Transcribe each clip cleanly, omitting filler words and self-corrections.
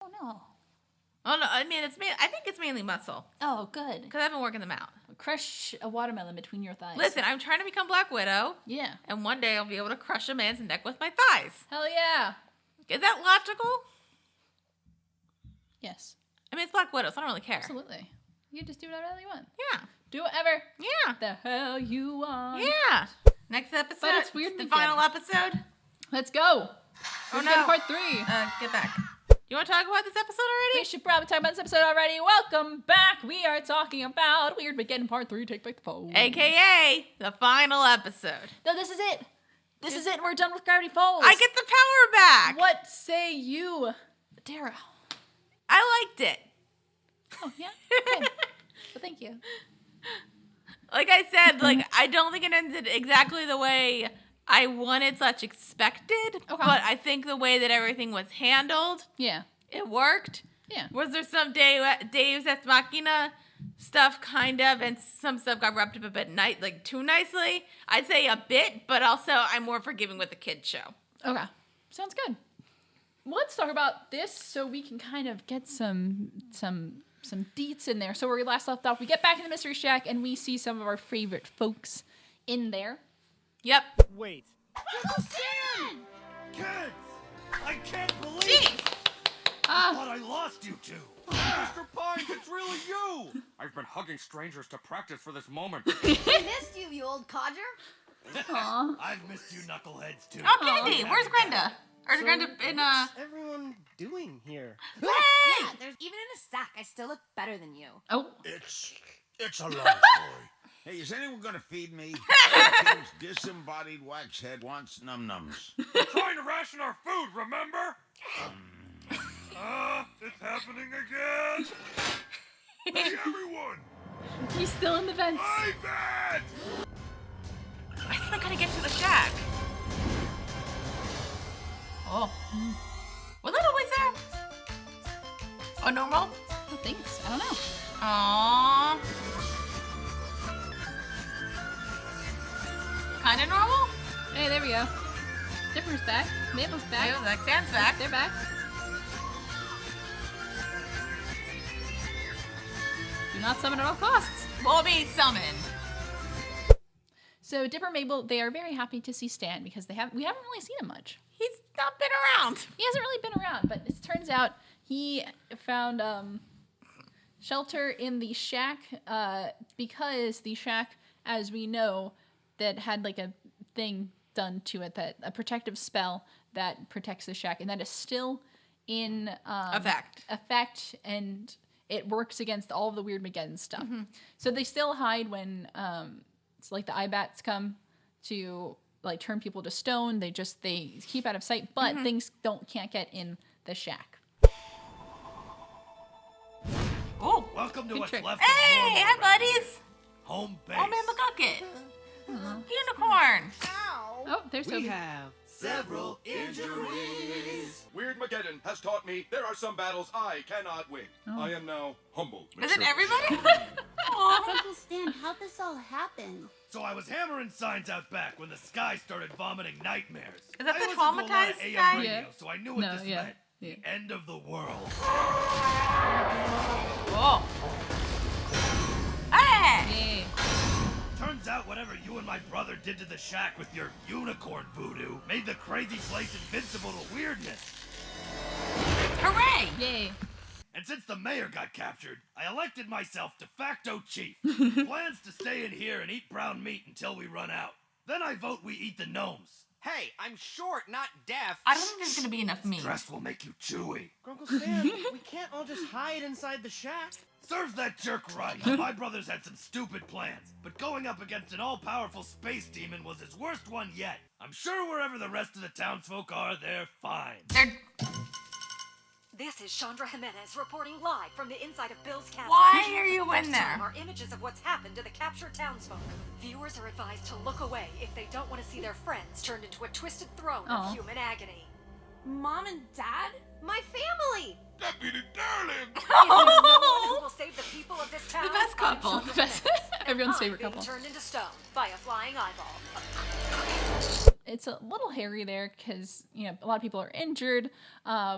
Oh, no. Oh, no. I mean, I think it's mainly muscle. Oh, good. Because I've been working them out. Crush a watermelon between your thighs. Listen, I'm trying to become Black Widow. Yeah. And one day I'll be able to crush a man's neck with my thighs. Hell yeah. Is that logical? Yes. I mean, it's Black Widow, so I don't really care. Absolutely. You can just do whatever you want. Yeah. Do whatever. Yeah. The hell you want. Yeah. Next episode. But it's weird. The final episode. Let's go. Oh, no. Part 3. Get back. You want to talk about this episode already? We should probably talk about this episode already. Welcome back. We are talking about Weirdmageddon Part 3. Take back the phone. AKA the final episode. No, this is it. This is it. We're done with Gravity Falls. I get the power back. What say you, Dara? I liked it. Oh, yeah? Okay. Well, thank you. Like I said, I don't think it ended exactly the way I wanted / expected. Okay. But I think the way that everything was handled, yeah, it worked. Yeah. Was there some Deus Ex Machina stuff, kind of, and some stuff got wrapped up a bit too nicely? I'd say a bit, but also I'm more forgiving with the kids show. Okay. Sounds good. Well, let's talk about this so we can kind of get some deets in there. So where we last left off, we get back in the Mystery Shack and we see some of our favorite folks in there. Yep. Wait. Uncle Sam! Kids! I can't believe Jeez. I thought I lost you two. Mr. Pines, it's really you! I've been hugging strangers to practice for this moment. We missed you, you old codger. Aw. I've missed you knuckleheads too. Oh, Candy, where's Grenda? Or So Grenda in what's everyone doing here? Hey! Yeah, there's even in a sack, I still look better than you. Oh. It's a long story. Hey, is anyone gonna feed me? King's disembodied wax head wants num-nums. We're trying to ration our food, remember? It's happening again. Hey, everyone! He's still in the vents. My bad! I think I gotta get to the shack. Oh. Was it always there? Oh, normal? I think so. I don't know. Aww. Kinda normal? Hey, there we go. Dipper's back. Mabel's back. Mabel's back. Sam's back. They're back. Do not summon at all costs. Will be summoned. So Dipper and Mabel, they are very happy to see Stan because we haven't really seen him much. He's not been around. He hasn't really been around, but it turns out he found shelter in the shack because the shack, as we know, that had a thing done to it, that a protective spell that protects the shack, and that is still in effect, and it works against all of the Weirdmageddon stuff. Mm-hmm. So they still hide when it's the Ibats come to turn people to stone. They keep out of sight, but things can't get in the shack. Oh, Welcome to what's trick. left hey, of hi, normal, buddies. home base. Oh, man, look at it. Unicorn. Ow! Oh, there's We Toby. have Several injuries. Weirdmageddon has taught me there are some battles I cannot win. I am now humble. Is it everybody? Uncle Stan, how'd this all happen? So I was hammering signs out back when the sky started vomiting nightmares. Is that I the listened to a lot of traumatized AM guy? radio, Yeah. so I knew what No, this yeah, meant. yeah. The end of the world. Oh. Hey. Yay. Turns out whatever you and my brother did to the shack with your unicorn voodoo made the crazy place invincible to weirdness. Hooray. Yay. And since the mayor got captured, I elected myself de facto chief. Plans to stay in here and eat brown meat until we run out. Then I vote we eat the gnomes. Hey, I'm short, not deaf. I don't think there's gonna be enough meat. Stress will make you chewy. Uncle Stan. We can't all just hide inside the shack. Serves that jerk right. My brothers had some stupid plans, but going up against an all-powerful space demon was his worst one yet. I'm sure wherever the rest of the townsfolk are, they're fine. They're... This is Chandra Jimenez reporting live from the inside of Bill's castle. Why are you in there? Are images of what's happened to the captured townsfolk. Viewers are advised to look away if they don't want to see their friends turned into a twisted throne Aw. of human agony. Mom and Dad? My family! Deputy Darling! Is there no one who will save the people of this town? The best I'm couple. Chandra Jimenez, and Everyone's I'm favorite being couple. turned into stone by a flying eyeball. it's a little hairy there because a lot of people are injured.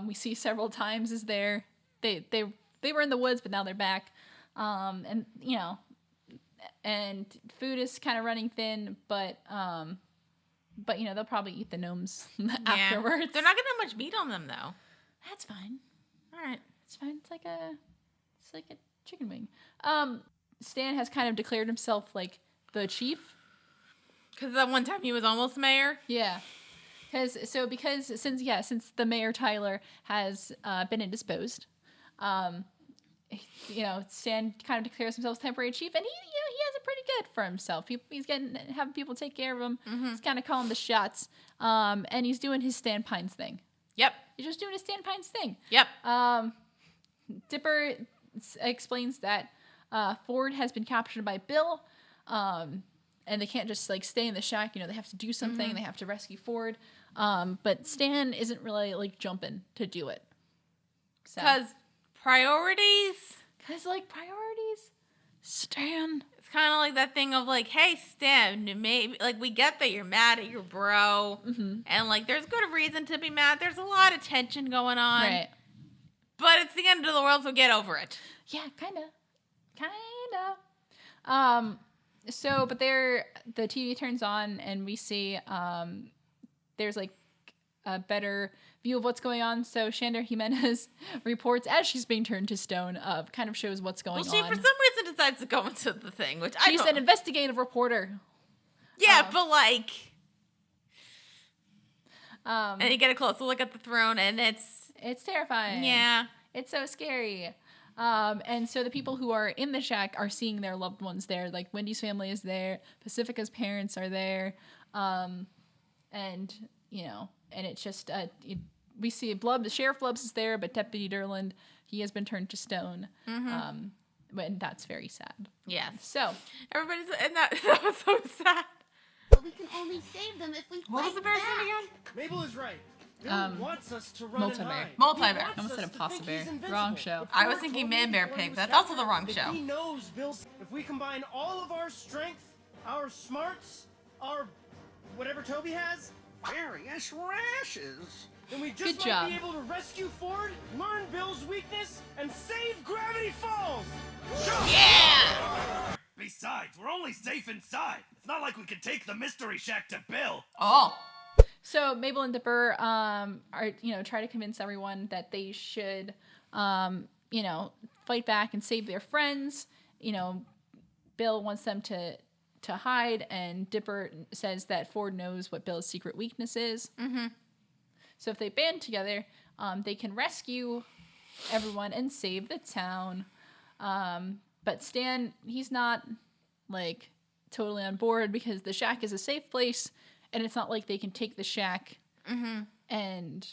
We see several times is there. They were in the woods, but now they're back. And food is kind of running thin, but they'll probably eat the gnomes afterwards. They're not gonna have much meat on them though. That's fine. All right, it's fine. It's like a chicken wing. Stan has kind of declared himself like the chief. Because that one time he was almost mayor. Yeah. Since the mayor Tyler has been indisposed, Stan kind of declares himself temporary chief, and he has it pretty good for himself. He's having people take care of him. Mm-hmm. He's kind of calling the shots, and he's doing his Stan Pines thing. Yep. He's just doing his Stan Pines thing. Yep. Dipper explains that Ford has been captured by Bill, and they can't just like stay in the shack. They have to do something. Mm-hmm. They have to rescue Ford. But Stan isn't really like jumping to do it. Because priorities. Stan. It's kind of like that thing of like, hey, Stan, maybe like we get that you're mad at your bro, and like there's good reason to be mad. There's a lot of tension going on, Right? But it's the end of the world, so get over it. Yeah, kinda. But the TV turns on, and we see there's like a better view of what's going on. So Shander Jimenez reports as she's being turned to stone, kind of shows what's going on. Well, she for some reason decides to go into the thing, which she's an investigative reporter. Yeah, but like, and you get a closer look at the throne, and it's terrifying. Yeah, it's so scary. And so the people who are in the shack are seeing their loved ones there. Like Wendy's family is there, Pacifica's parents are there, and it's just we see Sheriff Blubbs is there, but Deputy Durland, he has been turned to stone. And that's very sad. Yes. So everybody's and that was so sad. But we can only save them if we What was the bear's name again? Mabel is right. Bill wants us to run Multi-bear. and hide. Multi-bear. He wants I almost said us to Impossible think Bear. he's invincible. Wrong show. But I was Ford thinking told me Man Bear before he Pig. was That's also the captured wrong that show. He knows Bill's. If we combine all of our strength, our smarts, our whatever Toby has, Various rashes. then we Good just job. might be able to rescue Ford, learn Bill's weakness, and save Gravity Falls. Yeah. Besides, we're only safe inside. It's not like we can take the mystery shack to Bill. Oh. So Mabel and Dipper are try to convince everyone that they should fight back and save their friends. Bill wants them to hide, and Dipper says that Ford knows what Bill's secret weakness is. So if they band together, they can rescue everyone and save the town. But Stan, he's not like totally on board because the shack is a safe place, and it's not like they can take the shack and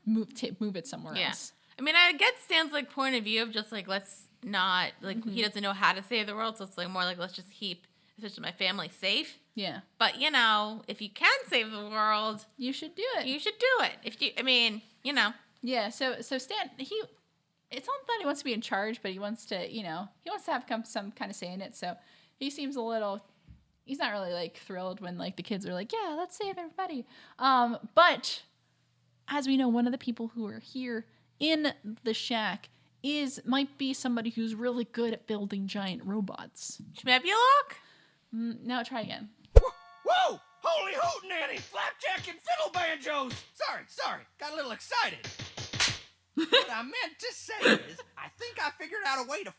move it somewhere else. I mean, I get Stan's like point of view of just like let's not like he doesn't know how to save the world, so it's like more like let's just keep especially my family safe. Yeah. But if you can save the world, You should do it. you should do it. Yeah, so Stan, it's not that he wants to be in charge, but he wants to, he wants to have some kind of say in it. So he seems he's not really like thrilled when like the kids are like, yeah, let's save everybody. But as we know, one of the people who are here in the shack might be somebody who's really good at building giant robots. Schmebulok? Now try again. Whoa! Holy hootenanny! Flapjack and fiddle banjos! Sorry. Got a little excited. What I meant to say is, I think I figured out a way to...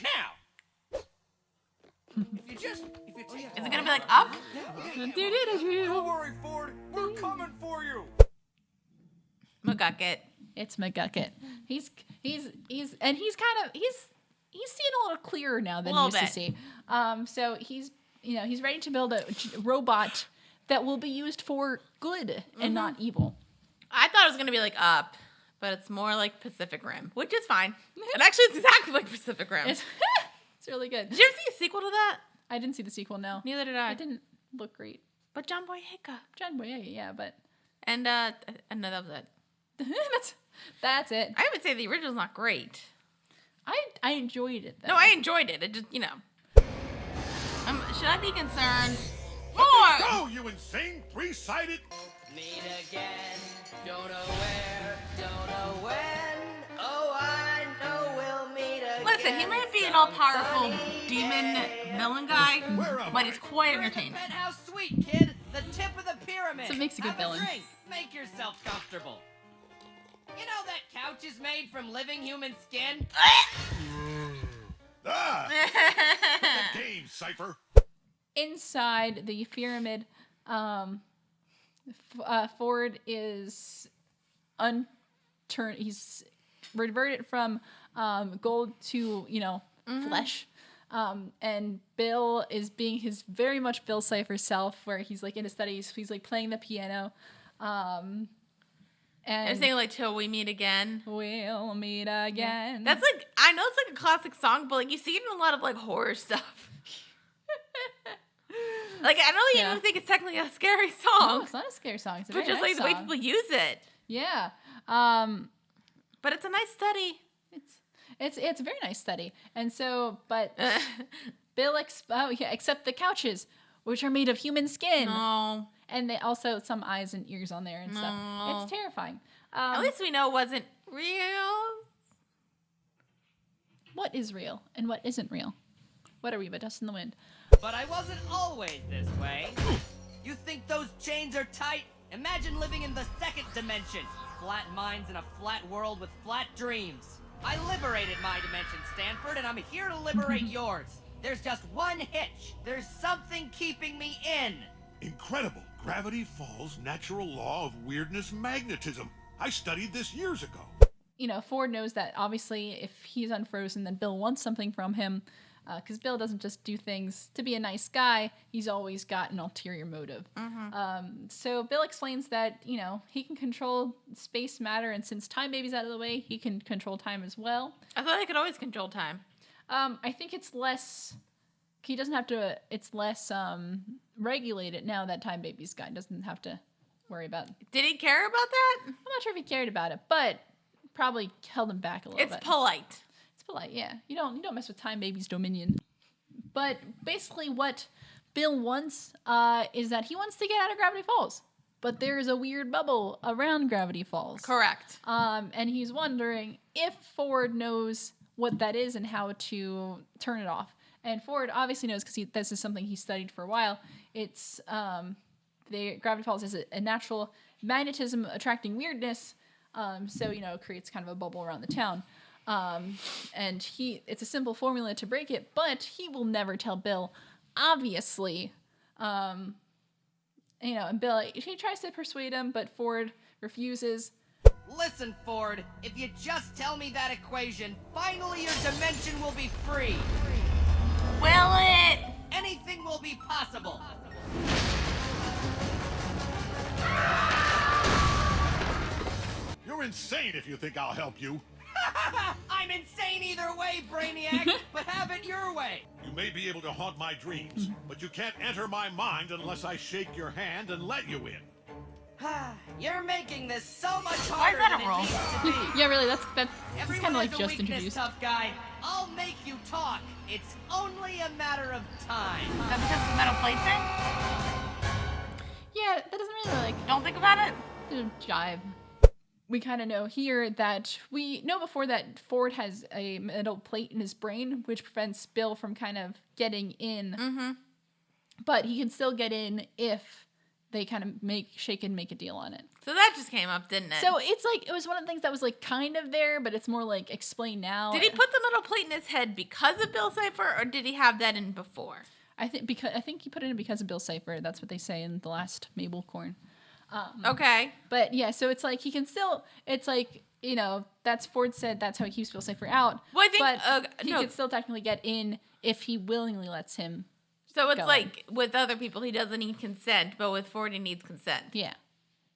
Now! If you take... Is it gonna be like up? Don't worry, Ford. We're coming for you. McGucket. It's McGucket. He's seeing a little clearer now than he used to see. So he's ready to build a robot that will be used for good and not evil. I thought it was gonna be like up, but it's more like Pacific Rim, which is fine. It actually is exactly like Pacific Rim. It's really good. Did you ever see a sequel to that? I didn't see the sequel. No, Neither did I. it didn't look great. But John Boyega. John Boyega, yeah, but And no, that was it. that's it. I would say the original's not great. I enjoyed it though. No, I enjoyed it. It just should I be concerned Four. Go, you insane three-sided... Meet again, don't know where, don't know when. Oh, I know we'll meet again. Listen, he might be an all-powerful demon villain guy, Where am but I? he's quite You're in the entertaining. penthouse suite, kid. The tip of the pyramid. So it makes a good Have villain. A drink. Make yourself comfortable. You know that couch is made from living human skin? Ah! The game, Cipher. Inside the pyramid, Ford is he's reverted from gold to, flesh. And Bill is being his very much Bill Cipher self, where he's like in his studies, he's like playing the piano. And I'm saying like till we meet again. we'll meet again. That's like, I know it's like a classic song, but like you see it in a lot of like horror stuff. Like I don't even think it's technically a scary No, song, it's not a scary song. It's a but very just nice like the way song. people use it. Yeah. But it's a nice study. It's a very nice study. And so, but Bill except the couches, which are made of human skin. No. And they also some eyes and ears on there and stuff. It's terrifying. At least we know it wasn't real. What is real and what isn't real? What are we but dust in the wind? But I wasn't always this way. You think those chains are tight? Imagine living in the second dimension. Flat minds in a flat world with flat dreams. I liberated my dimension, Stanford, and I'm here to liberate yours. There's just one hitch. There's something keeping me in. Incredible. Gravity Falls' natural law of weirdness magnetism. I studied this years ago. Ford knows that obviously if he's unfrozen, then Bill wants something from him. Because Bill doesn't just do things to be a nice guy. He's always got an ulterior motive. So Bill explains that, he can control space, matter, and since Time Baby's out of the way, he can control time as well. I thought I could always control time. I think it's less... He doesn't have to... It's less regulated now that Time Baby's guy doesn't have to worry about it. Did he care about that? I'm not sure if he cared about it, but probably held him back a little bit. It's polite. It's polite, yeah. You don't mess with Time Baby's dominion. But basically what Bill wants is that he wants to get out of Gravity Falls. But there's a weird bubble around Gravity Falls. Correct. And he's wondering if Ford knows what that is and how to turn it off. And Ford obviously knows because this is something he studied for a while. It's Gravity Falls is a natural magnetism attracting weirdness. So it creates kind of a bubble around the town. And it's a simple formula to break it, but he will never tell Bill, obviously. And Bill, he tries to persuade him, but Ford refuses. Listen, Ford, if you just tell me that equation, finally your dimension will be free. Will it? Anything will be possible. You're insane if you think I'll help you. I'm insane either way, Brainiac, but have it your way. You may be able to haunt my dreams, but you can't enter my mind unless I shake your hand and let you in. You're making this so much Why is harder that than a it roll? needs to be. Yeah, really, that's Everyone kind of like has a just weakness, introduced. tough guy. I'll make you talk. It's only a matter of time. Is that because of the metal plate thing? Yeah, that doesn't really Don't think about it. jive. We kind of know here that we know before that Ford has a metal plate in his brain, which prevents Bill from kind of getting in. But he can still get in if they kind of shake and make a deal on it. So that just came up, didn't it? So it's like, it was one of the things that was like kind of there, but it's more like explained now. Did he put the metal plate in his head because of Bill Cipher, or did he have that in before? I think he put it in because of Bill Cipher. That's what they say in the last Mabel Corn. Okay. But yeah, so it's like he can still. It's like that's Ford said that's how he keeps Bill Cipher out. Well, I think but he could still technically get in if he willingly lets him. So it's go like with other people he doesn't need consent, but with Ford he needs consent. Yeah.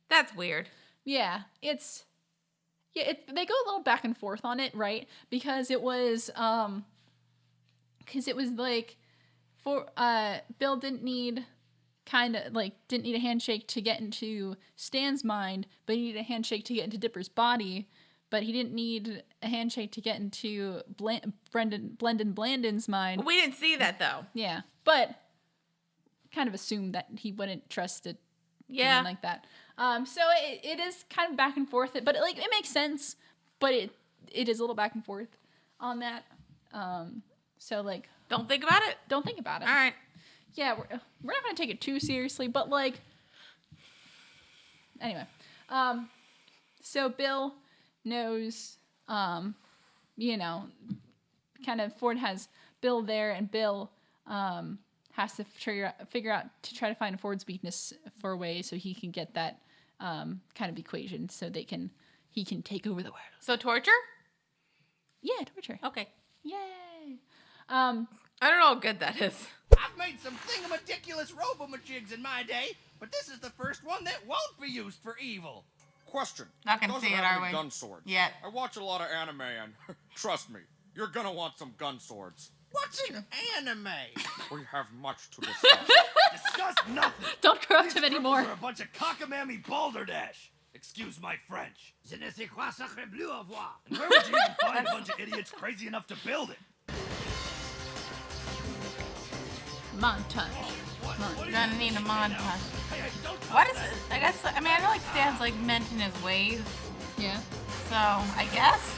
That's weird. Yeah, they go a little back and forth on it, right? Because it was like Bill didn't need a handshake to get into Stan's mind, but he needed a handshake to get into Dipper's body, but he didn't need a handshake to get into Brendan Blandon's mind. We didn't see that though. Yeah, but kind of assumed that he wouldn't trust a Yeah. demon like that. So it is kind of back and forth, but it makes sense, but it is a little back and forth on that. So like, Don't think about it. don't think about it. All right. Yeah, we're not gonna take it too seriously, but like, anyway. So Bill knows, you know, kind of Ford has Bill there, and Bill has to figure out to try to find Ford's weakness for a way so he can get that kind of equation so he can take over the world. So torture? Yeah, torture. Okay. Yay. I don't know how good that is. I've made some thingamadiculous robomajigs in my day, but this is the first one that won't be used for evil. Question. Not gonna Doesn't see it, have are any we? gun swords. Yet. I watch a lot of anime and trust me, you're gonna want some gun swords. What's an anime? We have much to discuss. Discuss nothing. Don't corrupt him These anymore. cripples are a bunch of cockamamie balderdash. Excuse my French. Je ne sais quoi sacre bleu au revoir. And where would you even find a bunch of idiots crazy enough to build it? Montage. You're gonna need a montage. Hey, don't What is it? I guess, I mean, I know like Stan's like meant in his ways, Yeah. so I guess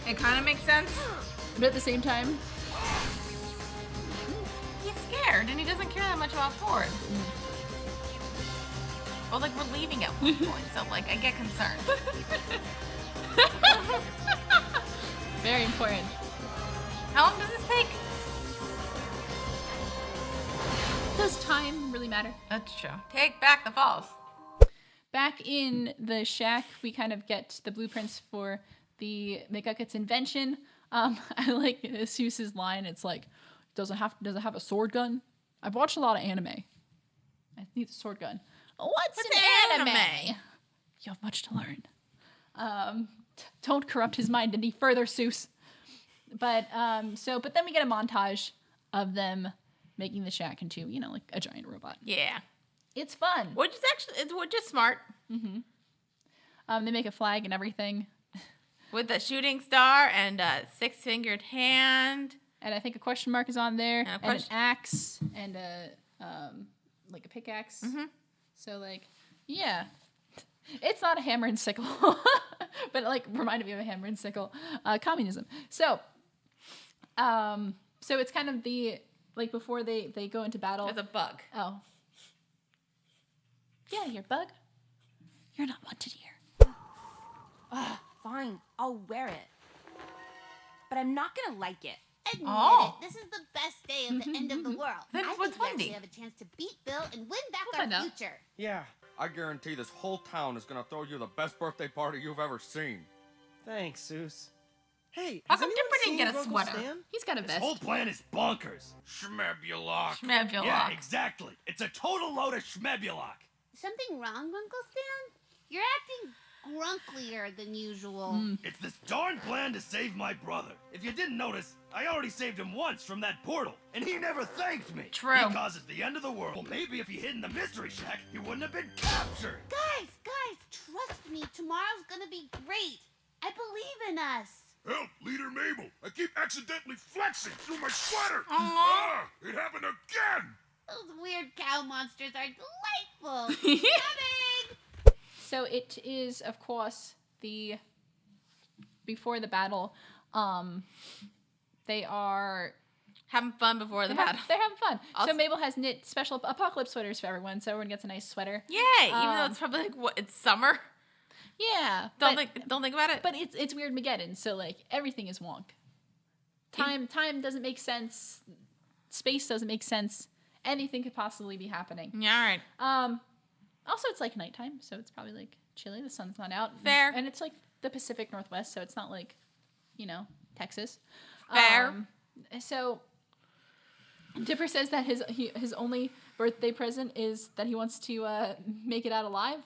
it kind of makes sense. But at the same time, He's scared and he doesn't care that much about Ford. Well, like we're leaving at one point, so like I get concerned. very important. How long does this take? Does time really matter? That's true. Take back the falls. Back in the shack, we kind of get the blueprints for the McGucket's invention. I like Seuss's line. It's like, does it have a sword gun? I've watched a lot of anime. I need a sword gun. What's an anime? You have much to learn. Don't corrupt his mind any further, Seuss. But but then we get a montage of them making the shack into, you know, like a giant robot. Yeah. It's fun. Which is actually, which is smart. They make a flag and everything. With a shooting star and a 6-fingered hand. And I think a question mark is on there, And a and an axe, and a like a pickaxe. So like, yeah, it's not a hammer and sickle, but it, like reminded me of a hammer and sickle. Communism. So it's kind of the like before they go into battle. There's a bug. Oh, get out of here, bug. You're not wanted here. Fine, I'll wear it. But I'm not gonna like it. Admit Oh. it. This is the best day of the end of the world. Then I what's think we actually Wendy? have a chance to beat Bill and win back We'll find our out. future. Yeah, I guarantee this whole town is gonna throw you the best birthday party you've ever seen. thanks, Seuss. Hey, How has come anyone Dipper didn't seen get a Uncle sweater? Stan? He's got a This vest. whole plan is bonkers. Schmebulok. Schmebulok. Yeah, exactly. It's a total load of schmebulok. Something wrong, Uncle Stan? You're acting grunklier than usual. It's this darn plan to save my brother. If you didn't notice, I already saved him once from that portal, and he never thanked me. True. He causes the end of the world. Well, maybe if he hid in the mystery shack, he wouldn't have been captured. Guys, trust me. Tomorrow's gonna be great. I believe in us. Help, Leader Mabel. I keep accidentally flexing through my sweater. It happened again. Those weird cow monsters are delightful. Coming! So it is, of course, before the battle. They are Having fun before the battle. They're having fun. Also- So Mabel has knit special apocalypse sweaters for everyone, so everyone gets a nice sweater. Yay! Even though it's probably like what, it's summer. Yeah, Don't think about it. But it's Weirdmageddon, so like everything is wonk. Time doesn't make sense. Space doesn't make sense. Anything could possibly be happening. Yeah, all right. Also, it's like nighttime, so it's probably like chilly. The sun's not out. Fair. And it's like the Pacific Northwest, so it's not like, Texas. Fair. So Dipper says that his only birthday present is that he wants to make it out alive.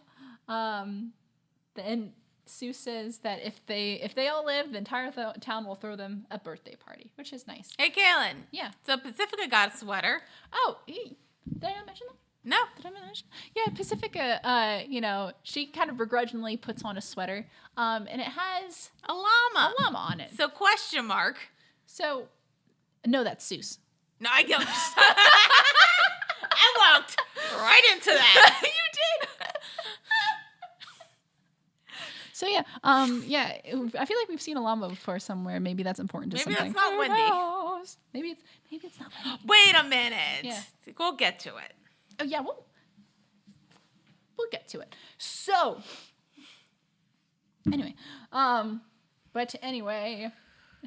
And Sue says that if they all live, the entire town will throw them a birthday party, which is nice. Hey, Cailin. Yeah. So Pacifica got a sweater. Oh, did I not mention that? No. Did I mention? Yeah, Pacifica. She kind of begrudgingly puts on a sweater, and it has A llama. a llama on it. So question mark. So, no, that's Seuss. No, I don't. I walked right into that. You did. So yeah, I feel like we've seen a llama before somewhere. Maybe that's important to Maybe something. that's not Wendy. Knows? Maybe it's not Wendy. Wait a minute. Yeah. We'll get to it. Oh yeah, we'll get to it. So anyway,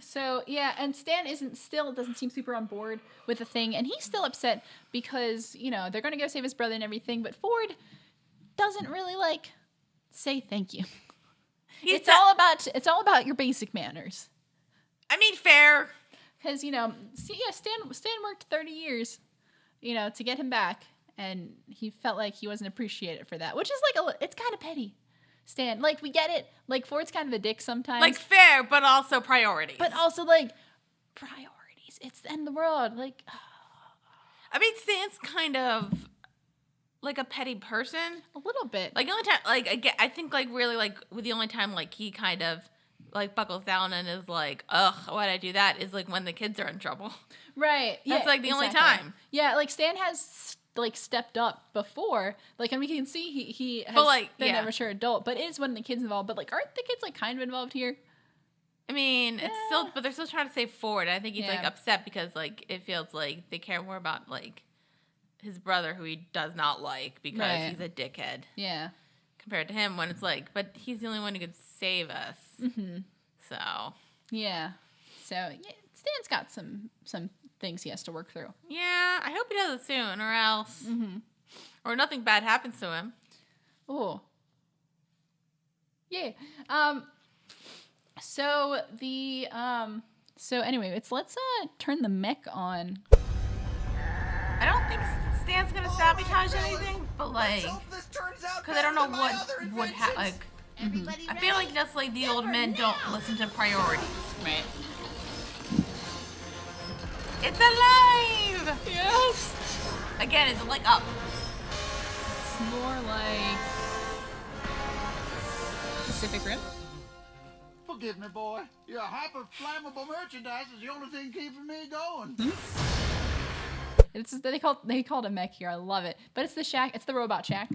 so yeah, and Stan doesn't seem super on board with the thing, and he's still upset because they're gonna go save his brother and everything, but Ford doesn't really say thank you. It's all about your basic manners. I mean, fair. Because Stan worked 30 years, to get him back, and he felt like he wasn't appreciated for that, which is it's kind of petty. Stan, we get it. Ford's kind of a dick sometimes. Fair, but also priorities. But also priorities. It's the end of the world. I mean, Stan's kind of a petty person. A little bit. The only time, I think really with the only time he kind of buckles down and is ugh, why'd I do that? Is when the kids are in trouble. Right. That's yeah, the only time. Yeah, Stan has stepped up before. And we can see he has been a mature adult, but it is when the kids involved. But aren't the kids kind of involved here? I mean, it's still, but they're still trying to save Ford. I think he's upset because it feels like they care more about his brother, who he does not like because he's a dickhead. Yeah. Compared to him, when it's but he's the only one who could save us. Mm-hmm. So. Yeah. So Stan's got some things he has to work through. Yeah, I hope he does it soon, or else, or nothing bad happens to him. Oh. Yeah. So anyway, let's turn the mech on. I don't think Stan's gonna sabotage anything, but because I don't know what would happen. I feel just the old men don't listen to priorities. Right. It's alive! Yes! Again, it's up. It's more Pacific Rim? Forgive me, boy. Your hyper-flammable merchandise is the only thing keeping me going. They called a mech here. I love it. But it's the shack. It's the robot shack.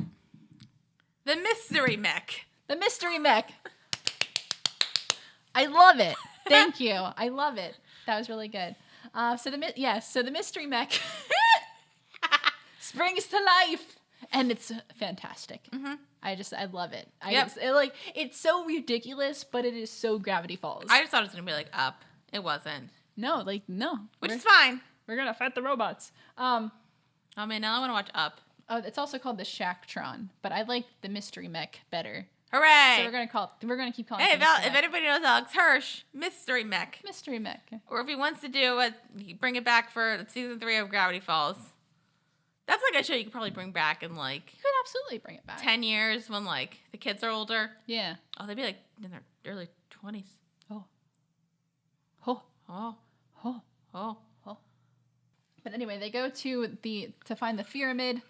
The mystery mech. The mystery mech. I love it. Thank you. I love it. That was really good. So the mystery mech springs to life, and it's fantastic. Mm-hmm. I love it. Yep. It's so ridiculous, but it is so Gravity Falls. I just thought it was gonna be Up. It wasn't. No, no. Which is fine. We're gonna fight the robots. Oh man, now I want to watch Up. Oh, it's also called the Shacktron, but I like the mystery mech better. Hooray! So we're gonna keep calling. Hey, it if anybody knows Alex Hirsch, mystery mech. Mystery mech. Or if he wants to do bring it back for season 3 of Gravity Falls. That's a show you could probably bring back in You could absolutely bring it back. 10 years when the kids are older. Yeah. Oh, they'd be in their early 20s. Oh. Oh. Oh. Oh. Oh. Oh. But anyway, they go to find the pyramid,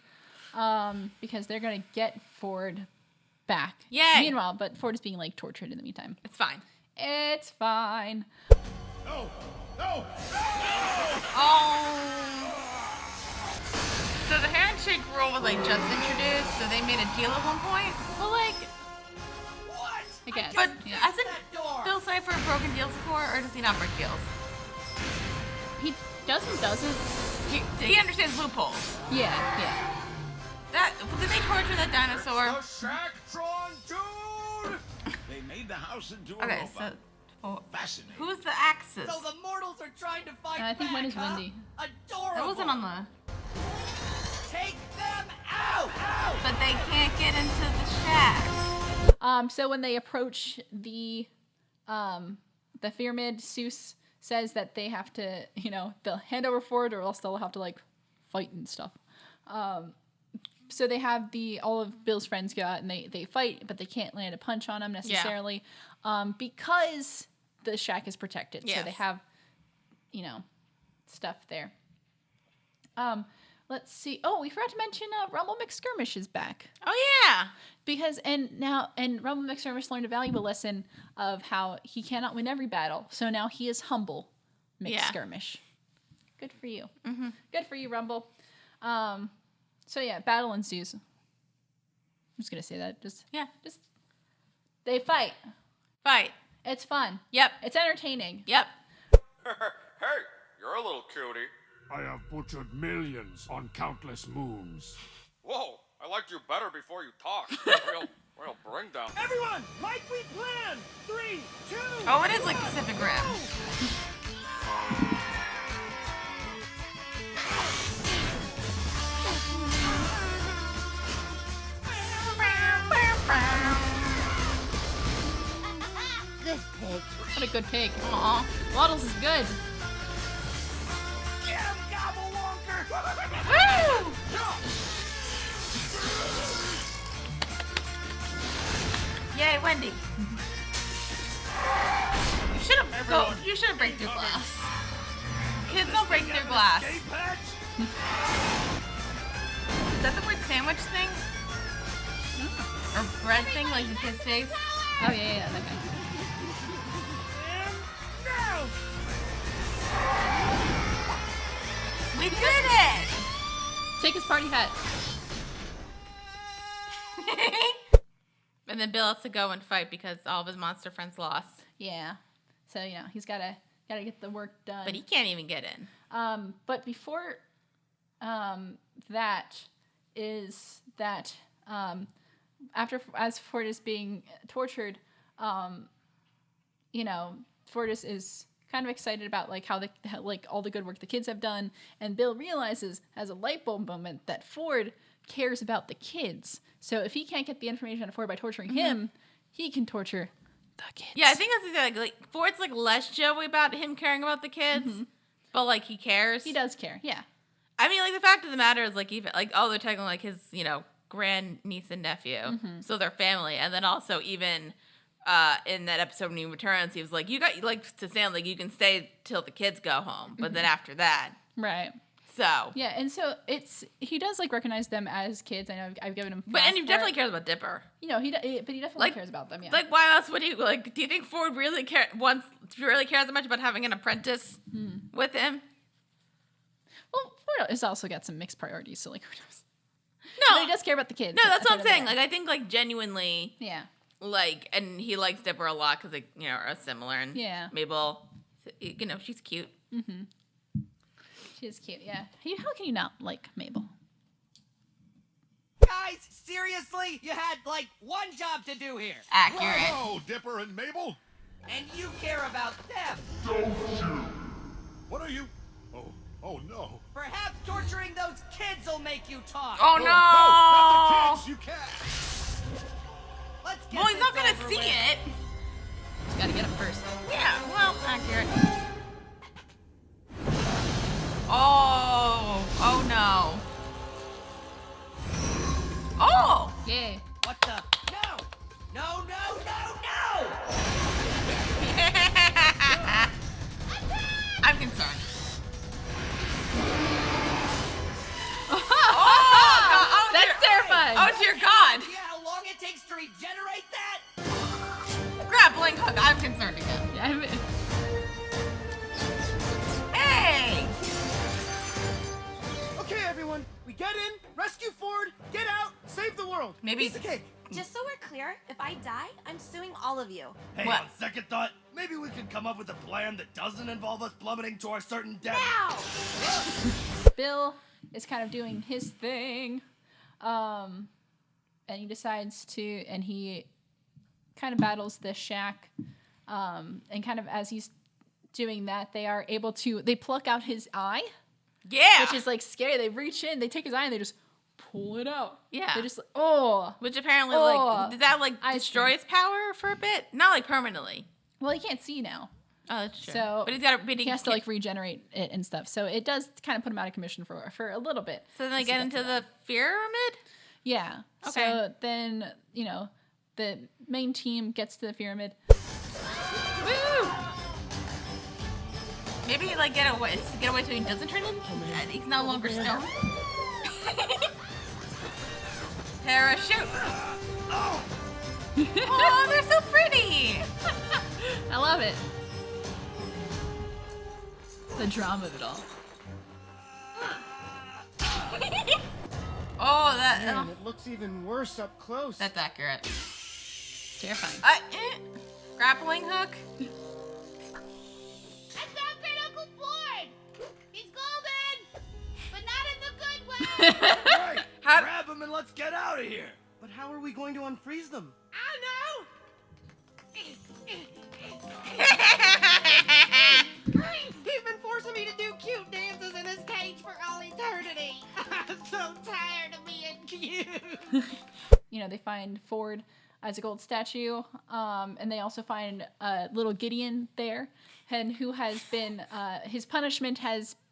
because they're gonna get Ford back. Yay! Meanwhile, but Ford is being tortured in the meantime. It's fine. It's fine. No! No! Oh. So the handshake rule was just introduced, so they made a deal at one point. Well, What? I guess. but yeah. hasn't Bill Cipher broken deals before, or does he not break deals? He doesn't. He understands loopholes. Yeah. Did they torture that dinosaur? The Shacktron dude! They made the house into a Okay, robot. so Fascinating. who's the Axis? So the mortals are trying to fight I think back, mine is huh? Wendy. Adorable. That wasn't on the. Take them out! But they can't get into the shack. So when they approach the pyramid, Seuss says that they have to, they'll hand over Ford, or else they'll have to fight and stuff. So they have all of Bill's friends go out and they fight, but they can't land a punch on him necessarily, because the shack is protected. Yes. So they have, stuff there. Let's see. Oh, we forgot to mention Rumble McSkirmish is back. Oh yeah. Because Rumble McSkirmish learned a valuable lesson of how he cannot win every battle. So now he is humble McSkirmish. Good for you. Good for you, Rumble. So yeah, battle ensues. I'm just gonna say that. Just they fight. It's fun. Yep. It's entertaining. Yep. Hey, you're a little cutie. I have butchered millions on countless moons. Whoa, I liked you better before you talked. Real bring down. Everyone, like we planned. 3, 2. Oh, it is like Pacific Rim. Good pig. What a good pig. Aw. Waddles is good. Get him, Gobble Wonker! Woo! Yay, Wendy. You should have break through glass. Kids don't break their glass. Is that the word sandwich thing? Or bread thing, like with his face? Oh yeah, that guy. We did it! Take his party hat. And then Bill has to go and fight because all of his monster friends lost. Yeah. So he's gotta get the work done. But he can't even get in. But before that is that as Ford is being tortured, Fortis is kind of excited about like how all the good work the kids have done, and Bill realizes as a light bulb moment that Ford cares about the kids. So if he can't get the information out of Ford by torturing him, he can torture the kids. Yeah, I think that's exactly like Ford's like less joey about him caring about the kids, but like he cares. He does care. Yeah. I mean, like the fact of the matter is like even like they're technically like his grand niece and nephew, so they're family, and then also even. In that episode when he returns, he was like, "You to Sam, like you can stay till the kids go home, but then after that, right?" So yeah, and so he does like recognize them as kids. I know I've given him, and he definitely cares about Dipper. He definitely cares about them. Yeah, like why else would he like? Do you think Ford really cares that much about having an apprentice with him? Well, Ford has also got some mixed priorities, so like who knows? No, but he does care about the kids. No, that's what I'm saying. Like I think like genuinely, yeah. Like, and he likes Dipper a lot because they, are similar. And Mabel, she's cute. She is cute, yeah. How can you not like Mabel? Guys, seriously? You had, like, one job to do here. Accurate. Hello, Dipper and Mabel. And you care about them. Don't you? What are you? Oh no. Perhaps torturing those kids will make you talk. Oh, no. Not the kids, you can't. Let's get well, he's not gonna see with. it. Just gotta get him first. Yeah, well, accurate. Oh no. Oh! Yay. What the? No! I'm concerned. Oh, that's terrifying. Oh dear God. Yeah, how long it takes to regenerate that? Grappling hook. I'm concerned again. Yeah, Hey! Okay, everyone, we get in, rescue Ford, get out, save the world. Maybe piece of cake. Just so we're clear, if I die, I'm suing all of you. Hey, What? on second thought, maybe we could come up with a plan that doesn't involve us plummeting to our certain death. Now! Bill is kind of doing his thing, and he decides to, and he kind of battles the shack, and kind of as he's doing that, they pluck out his eye. Yeah. Which is like scary. They reach in, they take his eye, and they just pull it out. Yeah. They just oh. Which apparently like did that like destroy his power for a bit? Not like permanently. Well, he can't see now. Oh, that's true. So but he has to like regenerate it and stuff. So it does kind of put him out of commission for a little bit. So then they get into the pyramid? Yeah. Okay. So then, the main team gets to the pyramid. Woo! Maybe like get away so he doesn't turn in. He's no longer stone. Parachute. Oh, they're so pretty. I love it. The drama of it all. Oh, that. Man, it looks even worse up close. That's accurate. It's terrifying. Grappling hook. I found Great Uncle Ford. He's golden, but not in the good way. Right, grab him and let's get out of here. But how are we going to unfreeze them? I know. He's been forcing me to do cute dances in his cage for all eternity. I'm so tired of being cute. You know, they find Ford as a gold statue, and they also find little Gideon there, and who has been his punishment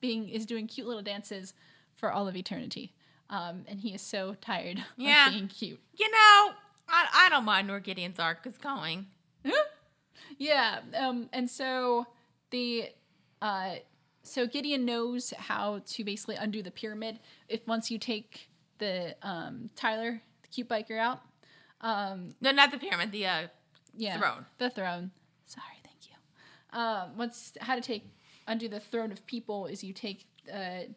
is doing cute little dances for all of eternity, and he is so tired of being cute. You know, I don't mind where Gideon's arc is going. Yeah, and so so Gideon knows how to basically undo the pyramid once you take the Tyler, the cute biker, out. No, not the pyramid. The throne. The throne. Sorry, thank you. How to undo the throne of people is you take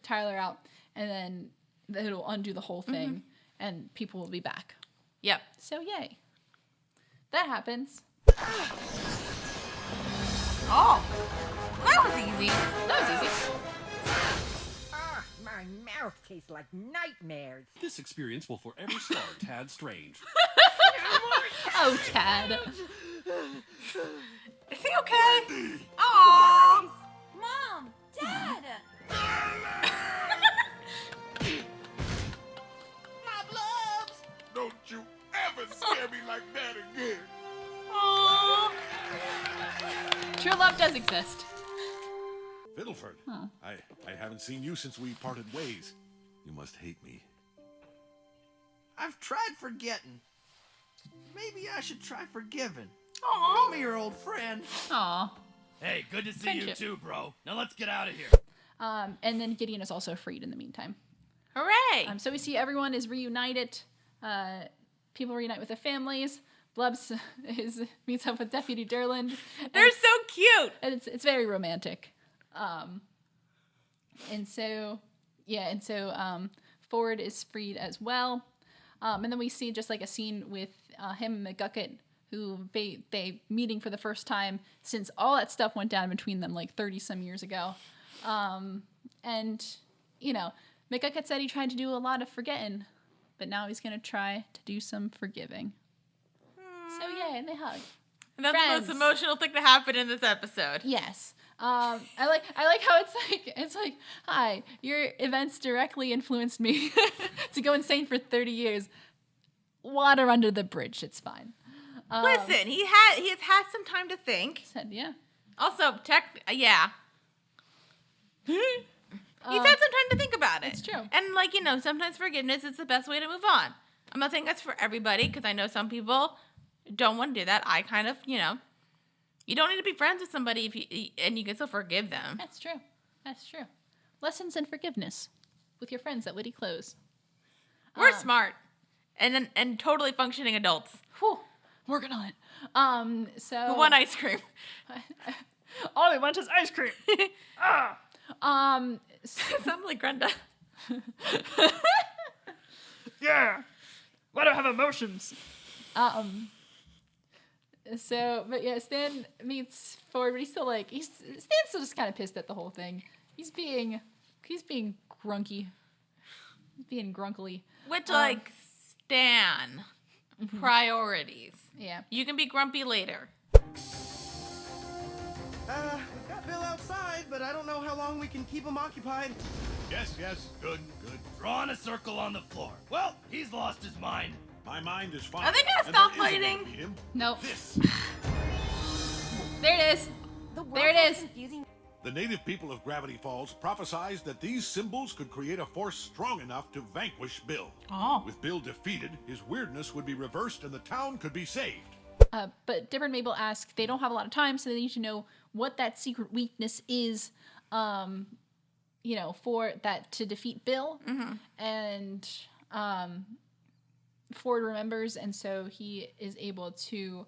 Tyler out, and then it'll undo the whole thing, and people will be back. Yep. So yay. That happens. Oh, that was easy. My mouth tastes like nightmares. This experience will forever scar Tad Strange. Oh, Tad. Is he okay? Aww. Mom, Dad. My blobs! Don't you ever scare me like that again. Aww. True love does exist. Fiddleford, I haven't seen you since we parted ways. You must hate me. I've tried forgetting. Maybe I should try forgiving. Aw. Call me your old friend. Aw. Hey, good to see you too, bro. Now let's get out of here. And then Gideon is also freed in the meantime. Hooray! So we see everyone is reunited. People reunite with their families. Blubs meets up with Deputy Durland. They're so cute. And it's very romantic. And so Ford is freed as well. And then we see just like a scene with him and McGucket, who they meeting for the first time since all that stuff went down between them like 30 some years ago. And you know, McGucket said he tried to do a lot of forgetting, but now he's gonna try to do some forgiving. So yay, and they hug. And that's Friends. the most emotional thing to happen in this episode. Yes. I like how it's like, hi, your events directly influenced me to go insane for 30 years. Water under the bridge, it's fine. Listen, he has had some time to think. Said, yeah. Also, yeah. He's had some time to think about it. It's true. And like, you know, sometimes forgiveness is the best way to move on. I'm not saying that's for everybody, because I know some people don't want to do that. I kind of, you know, you don't need to be friends with somebody and you can still forgive them. That's true. Lessons in forgiveness with your friends at Witty Close. We're smart and totally functioning adults. Whew, working on it. So who want ice cream? All we want is ice cream. Sound like Grenda. Yeah. Why do I have emotions? So, but yeah, Stan meets Ford, but he's still Stan's still just kind of pissed at the whole thing. He's being grunky. He's being grunkly. Which, Stan. Priorities. Yeah. You can be grumpy later. We've got Bill outside, but I don't know how long we can keep him occupied. Yes, good. Drawing a circle on the floor. Well, he's lost his mind. My mind is fine. Are they gonna stop fighting? Nope. This. There it is. There it is. Confusing. The native people of Gravity Falls prophesized that these symbols could create a force strong enough to vanquish Bill. Oh. With Bill defeated, his weirdness would be reversed and the town could be saved. But Dipper and Mabel ask, they don't have a lot of time, so they need to know what that secret weakness is, you know, for that to defeat Bill. Mm-hmm. And Ford remembers, and so he is able to,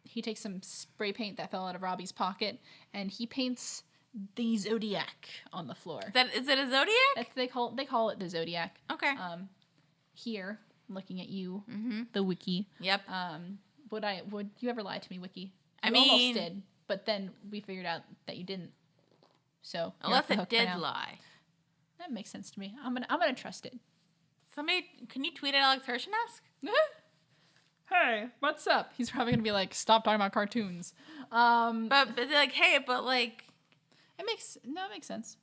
he takes some spray paint that fell out of Robbie's pocket, and he paints the zodiac on the floor. Is it a zodiac? They call it the zodiac. Okay. Here, looking at you, the wiki. Yep. Would you ever lie to me, wiki? I You mean, almost did, but then we figured out that you didn't. So unless it did lie, that makes sense to me. I'm gonna trust it. Somebody, can you tweet at Alex Hirschenesk? Hey, what's up? He's probably gonna be like, stop talking about cartoons. But they're like, hey, but like, it makes sense.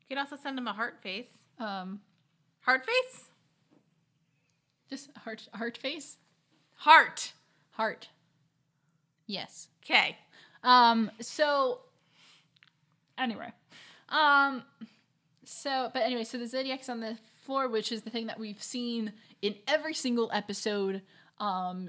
You could also send him a heart face. Heart face? Just heart face? Heart. Yes. Okay. So anyway. So the zodiac's on the floor, which is the thing that we've seen in every single episode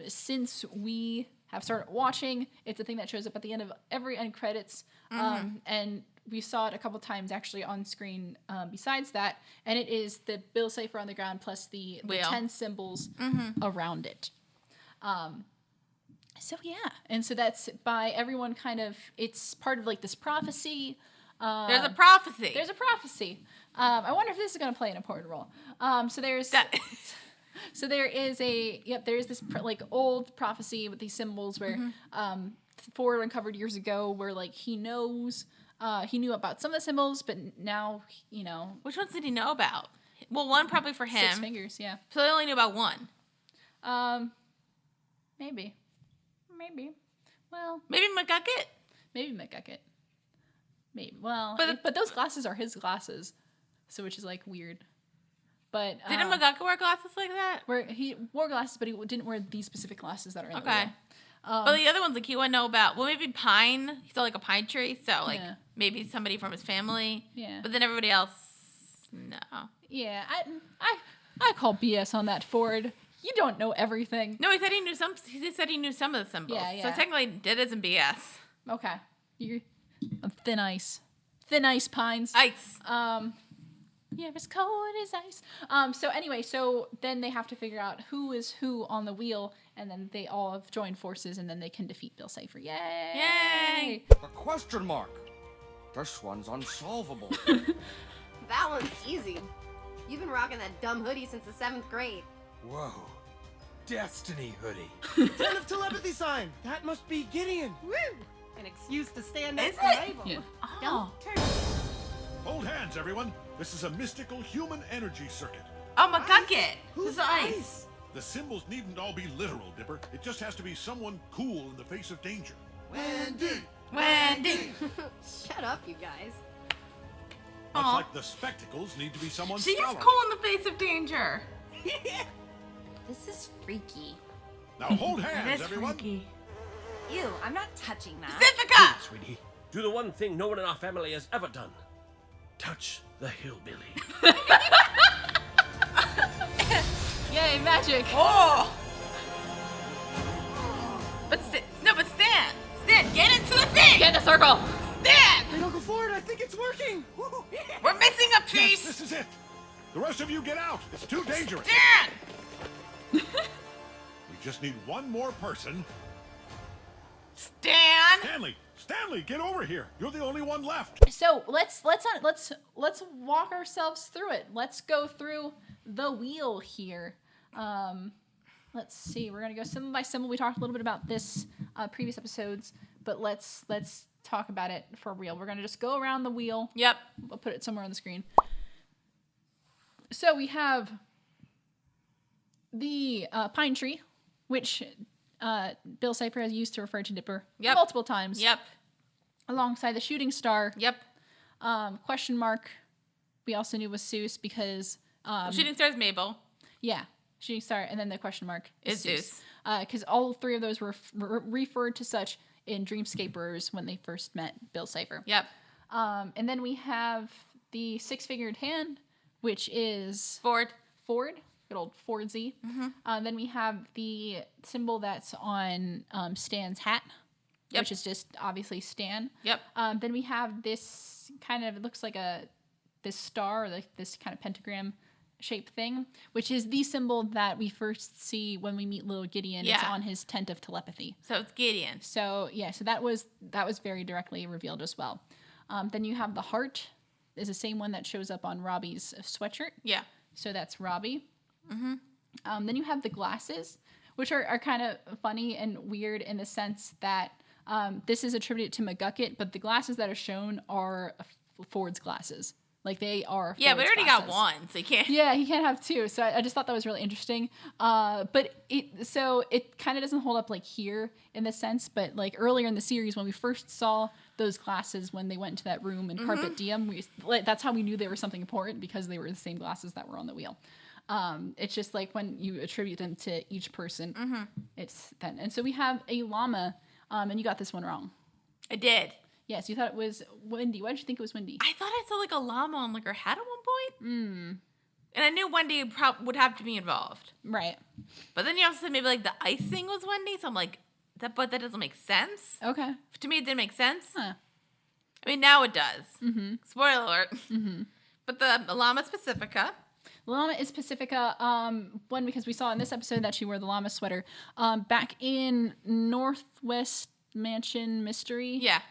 since we have started watching. It's a thing that shows up at the end of every end credits. And we saw it a couple times actually on screen besides that. And it is the Bill Cipher on the ground plus the 10 symbols around it. So yeah. And so that's by everyone kind of, it's part of like this prophecy. There's a prophecy. I wonder if this is going to play an important role. So there's there's this like old prophecy with these symbols where Ford uncovered years ago where like he knew about some of the symbols, but now which ones did he know about? Well, one probably for him. 6 fingers, yeah. So they only knew about one. Maybe. Well, maybe McGucket. Maybe. Well, but those glasses are his glasses, so which is like weird. But didn't McGucket wear glasses like that? Where he wore glasses, but he didn't wear these specific glasses that are in the okay. But the other ones like he wouldn't know about. Well, maybe pine. He saw like a pine tree, so like maybe somebody from his family. Yeah. But then everybody else, no. Yeah, I call BS on that, Ford. You don't know everything. No, he said he knew some. He said he knew some of the symbols. Yeah. So technically, it isn't BS. Okay. You're thin ice, pines. Ice. Yeah, it's cold as ice. So anyway, then they have to figure out who is who on the wheel, and then they all have joined forces, and then they can defeat Bill Cipher. Yay! A question mark. This one's unsolvable. That one's easy. You've been rocking that dumb hoodie since the 7th grade. Whoa. Destiny hoodie. 10 of telepathy sign. That must be Gideon. Woo! An excuse to stand next to Mabel. Yeah. Oh. Hold hands, everyone. This is a mystical human energy circuit. Oh, McGucket. Who's ice? The symbols needn't all be literal, Dipper. It just has to be someone cool in the face of danger. Wendy. Shut up, you guys. Much like the spectacles need to be someone She is scholarly. cool in the face of danger. This is freaky. Now hold hands, It is everyone. Ew, I'm not touching that. Pacifica! Sweetie, do the one thing no one in our family has ever done. Touch the hillbilly. Yay, magic! Oh! But Stan, get into the thing! Get in the circle! Stan! Hey, Uncle Ford, I think it's working. We're missing a piece! Yes, this is it. The rest of you get out. It's too dangerous. Stan! We just need one more person. Stanley, get over here. You're the only one left. So let's walk ourselves through it. Let's go through the wheel here. Let's see. We're gonna go symbol by symbol. We talked a little bit about this previous episodes, but let's talk about it for real. We're gonna just go around the wheel. Yep. We'll put it somewhere on the screen. So we have the pine tree, which Bill Cipher has used to refer to Dipper multiple times. Yep. Alongside the shooting star. Yep. Question mark. We also knew was Zeus because shooting star is Mabel. Yeah, shooting star, and then the question mark is Zeus. Because all three of those were referred to such in Dreamscapers when they first met Bill Cipher. Yep. And then we have the 6-figured hand, which is Ford. Good old Ford Z. Mm-hmm. Then we have the symbol that's on Stan's hat, which is just obviously Stan. Yep. Then we have this kind of, it looks like this star, or like this kind of pentagram shaped thing, which is the symbol that we first see when we meet little Gideon. Yeah. It's on his tent of telepathy. So it's Gideon. So yeah, so that was very directly revealed as well. Then you have the heart, is the same one that shows up on Robbie's sweatshirt. Yeah. So that's Robbie. Then you have the glasses, which are kind of funny and weird in the sense that this is attributed to McGucket, but the glasses that are shown are Ford's glasses. Like they are. Yeah, Ford's but he already glasses. got one, so he can't. Yeah, he can't have two. So I just thought that was really interesting. But it kind of doesn't hold up like here in the sense, but like earlier in the series when we first saw those glasses when they went into that room in Carpet Diem, that's how we knew they were something important because they were the same glasses that were on the wheel. It's just like when you attribute them to each person, it's then. And so we have a llama, and you got this one wrong. I did. Yes, you thought it was Wendy. Why did you think it was Wendy? I thought I saw like a llama on like her head at one point. And I knew Wendy would have to be involved. Right. But then you also said maybe like the ice thing was Wendy, so I'm like, but that doesn't make sense. Okay. To me, it didn't make sense. Huh. I mean, now it does. Spoiler alert. But the llama's Pacifica. The llama is Pacifica. One, because we saw in this episode that she wore the llama sweater. Back in Northwest Mansion Mystery. Yeah.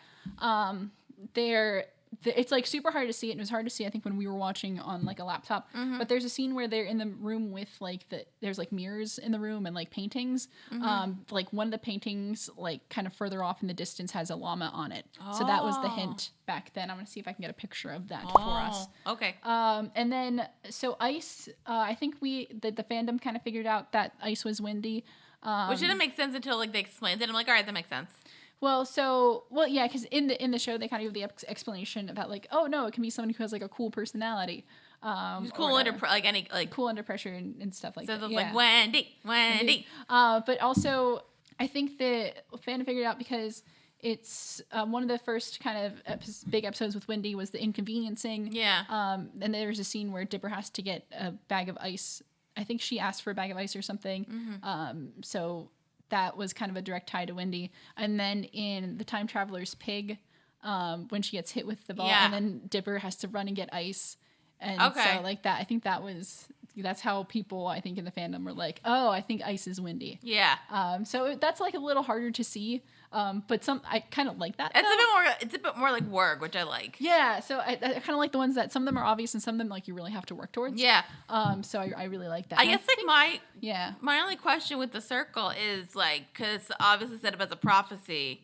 It's like super hard to see it, and it was hard to see I think when we were watching on like a laptop, but there's a scene where they're in the room with like there's like mirrors in the room and like paintings. Like one of the paintings like kind of further off in the distance has a llama on it, so that was the hint back then. I'm gonna see if I can get a picture of that for us. Okay. And then so Ice, I think the fandom kind of figured out that Ice was Wendy, which didn't make sense until like they explained it. I'm like, all right, that makes sense. Well, yeah, because in the show they kind of give the explanation about like, oh no, it can be someone who has like a cool personality, who's cool under cool under pressure and stuff like that. So it's like Wendy. But also, I think the fan figured out because it's one of the first kind of big episodes with Wendy was the inconveniencing. Yeah. And there's a scene where Dipper has to get a bag of ice. I think she asked for a bag of ice or something. So that was kind of a direct tie to Wendy. And then in The Time Traveler's Pig, when she gets hit with the ball, and then Dipper has to run and get ice. And so like that, I think that's how people, I think in the fandom were like, oh, I think Ice is Wendy. Yeah. So that's like a little harder to see. But I kind of like that. It's a bit more like work, which I like. Yeah. So I kind of like the ones that some of them are obvious and some of them like you really have to work towards. Yeah. So I really like that. I guess like my my only question with the circle is like, because obviously set up as a prophecy.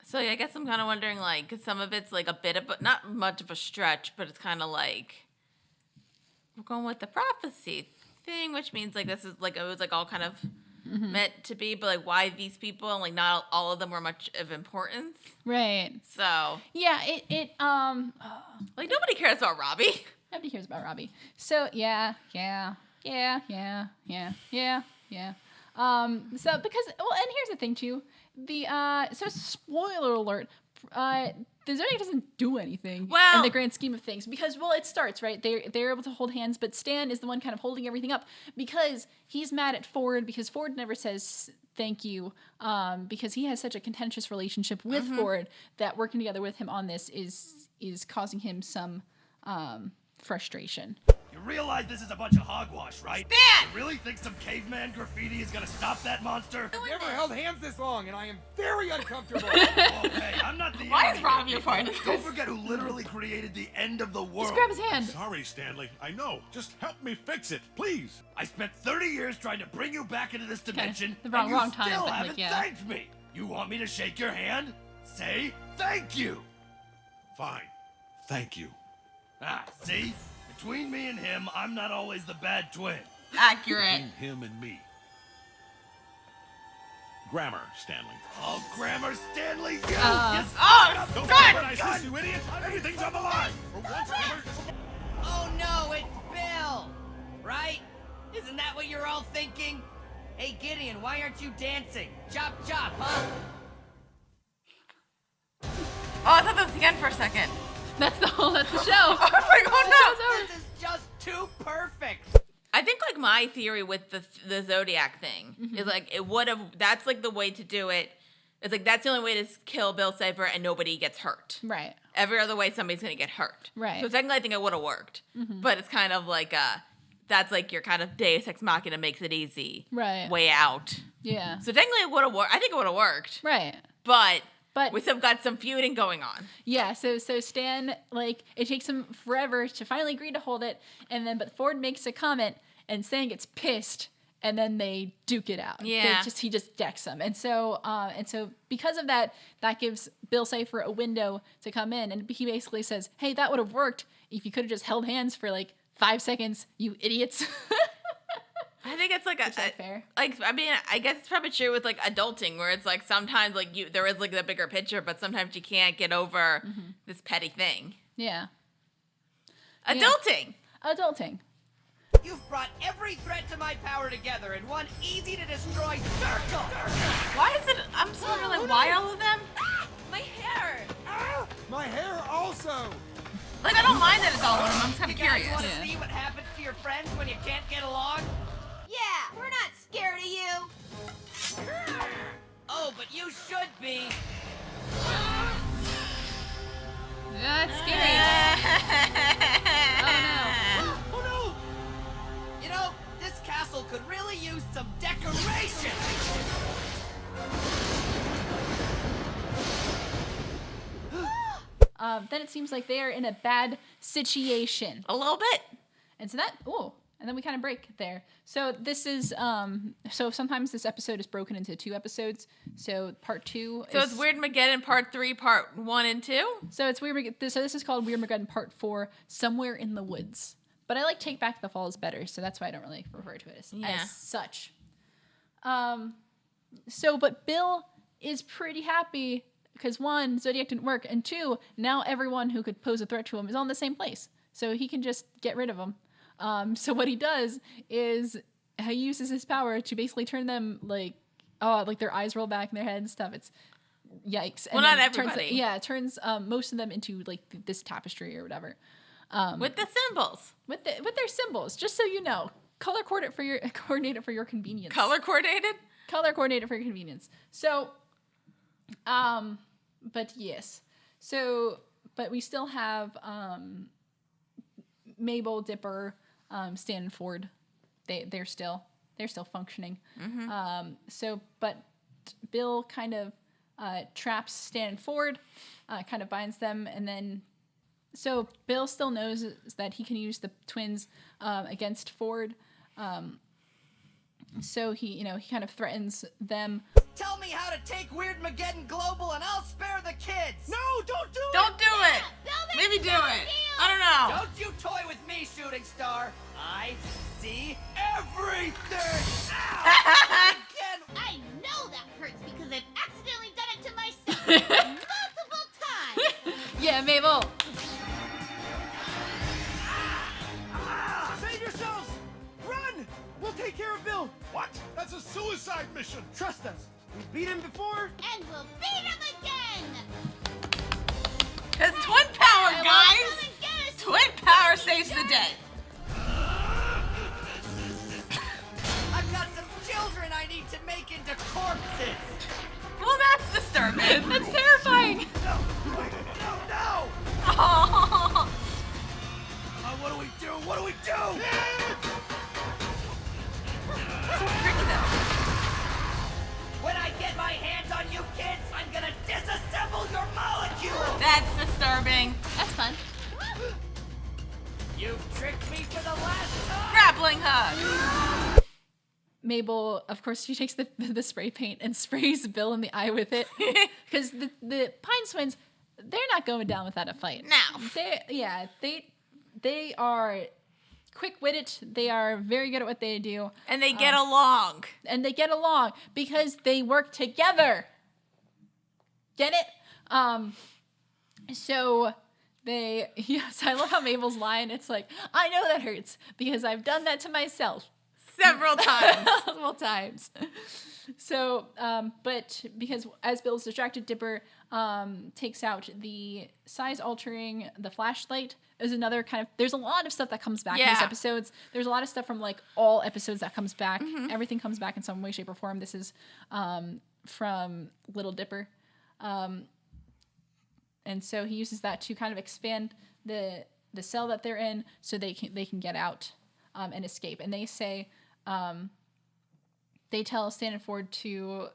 So I guess I'm kind of wondering like, because some of it's like a bit of, but not much of a stretch, but it's kind of like we're going with the prophecy thing, which means like this is like it was like all kind of meant to be, but like why these people and like not all of them were much of importance, right? So yeah, it like nobody cares about Robbie. Nobody cares about Robbie. So yeah. So because and here's the thing too, so spoiler alert, the Zodiac doesn't do anything in the grand scheme of things because, it starts, right? They're able to hold hands, but Stan is the one kind of holding everything up because he's mad at Ford because Ford never says thank you because he has such a contentious relationship with Ford that working together with him on this is causing him some frustration. You realize this is a bunch of hogwash, right? Stan! You really think some caveman graffiti is gonna stop that monster? I've never held hands this long, and I am very uncomfortable. Okay, I'm not the Why enemy. is Robbie a part of this? Don't forget who literally created the end of the world. Just grab his hand. Sorry, Stanley. I know. Just help me fix it, please. I spent 30 years trying to bring you back into this dimension, the wrong and you time, still but, haven't like, yeah. thanked me. You want me to shake your hand? Say thank you. Fine. Thank you. See? Between me and him, I'm not always the bad twin. Accurate. Between him and me. Grammar, Stanley. Oh, grammar, Stanley, you! Don't worry when I says, you idiot! Everything's on the line! For once, Oh no, it's Bill! Right? Isn't that what you're all thinking? Hey Gideon, why aren't you dancing? Chop chop, huh? Oh, I thought that was the end for a second. That's the show. I was like, oh no. This is just too perfect. I think like my theory with the Zodiac thing is like it would have. That's like the way to do it. It's like that's the only way to kill Bill Cipher and nobody gets hurt. Right. Every other way, somebody's gonna get hurt. Right. So technically, I think it would have worked. But it's kind of like that's like your kind of Deus Ex Machina makes it easy. Right. Way out. Yeah. So technically, it would have worked. I think it would have worked. Right. But But we still got some feuding going on. Yeah, so Stan, like, it takes him forever to finally agree to hold it, but Ford makes a comment, and Stan gets pissed, and then they duke it out. Yeah. He just decks him. And so because of that, that gives Bill Cipher a window to come in, and he basically says, hey, that would have worked if you could have just held hands for, like, 5 seconds, you idiots. I think it's like fair. Like, I mean, I guess it's probably true with like adulting, where it's like sometimes like there is like the bigger picture, but sometimes you can't get over this petty thing. Yeah. Adulting. Yeah. Adulting. You've brought every threat to my power together in one easy to destroy circle. Why is it? I'm just wondering, like, why all of them? My hair. My hair also. Like, I don't mind that it's all of them. I'm just kind of curious. You guys want to see what happens to your friends when you can't get along? Yeah, we're not scared of you. Oh, but you should be. That's scary. Oh no! You know, this castle could really use some decoration. Then it seems like they are in a bad situation. A little bit. And so and then we kind of break there. So this is, so sometimes this episode is broken into 2 episodes. So part 2 So it's Weirdmageddon part 3, part 1 and 2? So it's so this is called Weirdmageddon part 4, Somewhere in the Woods. But I like Take Back the Falls better, so that's why I don't really refer to it as such. But Bill is pretty happy because 1, Zodiac didn't work, and 2, now everyone who could pose a threat to him is all in the same place. So he can just get rid of them. So what he does is he uses his power to basically turn them like their eyes roll back in their head and stuff. It's yikes. Well, not everybody. It turns most of them into like this tapestry or whatever. With the symbols. With their symbols, just so you know. Color coordinated for your convenience. Color coordinated? Color coordinated for your convenience. So, but yes. So, but we still have Mabel, Dipper, Stan and Ford. They're still functioning. But Bill kind of traps Stan and Ford, kind of binds them, and then so Bill still knows that he can use the twins against Ford. So he kind of threatens them. Tell me how to take Weirdmageddon global and I'll spare the kids. No, don't do it. Don't do it. Maybe do it. I don't know. Don't you toy with me, Shooting Star. I see everything. Ow! Again. I know that hurts because I've accidentally done it to myself multiple times. Yeah, Mabel. Save yourselves! Run! We'll take care of Bill. What? That's a suicide mission. Trust us. We beat him before. And we'll beat him again. Cause twin power, guys. Twin power saves the day. I've got some children I need to make into corpses. Well, that's disturbing. That's terrifying. No! Oh. What do we do? What do we do? So tricky though. When I get my hands on you kids, I'm gonna disassemble your molecule. That's disturbing. That's fun. You've tricked me for the last time. Grappling hug. Mabel, of course, she takes the spray paint and sprays Bill in the eye with it. Because the Pine Twins, they're not going down without a fight. No. They are quick-witted. They are very good at what they do. And they get along. And they get along because they work together. Get it? So yes, I love how Mabel's line, it's like, I know that hurts because I've done that to myself. Several times. Several times. So, but because as Bill's distracted, Dipper takes out the size altering, the flashlight is another kind of, there's a lot of stuff that comes back in these episodes. There's a lot of stuff from like all episodes that comes back. Everything comes back in some way, shape, or form. This is from Little Dipper. And so he uses that to kind of expand the cell that they're in so they can get out and escape. And they say, they tell Stan and Ford to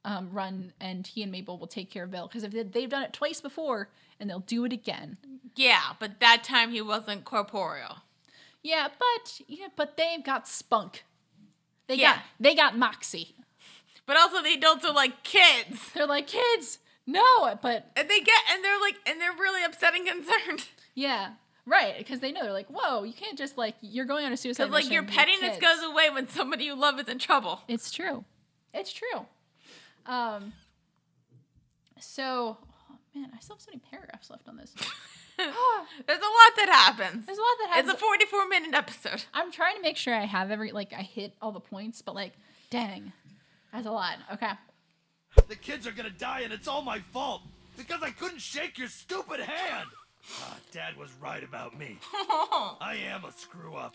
run, and he and Mabel will take care of Bill, because they've done it twice before, and they'll do it again. Yeah, but that time he wasn't corporeal. Yeah, but they've got spunk. They got moxie. But also the adults are like kids. They're like kids. No, but and they're really upset and concerned. Yeah. Right, because they know, they're like, whoa, you can't just, like, you're going on a suicide mission. Because, like, your pettiness goes away when somebody you love is in trouble. It's true. It's true. So, oh, man, I still have so many paragraphs left on this. There's a lot that happens. It's a 44-minute episode. I'm trying to make sure I have I hit all the points, but, like, dang, that's a lot. Okay. The kids are gonna die, and it's all my fault. Because I couldn't shake your stupid hand. Dad was right about me. I am a screw-up.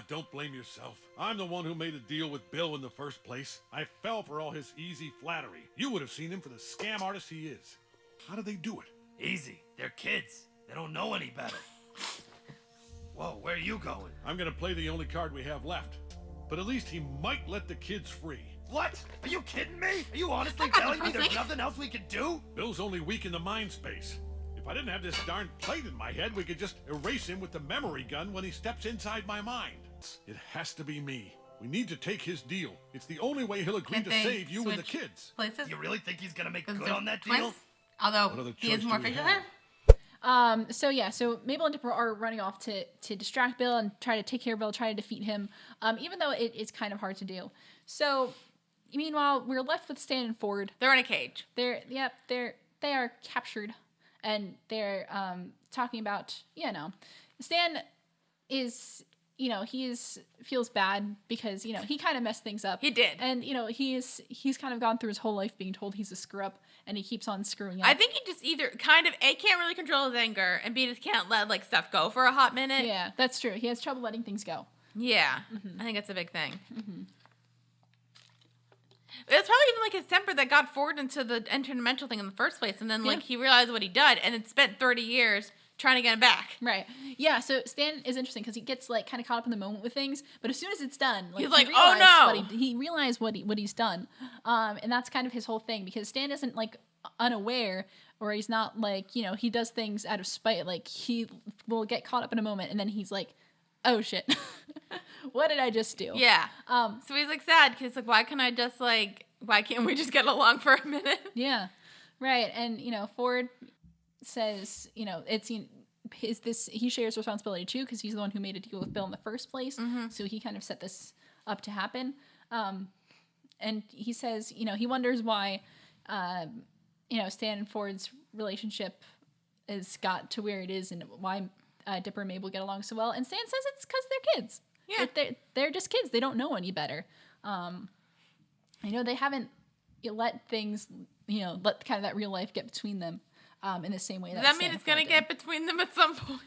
Don't blame yourself. I'm the one who made a deal with Bill in the first place. I fell for all his easy flattery. You would have seen him for the scam artist he is. How did they do it? Easy. They're kids. They don't know any better. Whoa, where are you going? I'm gonna play the only card we have left. But at least he might let the kids free. What? Are you kidding me? Are you honestly telling me there's nothing else we can do? Bill's only weak in the mind space. If I didn't have this darn plate in my head, we could just erase him with the memory gun when he steps inside my mind. It has to be me. We need to take his deal. It's the only way he'll agree to save you and the kids. Places? You really think he's gonna make good on that deal? Although he is more facial hair. So Mabel and Dipper are running off to distract Bill and try to take care of Bill, try to defeat him, even though it's kind of hard to do. So, meanwhile, we're left with Stan and Ford. They're in a cage. They are captured. And they're talking about, Stan is, feels bad because, he kind of messed things up. He did. And, he's kind of gone through his whole life being told he's a screw up, and he keeps on screwing up. I think he just either kind of, A, can't really control his anger, and B, just can't let, stuff go for a hot minute. Yeah, that's true. He has trouble letting things go. Yeah, I think that's a big thing. Mm-hmm. It's probably even his temper that got Ford into the interdimensional thing in the first place, and then he realized what he did, and it spent 30 years trying to get him back. Right. Yeah. So Stan is interesting because he gets kind of caught up in the moment with things, but as soon as it's done, he's like, "Oh no!" He realized what he's done, and that's kind of his whole thing because Stan isn't unaware, or he's not he does things out of spite. He will get caught up in a moment, and then he's like, "Oh shit." What did I just do? Yeah. So he's sad because why can't we just get along for a minute? Yeah. Right. And Ford says he shares responsibility too because he's the one who made a deal with Bill in the first place. Mm-hmm. So he kind of set this up to happen. And he says he wonders why Stan and Ford's relationship has got to where it is and why Dipper and Mabel get along so well. And Stan says it's because they're kids. Yeah, they're just kids. They don't know any better. They haven't let things, let kind of that real life get between them in the same way. Does that mean it's gonna get between them at some point?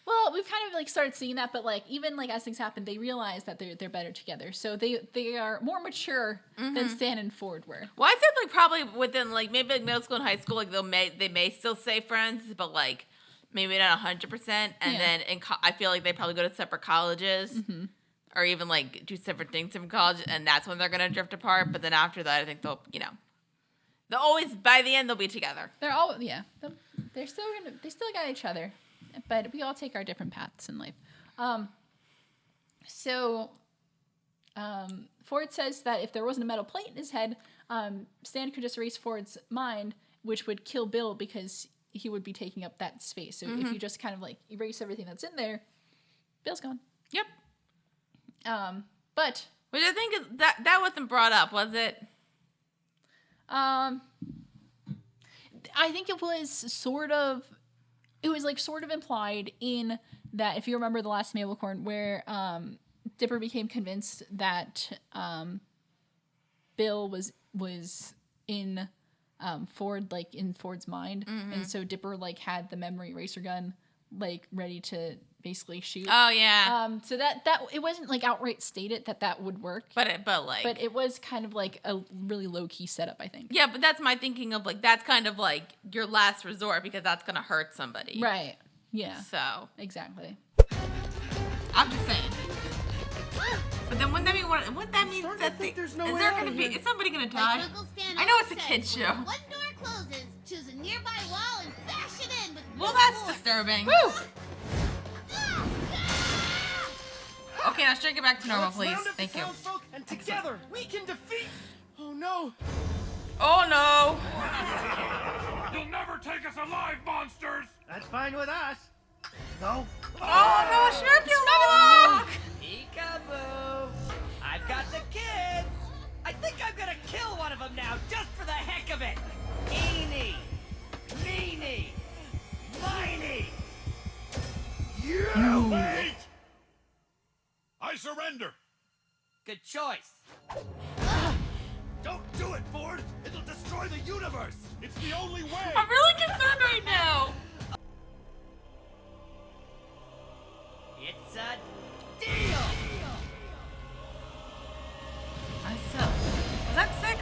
Well, we've kind of started seeing that, but even as things happen, they realize that they're better together. So they are more mature than Stan and Ford were. Well, I said probably within maybe middle school and high school, they may still stay friends, but maybe not 100%, and then I feel they probably go to separate colleges, or even do separate things in college, and that's when they're gonna drift apart. But then after that, I think they'll always by the end they'll be together. They're all they still got each other, but we all take our different paths in life. Ford says that if there wasn't a metal plate in his head, Stan could just erase Ford's mind, which would kill Bill because he would be taking up that space. So if you just kind of erase everything that's in there, Bill's gone. Yep. But which I think is that wasn't brought up, was it? I think it was sort of implied in that, if you remember the last Mabelcorn, where Dipper became convinced that Bill was in Ford, in Ford's mind, and so Dipper had the memory eraser gun ready to basically shoot. Oh yeah. So that it wasn't outright stated that would work, but it was kind of a really low key setup, I think. Yeah, but that's my thinking of that's kind of your last resort because that's gonna hurt somebody. Right. Yeah. So exactly. I'm just saying. But then wouldn't that mean that there's no is way there out gonna of be here. is somebody gonna Like die? Uncle Stan I know it's a always kid says, show. when one door closes, choose a nearby wall and bash it in with Well, brute that's force. disturbing. Woo! Okay, now straight it back to normal, Let's please. round up the Thank you. townsfolk, and together we can defeat. Oh no! Oh no! You'll never take us alive, monsters! That's fine with us. No. Oh no, Snurpulok! Peekaboo! I've got the kids! I think I'm gonna kill one of them now, just for the heck of it! Eeny! Meeny! Miny! You wait! I surrender! Good choice. Don't do it, Ford! It'll destroy the universe! It's the only way! I'm really concerned right now. It's a deal! Was that 6?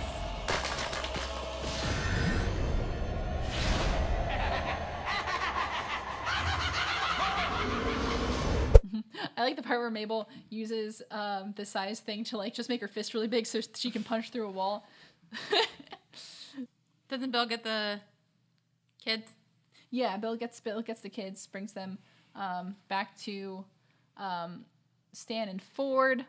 I like the part where Mabel uses the size thing to like just make her fist really big so she can punch through a wall. Doesn't Bill get the kids? Yeah, Bill gets the kids, brings them back to Stan and Ford.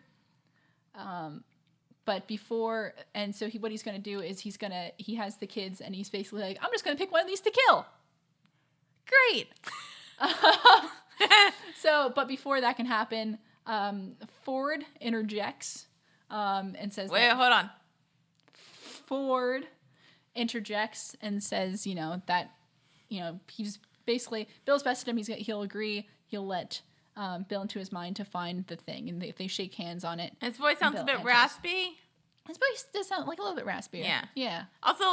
But before, and so what he's gonna do is he has the kids and he's basically like, I'm just gonna pick one of these to kill. Great. So, but before that can happen, Ford interjects and says, Wait, hold on. Ford interjects and says, he's basically, Bill's bested him. He'll agree. He'll let Bill into his mind to find the thing. And if they shake hands on it. His voice sounds Bill a bit enters. raspy. His voice does sound like a little bit raspy. Yeah. Yeah. Also,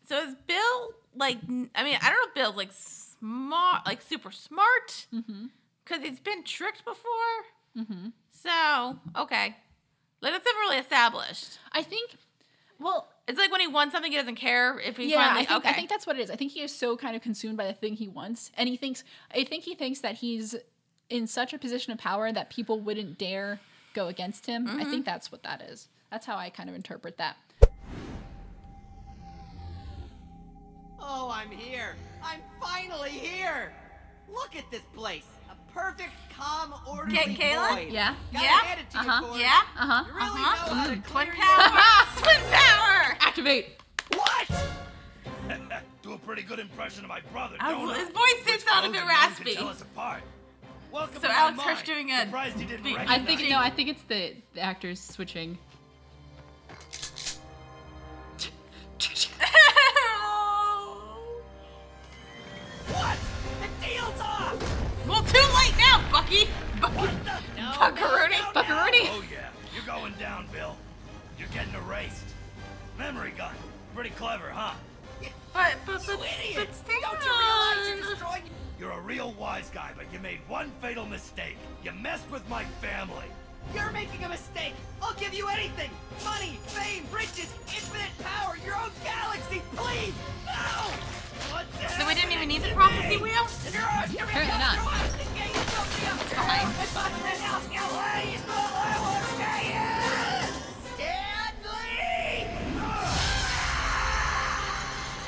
so is Bill, I don't know if Bill's, smart, super smart. Mm-hmm. Because he's been tricked before. Mm-hmm. So, okay. That's never really established. I think, well... It's like when he wants something, he doesn't care if he I finally... think that's what it is. I think he is so kind of consumed by the thing he wants. And I think he thinks that he's in such a position of power that people wouldn't dare go against him. Mm-hmm. I think that's what that is. That's how I kind of interpret that. Oh, I'm here! I'm finally here! Look at this place! A perfect, calm, orderly Cailin? void. Yeah. Gotta Yeah. hand it to Uh-huh. you, Ford. Yeah. Uh-huh. You really know how to clear Twin your power! Twin power! Activate! What? Do a pretty good impression of my brother, I don't was- I? his voice did Which sound a knows bit and none can raspy. Tell us apart. Welcome So to my Alex mind. Hirsch doing a... Surprised you didn't I recognize I think it's the actors switching. What? The deal's off! Well, too late now, Bucky! No, Buckaroonie! no, no, Buckaroonie! Oh yeah, you're going down, Bill. You're getting erased. Memory gun. Pretty clever, huh? But You idiot! Stan... Don't you realize you're destroying... You're a real wise guy, but you made one fatal mistake. You messed with my family. You're making a mistake! I'll give you anything! Money, fame, riches, infinite power, your own galaxy, please! No! What's So we didn't even need the prophecy wheel? Apparently not. It's fine.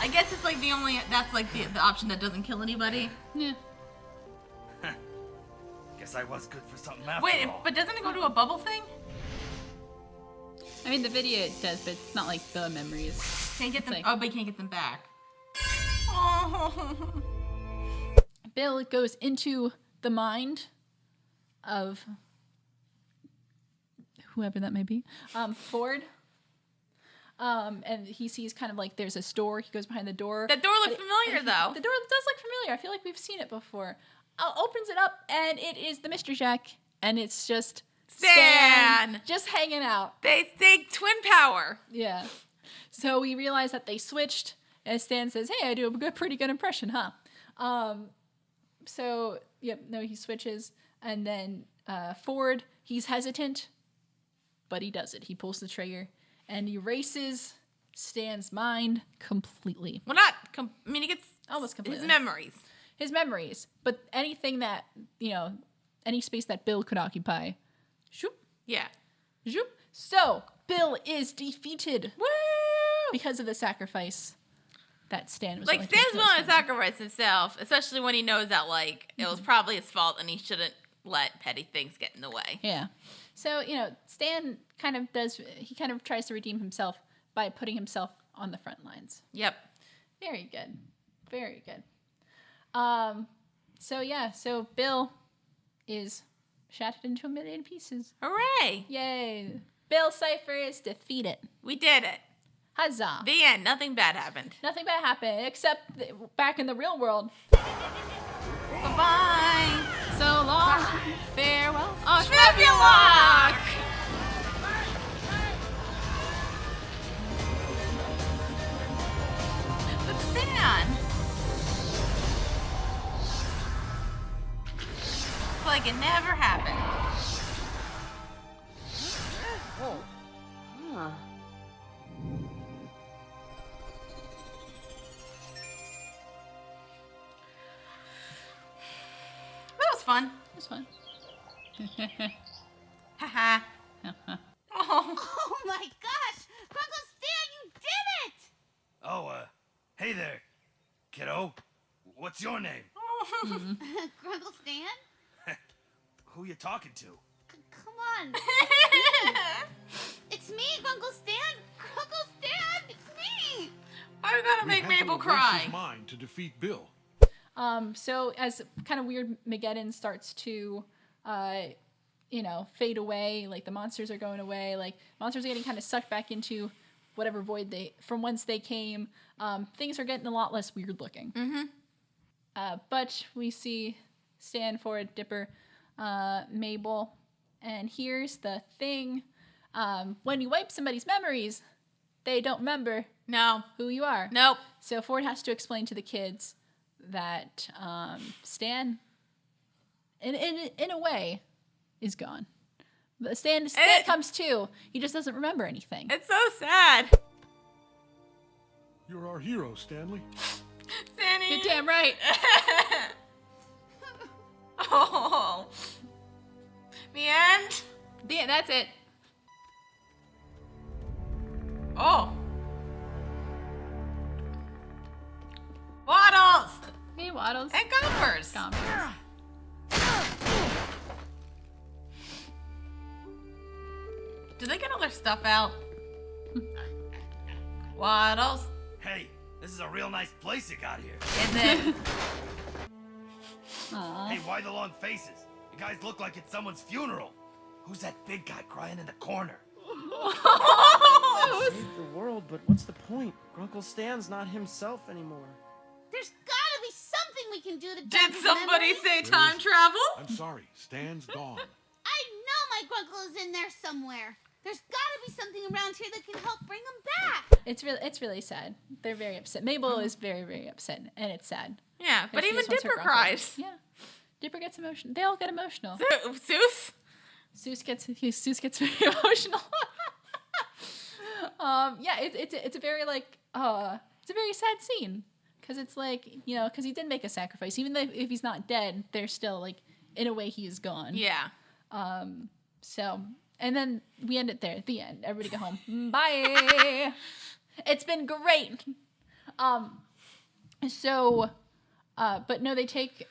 I guess it's like that's like the option that doesn't kill anybody. Yeah. Guess I was good for something after Wait, all. but doesn't it go to a bubble thing? I mean, the video it does, but it's not like the memories. Can't get It's them. like- Oh, but you can't get them back. Oh. Bill goes into the mind of whoever that may be, Ford. And he sees kind of like there's a store. He goes behind the door. That door looks familiar, though. The door does look familiar. I feel like we've seen it before. Opens it up, and it is the Mystery Shack, and it's just Stan just hanging out. They twin power. Yeah. So we realize that they switched, and Stan says, "Hey, I do a pretty good impression, huh?" So he switches, and then Ford, he's hesitant, but he does it. He pulls the trigger and erases Stan's mind completely. Well, not. He gets almost completely. His memories. But anything that any space that Bill could occupy, shoop, Yeah. Zoop. So, Bill is defeated. Woo! Because of the sacrifice that Stan was Like, willing Stan's to willing to sacrifice himself, especially when he knows that, like, it was probably his fault and he shouldn't let petty things get in the way. Yeah. So, Stan kind of tries to redeem himself by putting himself on the front lines. Yep. Very good. Very good. So Bill is shattered into a million pieces. Hooray! Yay. Bill Cipher is defeated. We did it. Huzzah. The end. Nothing bad happened. Nothing bad happened, except back in the real world. Bye-bye. So long. Farewell. Oh, Schnapuluck! But Stan. It's like it never happened. Oh. Huh. That was fun. It was fun. Haha. Oh my gosh! Uncle Stan, you did it! Oh, hey there, kiddo. What's your name? Uncle Stan? Who you talking to? Come on. It's me, Uncle Stan. Uncle Stan, it's me. I'm gonna make Mabel cry. His mind to defeat Bill. So as kind of Weirdmageddon starts to, fade away, like the monsters are going away, like monsters are getting kind of sucked back into whatever void from whence they came. Things are getting a lot less weird looking. Mm-hmm. But we see Stan, Ford, Dipper, Mabel, and here's the thing. When you wipe somebody's memories, they don't remember who you are. Nope. So Ford has to explain to the kids that Stan, in a way, is gone. But Stan comes too. He just doesn't remember anything. It's so sad. You're our hero, Stanley. Stanny. You're damn right. Oh. The end? That's it. Oh. Waddles. Hey, Waddles. And Gophers. Do they get all their stuff out? Waddles. Hey, this is a real nice place you got here. Is it? Aww. Hey, why the long faces? You guys look like it's someone's funeral. Who's that big guy crying in the corner? Save the world, but what's the point? Grunkle Stan's not himself anymore. There's gotta be something we can do to Did somebody say time travel? I'm sorry, Stan's gone. I know my Grunkle is in there somewhere. There's gotta be something around here that can help bring him back. It's really sad. They're very upset. Mabel is very, very upset, and it's sad. Yeah, but She even just wants her Dipper Grunkle. cries. Yeah, Dipper gets emotional. They all get emotional. Seuss? Seuss gets very emotional. Yeah, it's a very it's a very sad scene because it's like because he did make a sacrifice. Even though if he's not dead, they're still like in a way he is gone. Yeah. So and then we end it there. The end. Everybody go home. Bye. It's been great. But no, they take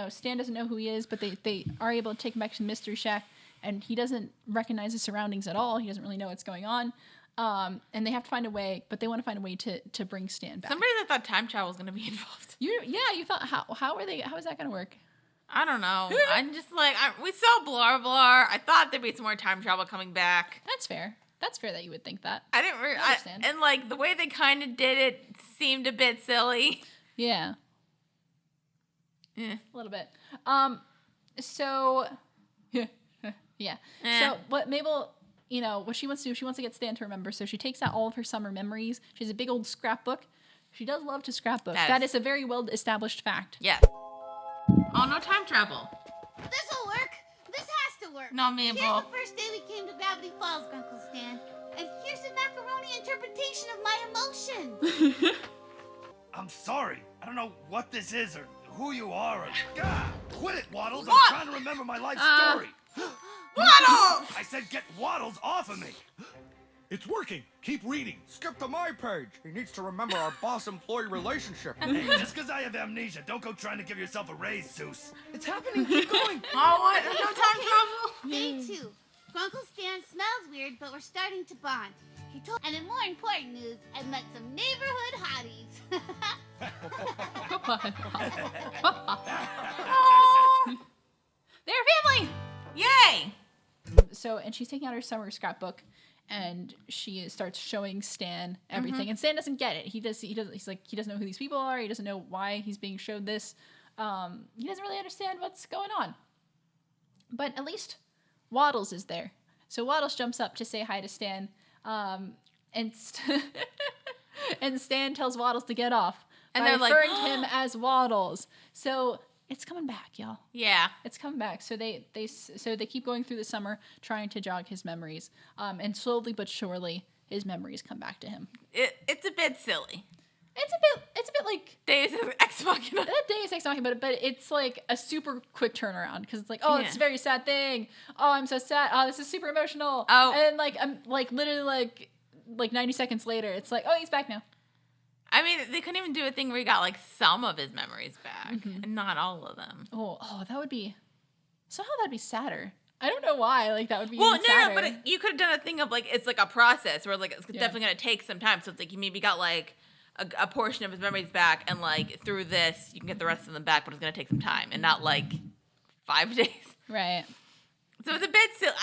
Stan doesn't know who he is, but they are able to take him back to the Mystery Shack, and he doesn't recognize the surroundings at all. He doesn't really know what's going on. And they have to find a way, but they want to find a way to bring Stan back. Somebody that thought time travel was going to be involved. You thought how is that going to work? I don't know. I'm just like, we saw Blar. I thought there'd be some more time travel coming back. That's fair. That's fair that you would think that. I didn't understand. And like the way they kind of did it seemed a bit silly. Yeah. Yeah. A little bit. So yeah. So what Mabel, what she wants to do, she wants to get Stan to remember. So she takes out all of her summer memories. She has a big old scrapbook. She does love to scrapbook. That is a very well established fact. Yes. Oh, no time travel. This'll work. This has to work. No, Mabel. Here's the first day we came to Gravity Falls, Uncle Stan. And here's a macaroni interpretation of my emotions. I'm sorry. I don't know what this is or who you are or... Quit it, Waddles. What? I'm trying to remember my life story. Waddles! I said get Waddles off of me. It's working. Keep reading. Skip to my page. He needs to remember our boss-employee relationship. Hey, just because I have amnesia, don't go trying to give yourself a raise, Zeus. It's happening. Keep going. Oh, what? No time travel? Day 2. Grunkle Stan smells weird, but we're starting to bond. He told, and in more important news, I met some neighborhood hotties. They're family! Yay! So, and she's taking out her summer scrapbook, and she starts showing Stan everything. And Stan doesn't get it. He doesn't know who these people are. He doesn't know why he's being showed this. He doesn't really understand what's going on. But at least Waddles is there. So Waddles jumps up to say hi to Stan, and Stan tells Waddles to get off And by they're like, referring to him as Waddles. So it's coming back, y'all. Yeah. It's coming back. So they keep going through the summer trying to jog his memories. And slowly but surely his memories come back to him. It's a bit silly. It's a bit like Deus Ex Machina. Deus Ex Machina, but it's like a super quick turnaround because it's like, oh, it's a very sad thing. Oh, I'm so sad. Oh, this is super emotional. Oh, and then I'm literally 90 seconds later, it's like, oh, he's back now. I mean, they couldn't even do a thing where he got like some of his memories back and not all of them. Oh, that'd be sadder. I don't know why. Like that would be No, sadder. but you could have done a thing of like it's like a process where like it's definitely gonna take some time. So it's like you maybe got like a portion of his memories back, and like through this you can get the rest of them back, but it's gonna take some time and not like 5 days. Right. So it's a bit silly.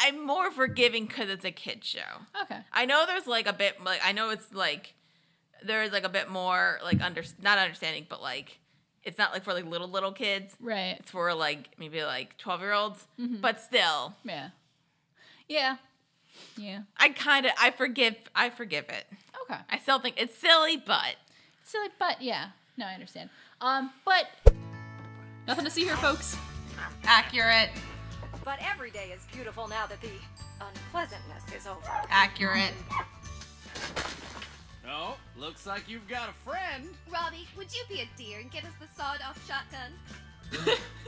I'm more forgiving because it's a kid show. Okay. I know there's like a bit like I know it's like there's like a bit more like not understanding, but like it's not like for like little kids. Right. It's for like maybe like 12-year-olds, but still. Yeah. Yeah. Yeah. I forgive it. Okay. I still think it's silly, but yeah. No, I understand. But nothing to see here, folks. Accurate. But every day is beautiful now that the unpleasantness is over. Accurate. Oh, looks like you've got a friend. Robbie, would you be a dear and get us the sawed-off shotgun?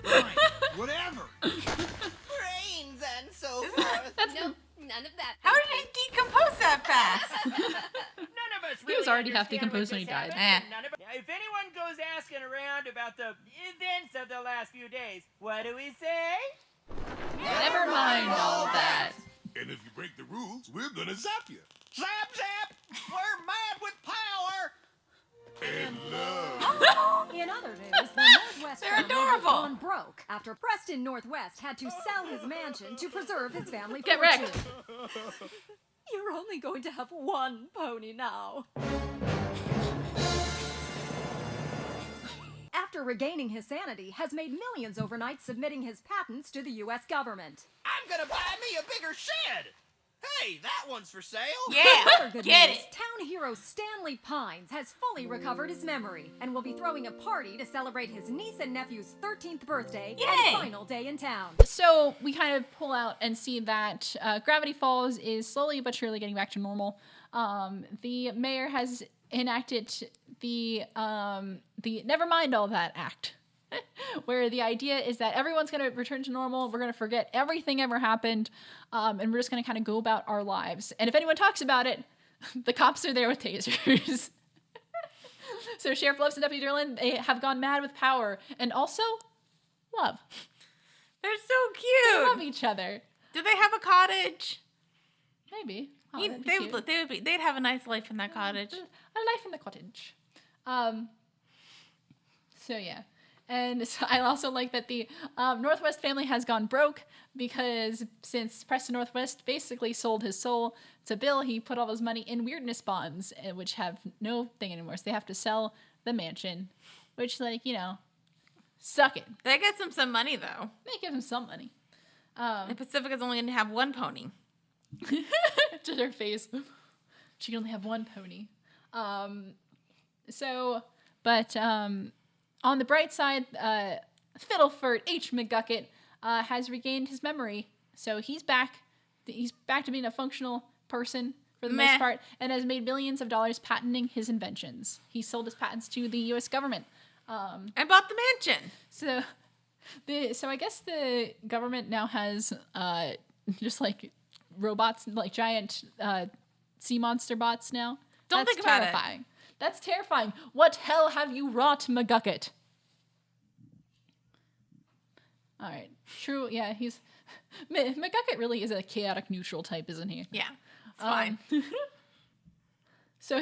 Fine, whatever. Brains and so forth. None of that. How did he decompose that fast? None of us He was already half decomposed when he died. If anyone goes asking around about the events of the last few days, what do we say? Never mind all that. And if you break the rules, we're gonna zap you. Zap, zap! We're mad with power! And love. In other news, the Northwest They're family adorable. has gone broke after Preston Northwest had to sell his mansion to preserve his family Get fortune. wrecked. You're only going to have one pony now. After regaining his sanity, has made millions overnight submitting his patents to the U.S. government. I'm gonna buy me a bigger shed! Hey, that one's for sale! Other good get news, it. Town hero Stanley Pines has fully recovered his memory and will be throwing a party to celebrate his niece and nephew's 13th birthday and final day in town. So we kind of pull out and see that Gravity Falls is slowly but surely getting back to normal. The mayor has enacted the Never Mind All That Act, where the idea is that everyone's going to return to normal. We're going to forget everything ever happened, and we're just going to kind of go about our lives. And if anyone talks about it, the cops are there with tasers. So Sheriff Loves and Deputy Derlin, they have gone mad with power and also love. They're so cute. They love each other. Do they have a cottage? Maybe. Oh, They'd have a nice life in that cottage. A life in the cottage. So yeah. And so I also like that the Northwest family has gone broke because since Preston Northwest basically sold his soul to Bill, he put all his money in weirdness bonds, which have no thing anymore. So they have to sell the mansion, which, like, you know, suck it. They get some money, though. They give him some money. And Pacifica's only going to have one pony. To her face. She can only have one pony. On the bright side, Fiddleford H. McGucket has regained his memory. So he's back. He's back to being a functional person for the most part and has made millions of dollars patenting his inventions. He sold his patents to the U.S. government. And bought the mansion. So So I guess the government now has just like robots, like giant sea monster bots now. Don't That's think about it. terrifying. That's terrifying. What hell have you wrought, McGucket? All right. True. Yeah, he's McGucket really is a chaotic neutral type, isn't he? Yeah. It's fine. So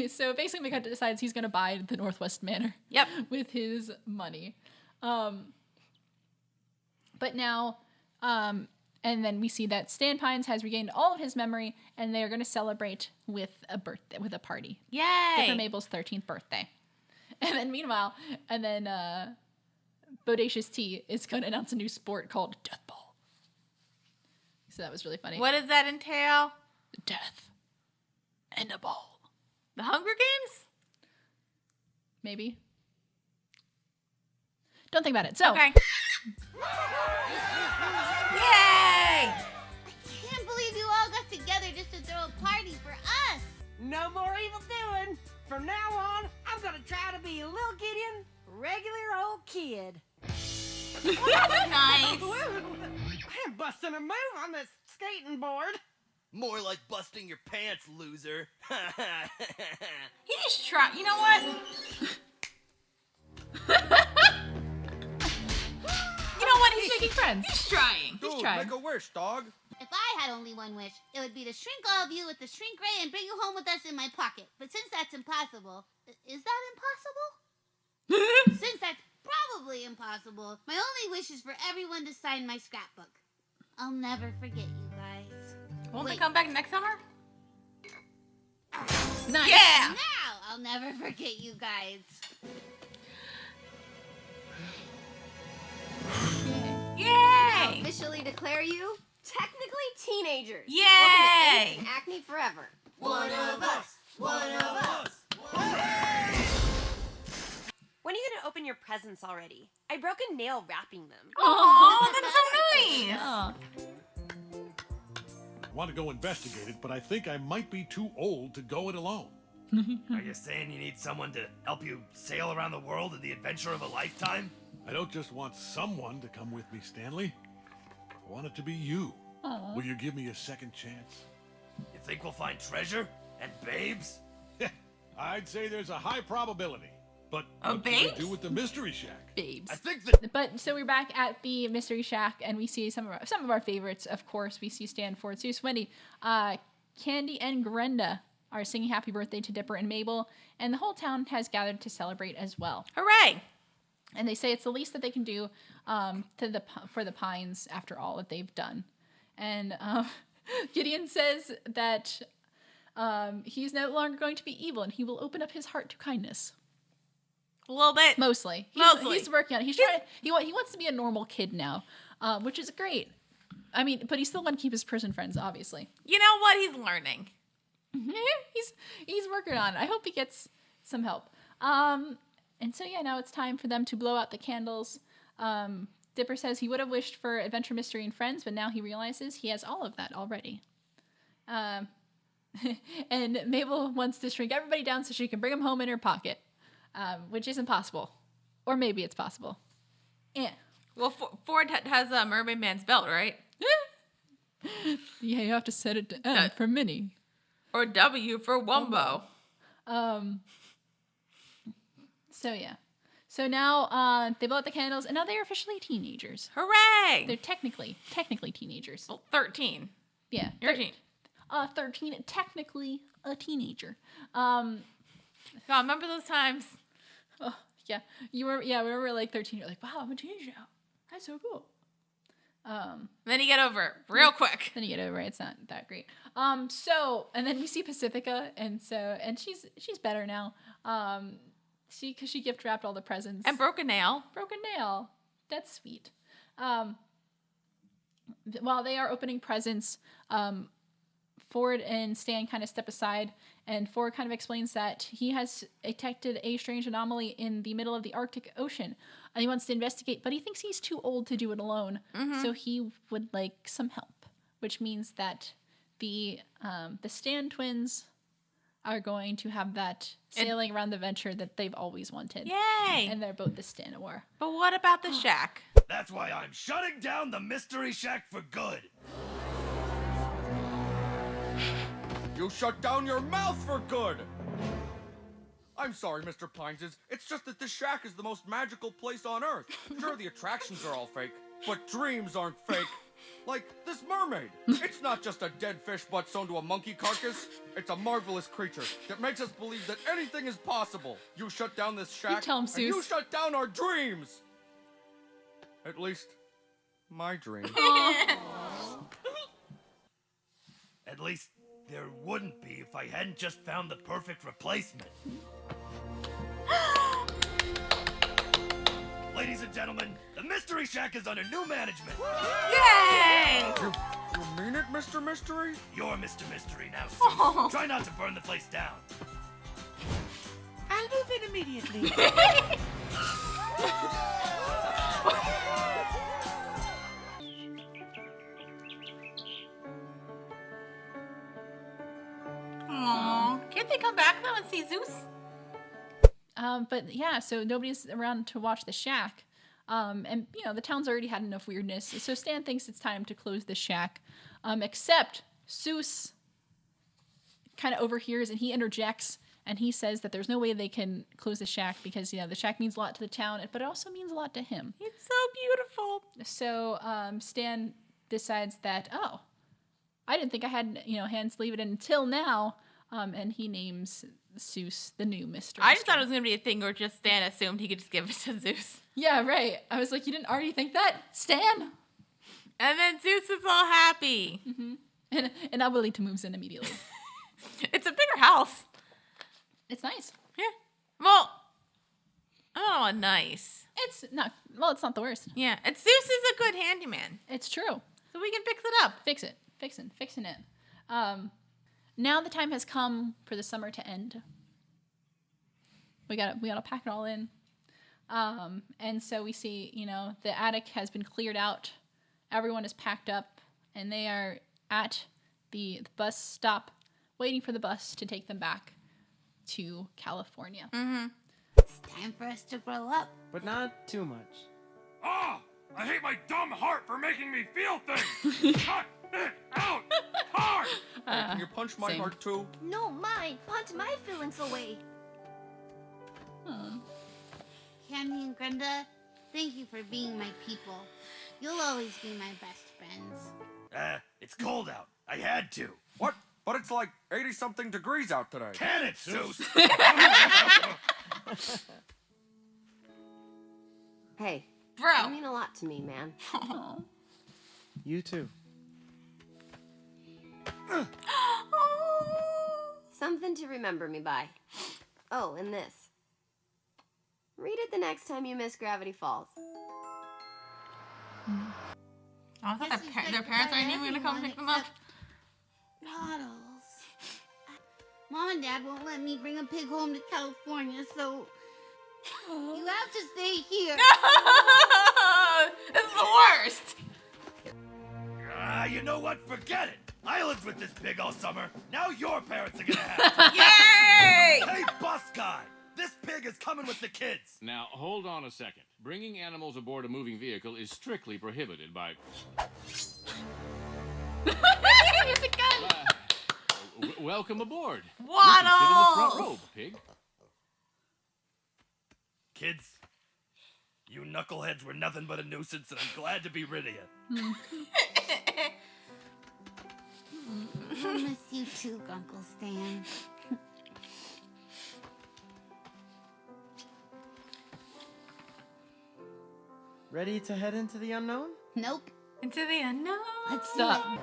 so basically McGucket decides he's going to buy the Northwest Manor. Yep. With his money. But now and then we see that Stan Pines has regained all of his memory, and they're going to celebrate with a party. Yay! For Mabel's 13th birthday. And then meanwhile, Bodacious T is going to announce a new sport called Death Ball. So that was really funny. What does that entail? Death and a ball. The Hunger Games? Maybe. Don't think about it. So. Okay. Yay! I can't believe you all got together just to throw a party for us. No more evil doing. From now on, I'm gonna try to be a little Gideon, regular old kid. That's nice. I'm busting a move on this skating board. More like busting your pants, loser. He just tried. You know what? You know what? He's making friends. He's trying. Dude, He's trying. make a wish, dog. If I had only one wish, it would be to shrink all of you with the shrink ray and bring you home with us in my pocket. But since that's impossible, is that impossible? Since that's probably impossible, my only wish is for everyone to sign my scrapbook. I'll never forget you guys. Won't they come back next summer? Nice. Yeah. Now I'll never forget you guys. Yay! I officially declare you technically teenagers. Yay! Welcome to Angst and Acne forever. One of us. One of us. When are you gonna open your presents already? I broke a nail wrapping them. Oh, that's so nice. Oh. I want to go investigate it, but I think I might be too old to go it alone. Are you saying you need someone to help you sail around the world in the adventure of a lifetime? I don't just want someone to come with me, Stanley. I want it to be you. Aww. Will you give me a second chance? You think we'll find treasure? And babes? I'd say there's a high probability. But Oh, what can we babes? do with the Mystery Shack? Babes. I think that... But so we're back at the Mystery Shack, and we see some of our favorites. Of course, we see Stan, Ford, Seuss, Wendy, Candy, and Grenda are singing "Happy Birthday" to Dipper and Mabel, and the whole town has gathered to celebrate as well. Hooray! And they say it's the least that they can do for the Pines after all that they've done. And Gideon says that he's no longer going to be evil, and he will open up his heart to kindness. A little bit. Mostly. Mostly. He's working on it. He's trying. He wants to be a normal kid now, which is great. I mean, but he's still going to keep his prison friends, obviously. You know what? He's learning. He's working on it. I hope he gets some help. And so yeah, now it's time for them to blow out the candles. Dipper says he would have wished for adventure, mystery, and friends, but now he realizes he has all of that already. And Mabel wants to shrink everybody down so she can bring them home in her pocket. Which isn't possible. Or maybe it's possible. Yeah. Well, Ford has a Mermaid Man's belt, right? Yeah, you have to set it to M for Minnie. Or W for Wumbo. So yeah. So now they blow out the candles, and now they're officially teenagers. Hooray! They're technically teenagers. Well, 13. Yeah. 13. 13, technically a teenager. God, remember those times? Oh, yeah. We were like 13. You're like, wow, I'm a teenager now. That's so cool. Then you get over it real quick. Then you get over it. It's not that great. And then we see Pacifica, and she's better now. Because she gift wrapped all the presents. And broke a nail. That's sweet. While they are opening presents, Ford and Stan kind of step aside, and Ford kind of explains that he has detected a strange anomaly in the middle of the Arctic Ocean, and he wants to investigate, but he thinks he's too old to do it alone, so he would like some help, which means that the Stan twins are going to have that sailing around the adventure that they've always wanted. Yay! And they're both the Stan of War. But what about the shack? That's why I'm shutting down the Mystery Shack for good. You shut down your mouth for good! I'm sorry, Mr. Pines. It's just that this shack is the most magical place on Earth. Sure, the attractions are all fake, but dreams aren't fake. Like this mermaid. It's not just a dead fish butt sewn to a monkey carcass. It's a marvelous creature that makes us believe that anything is possible. You shut down this shack, You tell him, and Zeus. you shut down our dreams. At least, my dream. At least there wouldn't be if I hadn't just found the perfect replacement. Ladies and gentlemen, the Mystery Shack is under new management. Yay! You mean it, Mr. Mystery? You're Mr. Mystery now, Zeus. Try not to burn the place down. I'll move in immediately. Aww. Can't they come back though and see Zeus? But yeah, so nobody's around to watch the shack. And, you know, the town's already had enough weirdness. So Stan thinks it's time to close the shack. Except Zeus kind of overhears and he interjects and he says that there's no way they can close the shack because, you know, the shack means a lot to the town, but it also means a lot to him. It's so beautiful. So Stan decides that, oh, I didn't think I had, you know, hands to leave it in until now. And he names Zeus the new mystery. I just thought it was going to be a thing where just Stan assumed he could just give it to Zeus. Yeah, right. I was like, you didn't already think that? Stan? And then Zeus is all happy. Mm-hmm. And Abuelita moves in immediately. It's a bigger house. It's nice. Yeah. Well, oh, nice. It's not, well, it's not the worst. Yeah. And Zeus is a good handyman. It's true. So we can fix it up. Fixing it. Now the time has come for the summer to end. We gotta pack it all in. And so we see, you know, the attic has been cleared out. Everyone is packed up, and they are at the bus stop, waiting for the bus to take them back to California. Mm-hmm. It's time for us to grow up. But not too much. Ah! I hate my dumb heart for making me feel things! Cut it out! Hard! Hey, can you punch my heart too? No, mine. Punch my feelings away. Candy and Grenda, thank you for being my people. You'll always be my best friends. It's cold out. I had to. What? But it's like 80-something degrees out today. Can it, Zeus? Hey. Bro. You mean a lot to me, man. You too. Something to remember me by. Oh, and this. Read it the next time you miss Gravity Falls. Oh, I thought their parents aren't even going to come pick them up. Bottles. Mom and Dad won't let me bring a pig home to California, so you have to stay here. This is the worst. You know what? Forget it. I lived with this pig all summer. Now your parents are gonna have to. Yay! Hey, bus guy! This pig is coming with the kids. Now, hold on a second. Bringing animals aboard a moving vehicle is strictly prohibited by... Here's a gun! Welcome aboard. Waddles! You can sit in the front row, pig. Kids, you knuckleheads were nothing but a nuisance, and I'm glad to be rid of you. I miss you too, Uncle Stan. Ready to head into the unknown? Nope. Into the unknown. Let's Stop.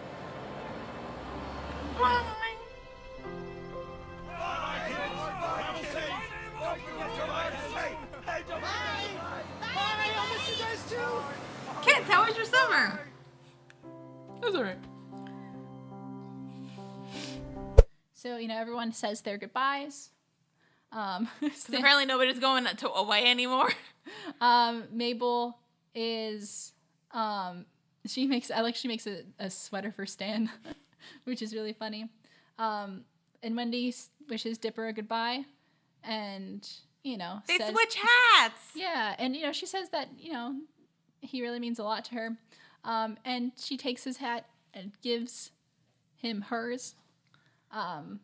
do it. Kids, how was your summer? It was alright. So, you know, everyone says their goodbyes. Apparently nobody's going away anymore. Mabel is, she makes a sweater for Stan, which is really funny. and Wendy wishes Dipper a goodbye, and They says, switch hats. Yeah, and she says that he really means a lot to her, and she takes his hat and gives him hers, and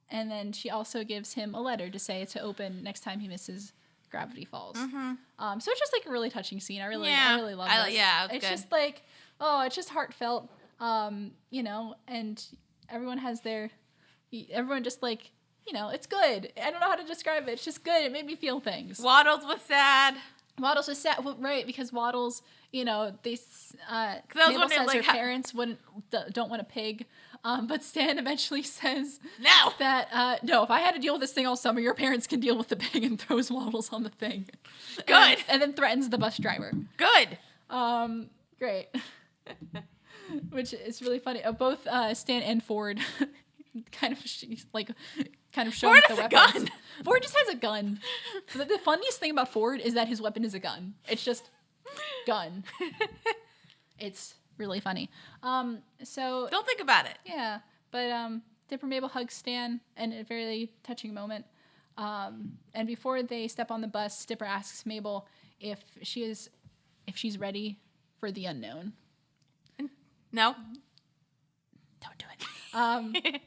then she also gives him a letter to say to open next time he misses Gravity Falls. Mm-hmm. So it's just like a really touching scene. I really love this. Yeah, it's good. just like, it's just heartfelt, and everyone has everyone just like, it's good. I don't know how to describe it. It's just good. It made me feel things. Waddles was sad. Waddles was sad. Well, right, because Waddles, they, Mabel says like, her parents don't want a pig, but Stan eventually says no, that no, if I had to deal with this thing all summer, your parents can deal with the pig, and throws Waddles on the thing. Good. And then threatens the bus driver. Good. Great. Which is really funny. Both Stan and Ford kind of show Ford the has a weapons. gun. Ford just has a gun. The funniest thing about Ford is that his weapon is a gun. It's just gun. It's really funny. So don't think about it. Yeah, but Dipper Mabel hugs Stan in a very touching moment. And before they step on the bus, Dipper asks Mabel if she's ready for the unknown. No. Don't do it.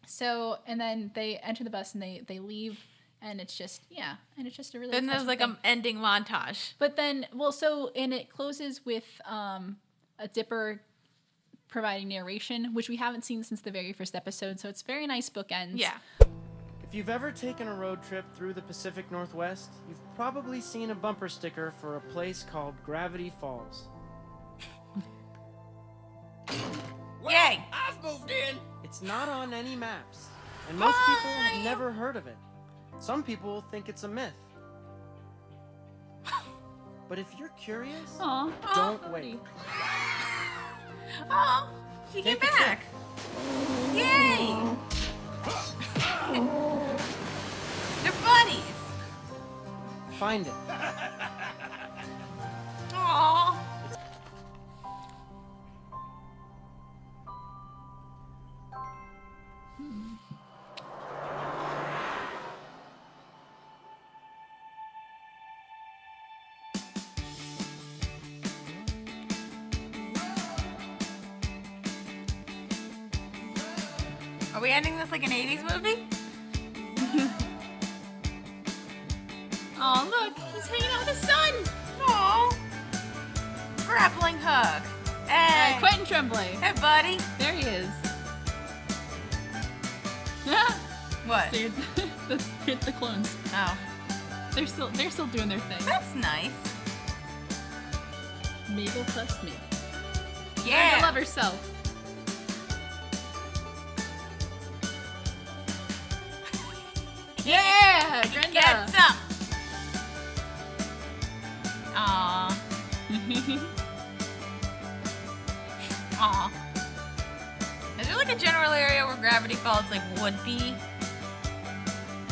So, and then they enter the bus and they leave, and it's just a really. Then there's like an ending montage. But then, and it closes with a Dipper providing narration, which we haven't seen since the very first episode. So it's very nice bookends. Yeah. If you've ever taken a road trip through the Pacific Northwest, you've probably seen a bumper sticker for a place called Gravity Falls. Yay! I've moved in. It's not on any maps, and most people have never heard of it. Some people think it's a myth. But if you're curious, don't wait. Oh, she came back. Yay! They're buddies. Find it. Aww. Are we ending this like an 80s movie? Oh, look, he's hanging out with his son. Aw. Grappling hug. Hey. Quentin Tremblay. Hey, buddy. There he is. What? Dude, the clones. Oh. They're still doing their thing. That's nice. Mabel plus me. Yeah. Learn to love herself. Yeah, Brenda. Get some. Aww. Aww. Is there like a general area where Gravity Falls would be?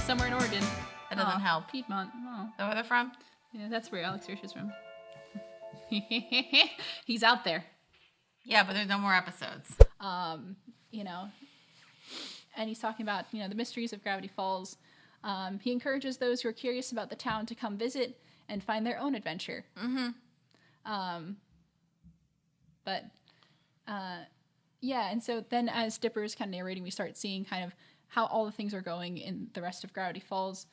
Somewhere in Oregon. That doesn't help. Piedmont. Oh. Is that where they're from? Yeah, that's where Alex Hirsch is from. He's out there. Yeah, but there's no more episodes. And he's talking about, the mysteries of Gravity Falls. He encourages those who are curious about the town to come visit and find their own adventure. Mm-hmm. And so then as Dipper is kind of narrating, we start seeing kind of how all the things are going in the rest of Gravity Falls.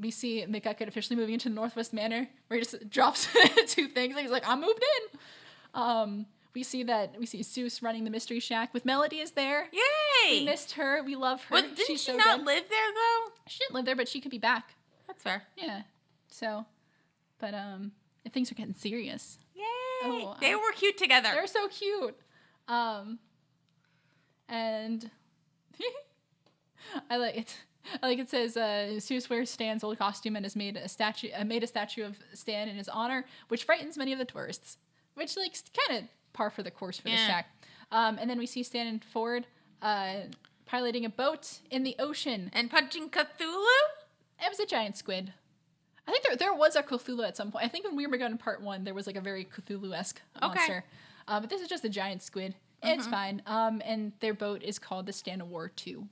We see McGucket officially moving into the Northwest Manor, where he just drops 2 things. And he's like, I moved in. We see Seuss running the Mystery Shack with Melody is there. Yay! We missed her. We love her. Didn't She's she so not good. live there, though? She didn't live there, but she could be back. That's fair. Yeah. So, but if things are getting serious. Yay! They were cute together. They're so cute. And I like it. It says Seuss wears Stan's old costume and has made a statue of Stan in his honor, which frightens many of the tourists. Which kind of par for the course for the shack. And then we see Stan and Ford piloting a boat in the ocean and punching Cthulhu. It was a giant squid. I think there was a Cthulhu at some point. I think when Weirdmageddon Part 1, there was a very Cthulhu-esque monster. But this is just a giant squid. It's fine. And their boat is called the Stand of War 2.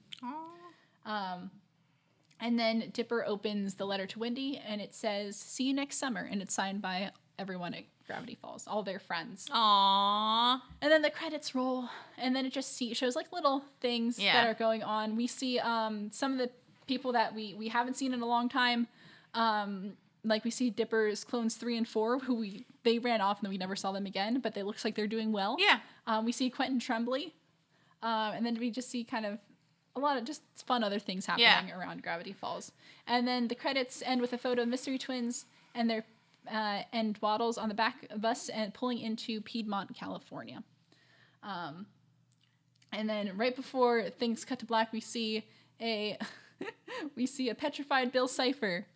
And then Dipper opens the letter to Wendy, and it says, "See you next summer," and it's signed by everyone at Gravity Falls, all their friends. Aww. And then the credits roll, and then it just shows like little things that are going on. We see some of the people that we haven't seen in a long time. Like we see Dipper's clones 3 and 4, who they ran off and then we never saw them again, but it looks like they're doing well. Yeah. We see Quentin Tremblay, and then we just see kind of a lot of just fun other things happening around Gravity Falls. And then the credits end with a photo of Mystery Twins and their and Waddles on the back of us and pulling into Piedmont, California. And then right before things cut to black, we see a petrified Bill Cipher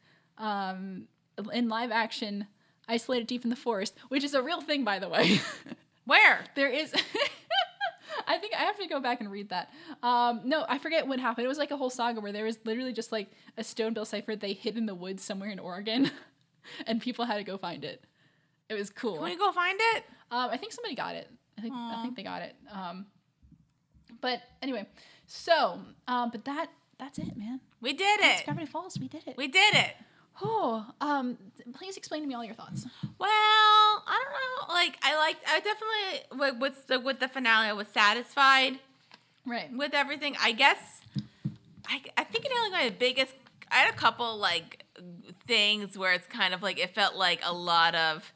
in live action, isolated deep in the forest, which is a real thing, by the way. Where? There is... I think I have to go back and read that. No, I forget what happened. It was like a whole saga where there was literally just like a stone Bill Cipher they hid in the woods somewhere in Oregon, and people had to go find it. It was cool. Can we go find it? I think somebody got it. I think they got it. But anyway, so but that's it, man. We did That's it. Gravity Falls. We did it. We did it. Oh, please explain to me all your thoughts. Well, I don't know. Like, I definitely with the finale, I was satisfied. Right. With everything, I guess. I think my biggest. I had a couple like things where it's kind of like it felt like a lot of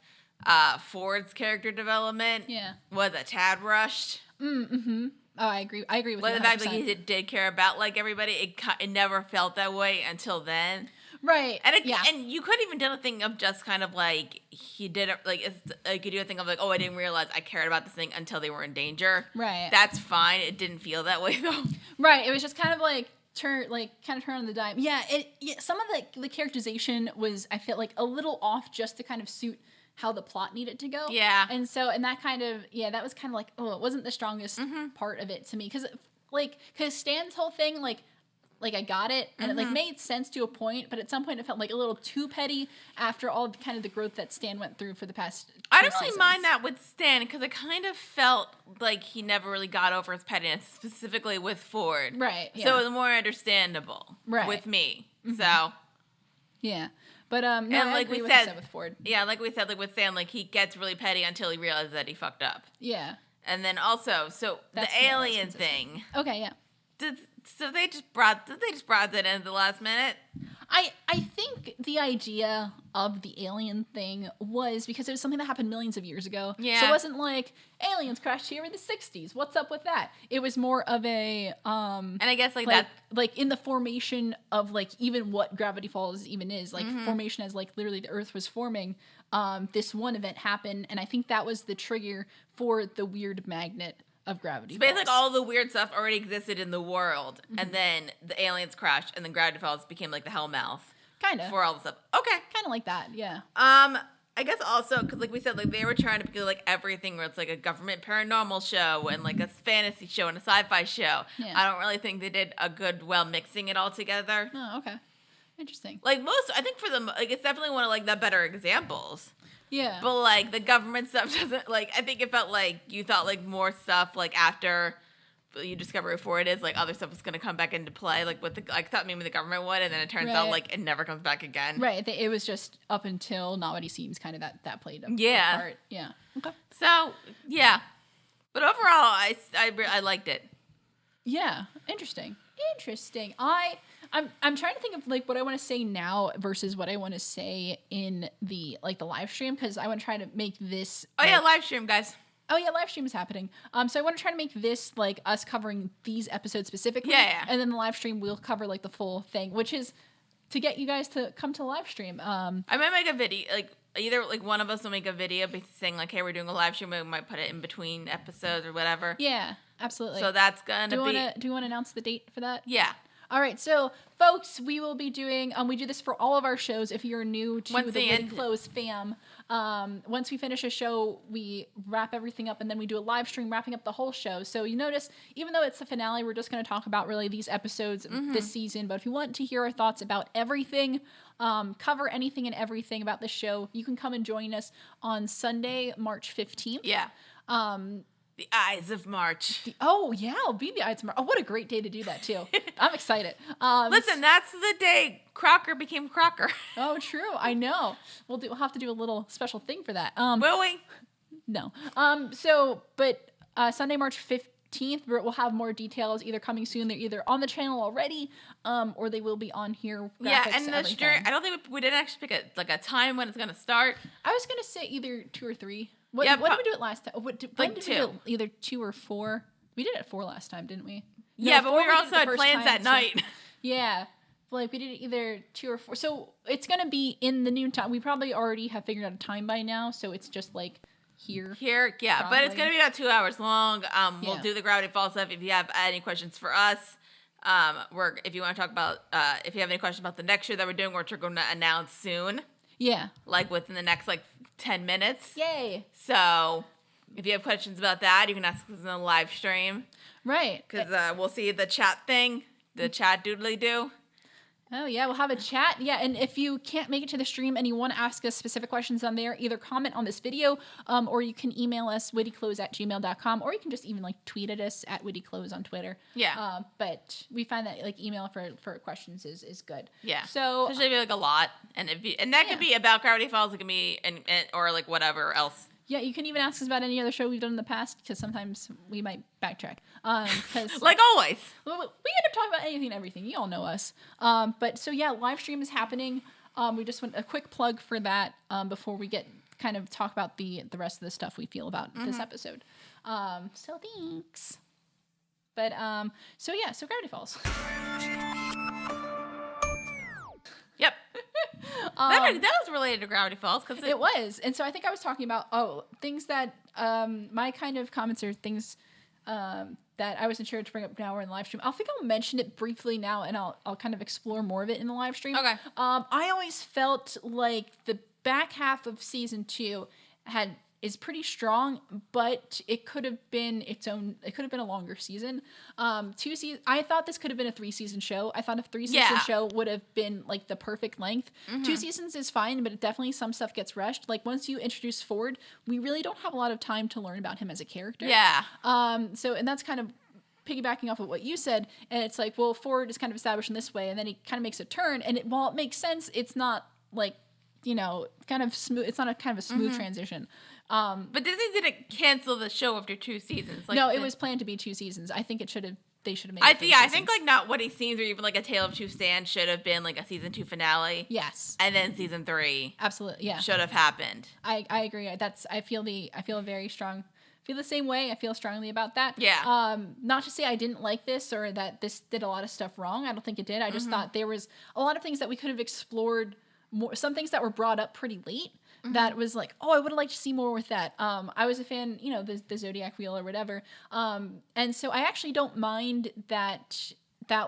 Ford's character development. Was a tad rushed. Mm-hmm. Oh, I agree. I agree with you. The fact that he did care about like everybody, it never felt that way until then. Right. And you couldn't even do a thing of just kind of like he did it like it's like you do a thing of like, oh, I didn't realize I cared about this thing until they were in danger. Right. That's fine. It didn't feel that way though. Right. It was just kind of like turn on the dime. Yeah. Some of the characterization was, I felt like, a little off just to kind of suit how the plot needed to go. Yeah. And that kind of that was kind of like, oh, it wasn't the strongest part of it to me because Stan's whole thing like I got it, and it like made sense to a point, but at some point it felt like a little too petty after all kind of the growth that Stan went through for the past 2 I don't really seasons. mind that with Stan because I kind of felt like he never really got over his pettiness, specifically with Ford. Right. Yeah. So it was more understandable with me. So yeah. But no, and I like agree we with said, you with Ford. Yeah, like we said, like with Stan, like he gets really petty until he realizes that he fucked up. Yeah. And then also, so That's the alien thing. Okay, yeah. Did they just brought that in at the last minute? I think the idea of the alien thing was because it was something that happened millions of years ago. Yeah. So it wasn't like aliens crashed here in the 60s. What's up with that? It was more of a and I guess that like in the formation of like even what Gravity Falls even is, like formation as like literally the Earth was forming. This one event happened, and I think that was the trigger for the weird magnet of Gravity Falls. Basically, like all the weird stuff already existed in the world, and then the aliens crashed, and then Gravity Falls became like the Hellmouth. Kind of. For all the stuff. Okay. Kind of like that, yeah. I guess also, because like we said, like they were trying to do like everything where it's like a government paranormal show and like a fantasy show and a sci-fi show. Yeah. I don't really think they did a good mixing it all together. Oh, okay. Interesting. Like I think for them, like it's definitely one of like the better examples. Yeah. But like the government stuff doesn't like. I think it felt like you thought like more stuff like after you discover who Ford is, like other stuff was gonna come back into play. Like with I thought maybe the government would, and then it turns out like it never comes back again. Right. It was just up until Not What He Seems, kind of that played a part. Yeah. Okay. So yeah, but overall, I liked it. Yeah. Interesting. I'm trying to think of like what I want to say now versus what I want to say in the live stream, because I want to try to make this. Oh yeah, live stream, guys. Oh yeah, live stream is happening. So I want to try to make this like us covering these episodes specifically. Yeah. And then the live stream we'll cover like the full thing, which is to get you guys to come to the live stream. I might make a video, like either like one of us will make a video basically saying like, hey, we're doing a live stream. We might put it in between episodes or whatever. Yeah, absolutely. So that's gonna do you want to announce the date for that? Yeah. All right, so folks, we will be doing. We do this for all of our shows. If you're new to the Really Close fam, once we finish a show, we wrap everything up, and then we do a live stream wrapping up the whole show. So you notice, even though it's the finale, we're just going to talk about really these episodes this season. But if you want to hear our thoughts about everything, cover anything and everything about the show, you can come and join us on Sunday, March 15th. Yeah. The Eyes of March. It'll be the Eyes of March. Oh, what a great day to do that, too. I'm excited. Listen, that's the day Crocker became Crocker. Oh, true. I know. We'll have to do a little special thing for that. Will we? No. Sunday, March 15th, we'll have more details either coming soon. They're either on the channel already, or they will be on here. Yeah, and the stream, I don't think we didn't actually pick a time when it's going to start. I was going to say either 2 or 3. When did we do it last time? When did 2. We do it either 2 or 4? We did it 4 last time, didn't we? Yeah, but we also had plans at night. Yeah. We did it either 2 or 4. So it's going to be in the noon time. We probably already have figured out a time by now, so it's just here. Yeah, probably. But it's going to be about 2 hours long. We'll do the Gravity Falls stuff. If you have any questions for us, if you want to talk about, if you have any questions about the next show that we're doing, which we're going to announce soon. Yeah. Within the next 10 minutes. Yay. So if you have questions about that, you can ask us in the live stream. Right. Because we'll see the chat thing, the chat doodly-doo. Oh, yeah, we'll have a chat. Yeah, and if you can't make it to the stream and you want to ask us specific questions on there, either comment on this video, or you can email us, wittyclose@gmail.com, or you can just even, tweet at us at wittyclose on Twitter. Yeah. But we find that, email for questions is good. Yeah. So... Especially if you a lot. And that could be about Gravity Falls, it can be, or whatever else. Yeah, you can even ask us about any other show we've done in the past, because sometimes we might backtrack. Cause, like always. We end up talking about anything and everything. You all know us. Live stream is happening. We just want a quick plug for that before we get kind of talk about the rest of the stuff we feel about this episode. So thanks. But, so Gravity Falls. Yep. That was related to Gravity Falls. Cause it was. And so I think I was talking about, things that, my kind of comments are things that I wasn't sure to bring up now or in the live stream. I'll mention it briefly now, and I'll kind of explore more of it in the live stream. Okay. I always felt like the back half of season 2 is pretty strong, but it could have been its own. It could have been a longer season. 2 seasons. I thought this could have been a 3-season show. I thought a 3-season show would have been the perfect length. 2 seasons is fine, but definitely some stuff gets rushed. Once you introduce Ford, we really don't have a lot of time to learn about him as a character. Yeah. And that's kind of piggybacking off of what you said, and it's Ford is kind of established in this way, and then he kind of makes a turn, and while it makes sense, it's not kind of smooth. It's not a kind of a smooth transition. But Disney didn't cancel the show after 2 seasons. No, it was planned to be 2 seasons. I think they should have made it. I think Not What He Seems or even A Tale of Two Stands should have been a season 2 finale. Yes. And then season 3. Absolutely, yeah. Should have happened. I agree. I feel very strong. Feel the same way. I feel strongly about that. Yeah. Not to say I didn't like this or that this did a lot of stuff wrong. I don't think it did. I just thought there was a lot of things that we could have explored more. Some things that were brought up pretty late. That was I would have liked to see more with that. I was a fan, the Zodiac wheel or whatever. And so I actually don't mind that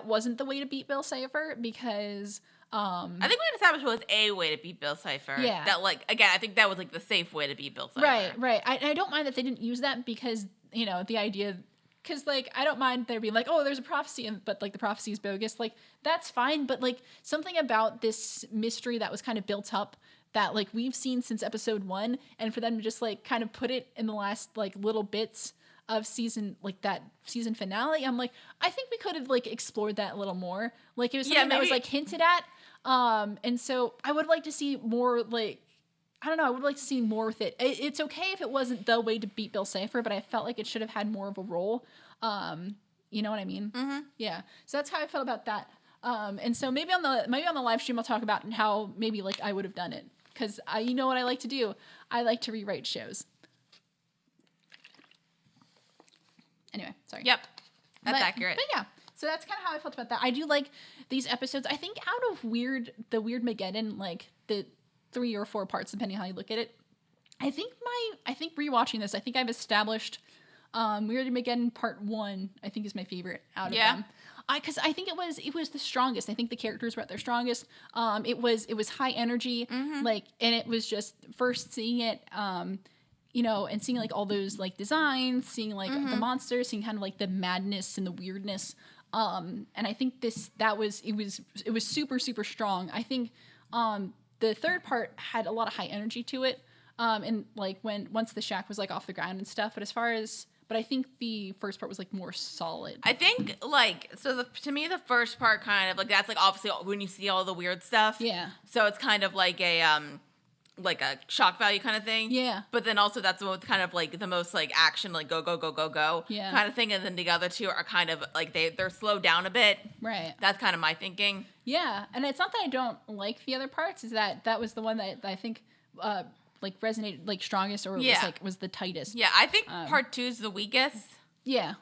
wasn't the way to beat Bill Cipher because I think we established it was a way to beat Bill Cipher. Yeah. That again, I think that was the safe way to beat Bill Cipher. Right. I don't mind that they didn't use that because the idea. Because, I don't mind there being there's a prophecy, but, the prophecy is bogus. That's fine, but, something about this mystery that was kind of built up that, we've seen since episode 1, and for them to just, kind of put it in the last, little bits of season, that season finale, I'm I think we could have, explored that a little more. It was something that was, hinted at, and so I would like to see more, I don't know. I would like to see more with it. It's okay if it wasn't the way to beat Bill Cipher, but I felt like it should have had more of a role. You know what I mean? Mm-hmm. Yeah. So that's how I felt about that. And so maybe on the live stream I'll talk about how maybe I would have done it because you know what I like to do. I like to rewrite shows. Anyway, sorry. Yep, that's accurate. But yeah. So that's kind of how I felt about that. I do like these episodes. I think out of the Weirdmageddon, the 3 or 4 parts, depending on how you look at it. I think rewatching this, I think I've established Weirdmageddon Part 1, I think is my favorite out of them. Because I think it was the strongest. I think the characters were at their strongest. It was high energy, and it was just first seeing it, and seeing all those designs, seeing the monsters, seeing kind of the madness and the weirdness. And I think it was super, super strong. I think the third part had a lot of high energy to it. And once the shack was off the ground and stuff, but as far as but I think the first part was like more solid. I think like to me the first part kind of like that's like obviously when you see all the weird stuff. Yeah. So it's kind of like a shock value kind of thing. Yeah. But then also that's the kind of like the most like action like go yeah. kind of thing, and then the other two are kind of like they're slowed down a bit. Right. That's kind of my thinking. Yeah, and it's not that I don't like the other parts. Is that was the one that I think like resonated like strongest or was the tightest. Yeah, I think part 2 is the weakest. Yeah.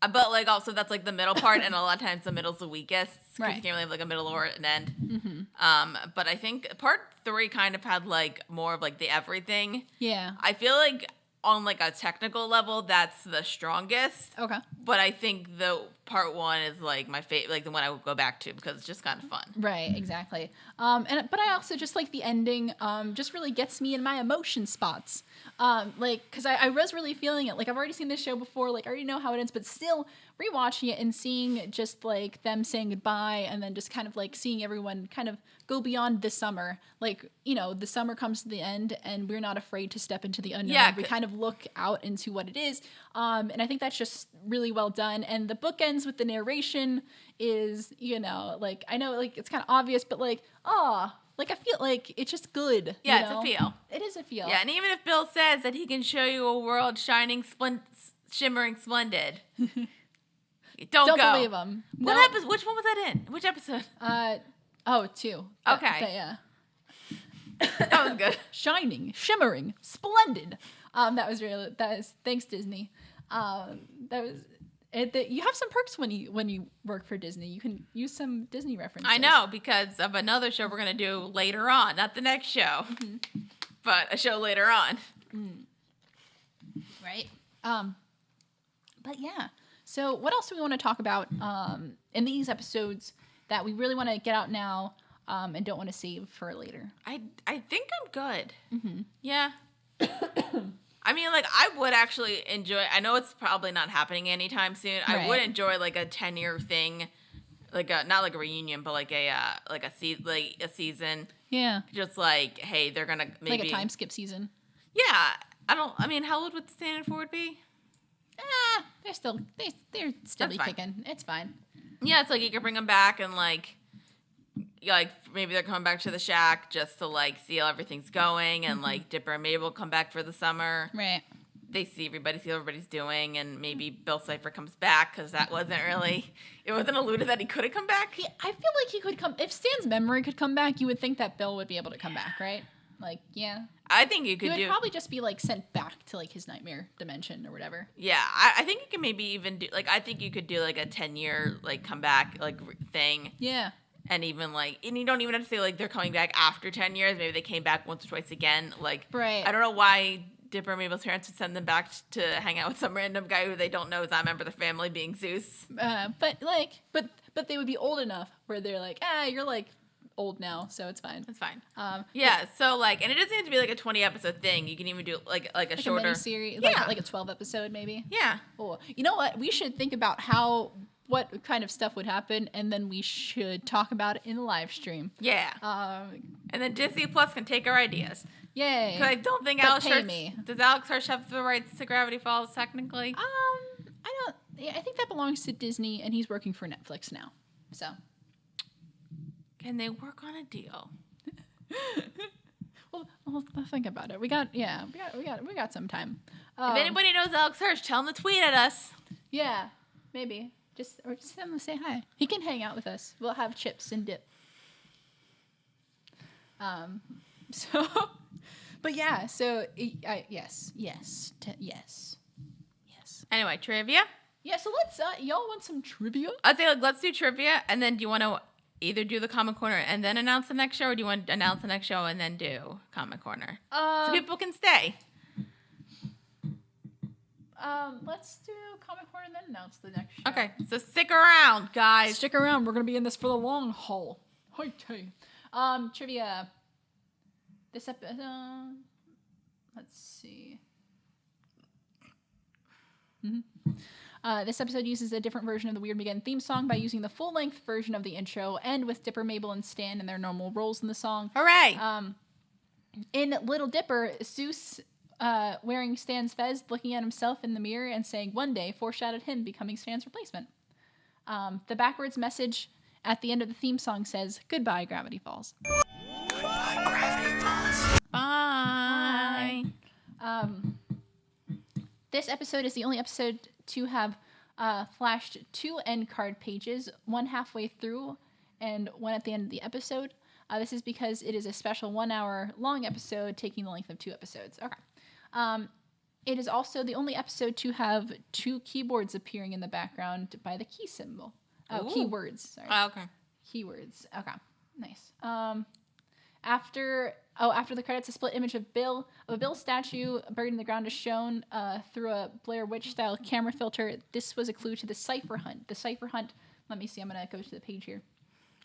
But like also that's like the middle part, and a lot of times the middle's the weakest. Right. You can't really have like a middle or an end. Mm-hmm. But I think part 3 kind of had like more of like the everything. Yeah. I feel like on like a technical level, that's the strongest. Okay. But I think the part 1 is like my favorite, like the one I would go back to because it's just kind of fun. Right, exactly. But I also just like the ending. Just really gets me in my emotion spots. Because I was really feeling it. Like I've already seen this show before. Like I already know how it ends, but still rewatching it and seeing just like them saying goodbye, and then just kind of like seeing everyone kind of go beyond this summer. Like, you know, the summer comes to the end and we're not afraid to step into the unknown. Yeah, we kind of look out into what it is. And I think that's just really well done. And the book ends with the narration is, you know, like, I know like it's kind of obvious, but like, like I feel like it's just good. Yeah, you know? it's a feel. It is a feel. Yeah, and even if Bill says that he can show you a world shining, shimmering, splendid, don't go. Believe him. What episode? Which one was that in? Which episode? 2. Okay. Yeah. That was good. Shining, shimmering, splendid. That was thanks Disney. You have some perks when you work for Disney. You can use some Disney references. I know, because of another show we're gonna do later on, not the next show, but a show later on. Right. But yeah. So what else do we want to talk about in these episodes that we really want to get out now and don't want to save for later? I think I'm good. Mm-hmm. Yeah. I mean, like, I would actually enjoy... I know it's probably not happening anytime soon. Right. I would enjoy, like, a 10-year thing. Like, not like a reunion, but like a season. Yeah. Just like, hey, they're gonna maybe... Like a time skip season. Yeah. I mean, how old would Stand Forward be? They're still kicking. It's fine. Yeah, it's like you could bring them back and, like maybe they're coming back to the shack just to like see how everything's going, and like Dipper and Mabel come back for the summer. Right. They see what everybody's doing, and maybe Bill Cipher comes back because it wasn't alluded that he couldn't come back. Yeah, I feel like he could come. If Stan's memory could come back, you would think that Bill would be able to come back, right? Like, yeah. I think you could He would probably just be like sent back to like his nightmare dimension or whatever. Yeah, I think you can maybe even do like, I think you could do like a 10-year like comeback like thing. Yeah. And even like, and you don't even have to say like they're coming back after 10 years. Maybe they came back once or twice again. Like, right. I don't know why Dipper and Mabel's parents would send them back to hang out with some random guy who they don't know is not a member of the family, being Zeus. But they would be old enough where they're like, you're like old now, so it's fine. It's fine. Yeah. So like, and it doesn't have to be like a 20 episode thing. You can even do like a shorter miniseries, yeah, like a 12 episode maybe. Yeah. Oh, you know what? We should think about what kind of stuff would happen, and then we should talk about it in the live stream. Yeah. And then Disney Plus can take our ideas. Yay. Because I don't think Alex Hirsch... Does Alex Hirsch have the rights to Gravity Falls, technically? I think that belongs to Disney, and he's working for Netflix now. So. Can they work on a deal? Well, think about it. We got some time. If anybody knows Alex Hirsch, tell him to tweet at us. Yeah, maybe. Just have him say hi. He can hang out with us. We'll have chips and dip. But yeah, so yes. Anyway, trivia. Yeah, so let's. Y'all want some trivia? I'd say let's do trivia, and then do you want to either do the Comic Corner and then announce the next show, or do you want to announce the next show and then do Comic Corner so people can stay? Let's do Comic Corner and then announce the next show. Okay, so stick around, guys. Stick around. We're gonna be in this for the long haul. Trivia. This episode. Let's see. This episode uses a different version of the Weirdmageddon theme song by using the full-length version of the intro, and with Dipper, Mabel, and Stan in their normal roles in the song. Hooray! In Little Dipper, Zeus wearing Stan's fez, looking at himself in the mirror and saying one day foreshadowed him becoming Stan's replacement. The backwards message at the end of the theme song says, "Goodbye, Gravity Falls." Goodbye, Gravity Falls. Bye. This episode is the only episode to have flashed 2 end card pages, one halfway through and one at the end of the episode. This is because it is a special 1 hour long episode taking the length of 2 episodes. Okay. It is also the only episode to have 2 keyboards appearing in the background by the key symbol. Oh, keywords. Sorry. Oh, okay. Keywords. Okay. Nice. After the credits, a split image of a Bill statue buried in the ground is shown through a Blair Witch style camera filter. This was a clue to the Cipher hunt. The Cipher hunt. Let me see. I'm gonna go to the page here.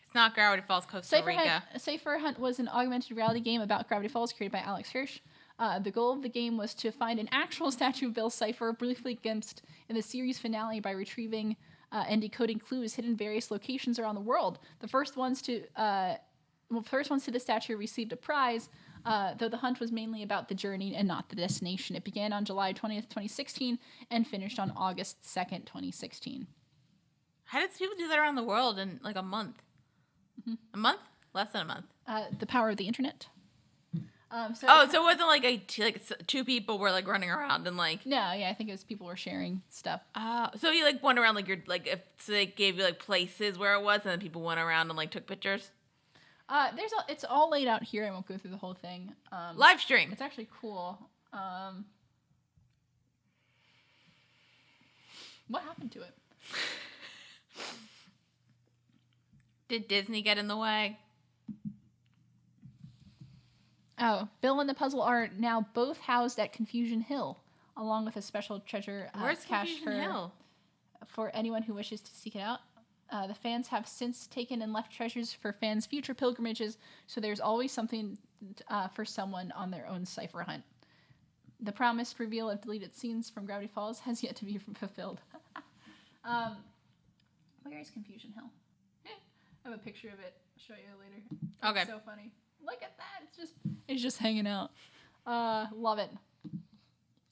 It's not Gravity Falls, Costa Rica. Cipher Hunt was an augmented reality game about Gravity Falls created by Alex Hirsch. The goal of the game was to find an actual statue of Bill Cipher, briefly glimpsed in the series finale by retrieving and decoding clues hidden in various locations around the world. The first ones to the statue received a prize, though the hunt was mainly about the journey and not the destination. It began on July 20th, 2016, and finished on August 2nd, 2016. How did people do that around the world in like a month? Mm-hmm. A month? Less than a month. The power of the internet. So it wasn't like 2 people were like running around and like. No, yeah, I think it was people were sharing stuff. So you like went around like if so they gave you like places where it was and then people went around and like took pictures. It's all laid out here. I won't go through the whole thing. Live stream. It's actually cool. What happened to it? Did Disney get in the way? Oh, Bill and the puzzle are now both housed at Confusion Hill, along with a special treasure Where's cache Confusion Hill? For anyone who wishes to seek it out. The fans have since taken and left treasures for fans' future pilgrimages, so there's always something for someone on their own Cipher hunt. The promised reveal of deleted scenes from Gravity Falls has yet to be fulfilled. Where is Confusion Hill? I have a picture of it. I'll show you later. Okay. It's so funny. Look at that. It's just hanging out. Love it. Can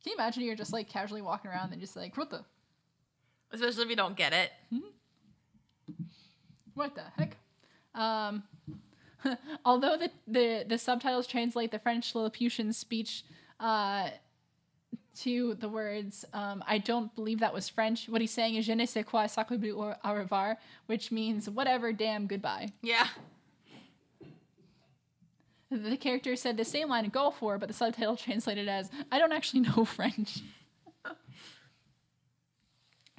you imagine you're just like casually walking around and just like, what the? Especially if you don't get it. What the heck? Although the subtitles translate the French Lilliputian speech to the words, I don't believe that was French. What he's saying is je ne sais quoi, sacre bleu or au revoir, which means whatever, damn, goodbye. Yeah. The character said the same line in Gulf War, but the subtitle translated as, I don't actually know French.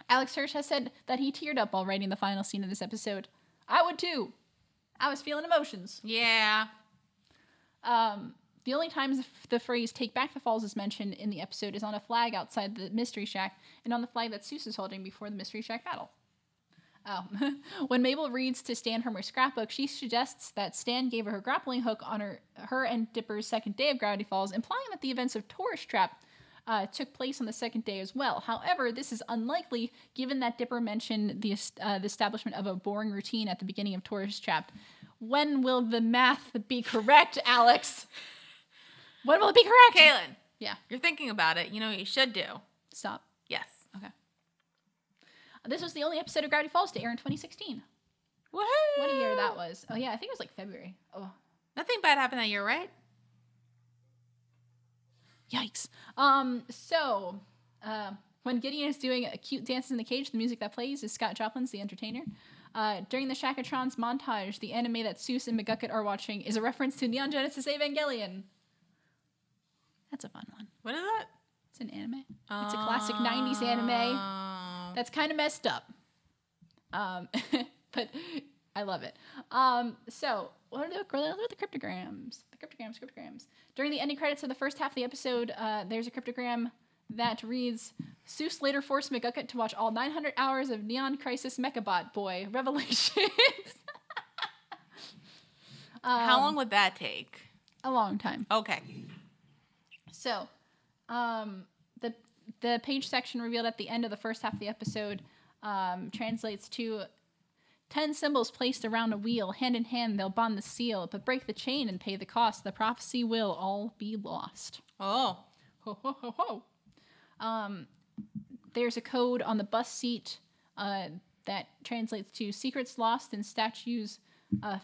Alex Hirsch has said that he teared up while writing the final scene of this episode. I would too. I was feeling emotions. Yeah. The only times the phrase "take back the falls" is mentioned in the episode is on a flag outside the Mystery Shack and on the flag that Seuss is holding before the Mystery Shack battle. When Mabel reads to Stan from her scrapbook, she suggests that Stan gave her a grappling hook on her and Dipper's second day of Gravity Falls, implying that the events of Tourist Trap took place on the second day as well. However, this is unlikely given that Dipper mentioned the establishment of a boring routine at the beginning of Tourist Trap. When will the math be correct, Alex? When will it be correct? Cailin. Yeah. You're thinking about it. You know what you should do. Stop. Yes. Okay. This was the only episode of Gravity Falls to air in 2016. Woohoo! What a year that was. Oh, yeah, I think it was like February. Oh. Nothing bad happened that year, right? Yikes. When Gideon is doing cute dances in the cage, the music that plays is Scott Joplin's The Entertainer. During the Shakatrons montage, the anime that Seuss and McGucket are watching is a reference to Neon Genesis Evangelion. That's a fun one. What is that? It's an anime. It's a classic 90s anime that's kind of messed up. But I love it. So, what are the cryptograms? The cryptograms. During the ending credits of the first half of the episode, there's a cryptogram that reads, Seuss later forced McGucket to watch all 900 hours of Neon Crisis Mechabot Boy Revelations. How long would that take? A long time. Okay. So, the page section revealed at the end of the first half of the episode translates to 10 symbols placed around a wheel. Hand in hand, they'll bond the seal, but break the chain and pay the cost. The prophecy will all be lost. Oh. There's a code on the bus seat that translates to secrets lost in statues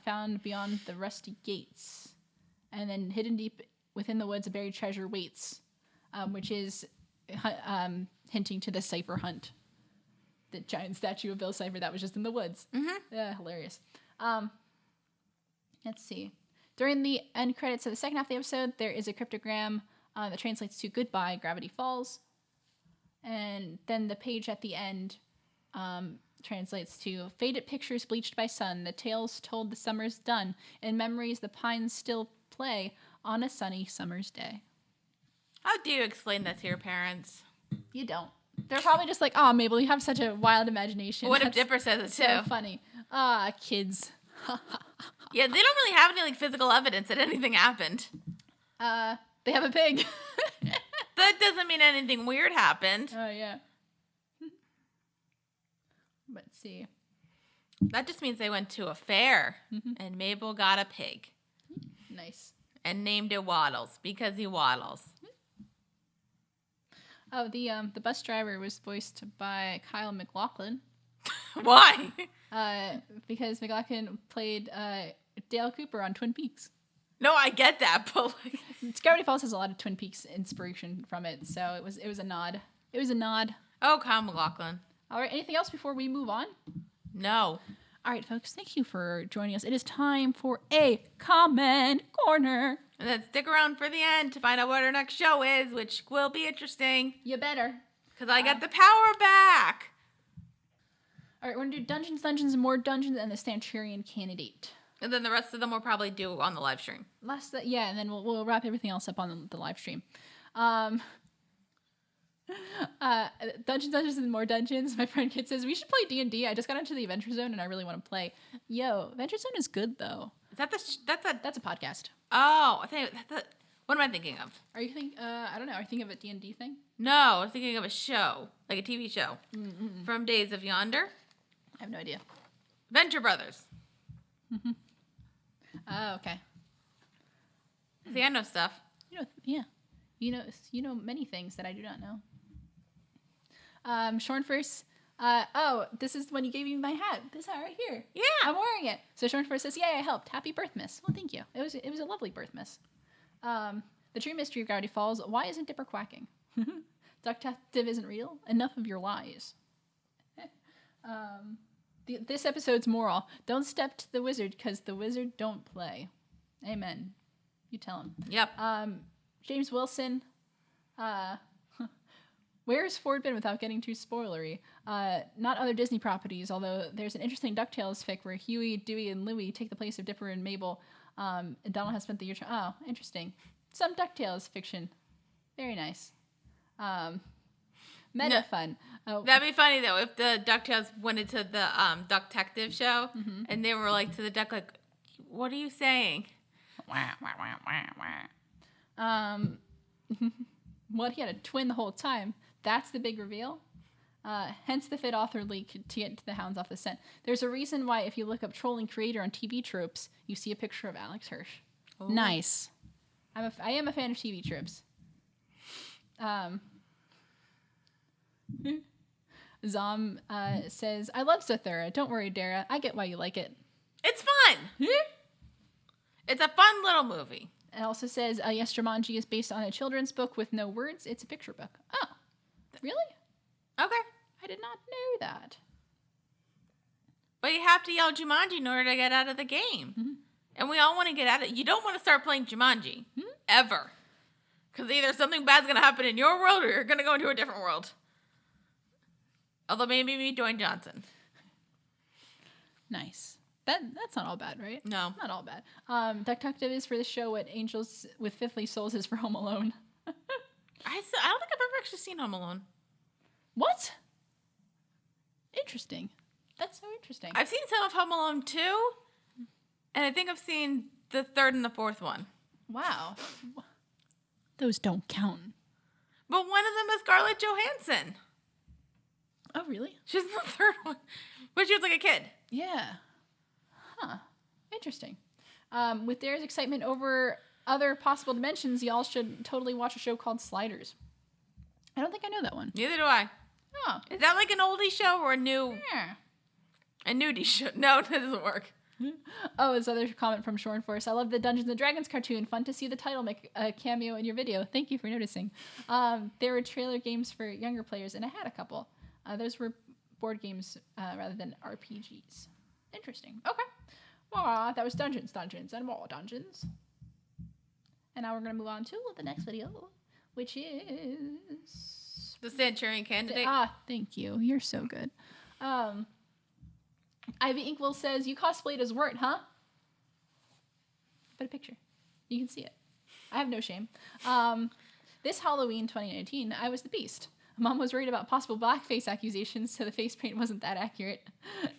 found beyond the rusty gates. And then hidden deep within the woods, a buried treasure waits, which is hinting to the Cipher hunt. The giant statue of Bill Cipher that was just in the woods. Mm-hmm. Yeah, hilarious. Let's see. During the end credits of the second half of the episode, there is a cryptogram that translates to "Goodbye, Gravity Falls." And then the page at the end translates to "Faded pictures bleached by sun, the tales told the summer's done, in memories the pines still play on a sunny summer's day." How do you explain that to your parents? You don't. They're probably just like, "Oh, Mabel, you have such a wild imagination." What if Dipper says it so too? Funny. Kids. Yeah, they don't really have any like physical evidence that anything happened. They have a pig. That doesn't mean anything weird happened. Oh, yeah. Let's see. That just means they went to a fair and Mabel got a pig. Nice. And named it Waddles because he waddles. Oh, the bus driver was voiced by Kyle MacLachlan. Why? Because MacLachlan played Dale Cooper on Twin Peaks. No, I get that, but like... Gravity Falls has a lot of Twin Peaks inspiration from it, so it was a nod. It was a nod. Oh, Kyle MacLachlan. All right, anything else before we move on? No. All right, folks, thank you for joining us. It is time for a comment corner. And then stick around for the end to find out what our next show is, which will be interesting. You better. Because I got the power back. All right, we're going to do Dungeons, and More Dungeons, and the Stanchurian Candidate. And then the rest of them we'll probably do on the live stream. Yeah, and then we'll wrap everything else up on the live stream. Dungeons, and More Dungeons. My friend Kit says, we should play D&D. I just got into the Adventure Zone, and I really want to play. Yo, Adventure Zone is good, though. Is that That's a podcast. Oh, I think what am I thinking of? Are you thinking, I don't know, are you thinking of a D&D thing? No, I was thinking of a show, like a TV show. From Days of Yonder. I have no idea. Venture Brothers. Oh, okay. See, I know stuff. You know many things that I do not know. Shornfirst, this is when you gave me my hat. This hat right here. Yeah. I'm wearing it. So Shornfirst says, yay, I helped. Happy birthmas. Well, thank you. It was a lovely birthmas. The true mystery of Gravity Falls. Why isn't Dipper quacking? Duck Detective isn't real. Enough of your lies. This episode's moral: don't step to the wizard, because the wizard don't play. Amen. You tell him. Yep. James Wilson. Where's Ford been without getting too spoilery? Not other Disney properties, although there's an interesting DuckTales fic where Huey, Dewey, and Louie take the place of Dipper and Mabel. And Donald has spent the year oh, interesting. Some DuckTales fiction. Very nice. Meta fun. That'd be funny though if the DuckTales went into the Duck Detective show and they were like to the duck like, "What are you saying?" What, he had a twin the whole time? That's the big reveal. Hence the Fit author leak to get the hounds off the scent. There's a reason why if you look up trolling creator on TV tropes, you see a picture of Alex Hirsch. Ooh. Nice. I am a fan of TV tropes. Zom says, I love Zathura. Don't worry, Dara. I get why you like it. It's fun. It's a fun little movie. It also says, yes, Jumanji is based on a children's book with no words. It's a picture book. Oh, really? Okay. I did not know that. But you have to yell Jumanji in order to get out of the game. And we all want to get out of it. You don't want to start playing Jumanji. Ever. Because either something bad's going to happen in your world or you're going to go into a different world. Although maybe meet Dwayne Johnson. Nice. That's not all bad, right? No. Not all bad. Duck Detective is for the show what Angels with Fifthly Souls is for Home Alone. I don't think I've ever actually seen Home Alone. What? Interesting. That's so interesting. I've seen some of Home Alone 2. And I think I've seen the third and the fourth one. Wow. Those don't count. But one of them is Scarlett Johansson. Oh, really? She's in the third one. But she was like a kid. Yeah. Huh. Interesting. With Dara's excitement over other possible dimensions, y'all should totally watch a show called Sliders. I don't think I know that one. Neither do I. Oh. Is that like an oldie show or a new? Yeah. A nudie show? No, that doesn't work. Oh, this other comment from Shorn Force. I love the Dungeons & Dragons cartoon. Fun to see the title make a cameo in your video. Thank you for noticing. There were trailer games for younger players, and I had a couple. Those were board games rather than RPGs. Interesting. Okay. Well, that was Dungeons, and more Dungeons. And now we're going to move on to the next video, which is... The Centurion Candidate. Thank you. You're so good. Ivy Inkwell says, you cosplayed as Wirt, huh? Put a picture. You can see it. I have no shame. This Halloween 2019, I was the Beast. Mom was worried about possible blackface accusations, so the face paint wasn't that accurate.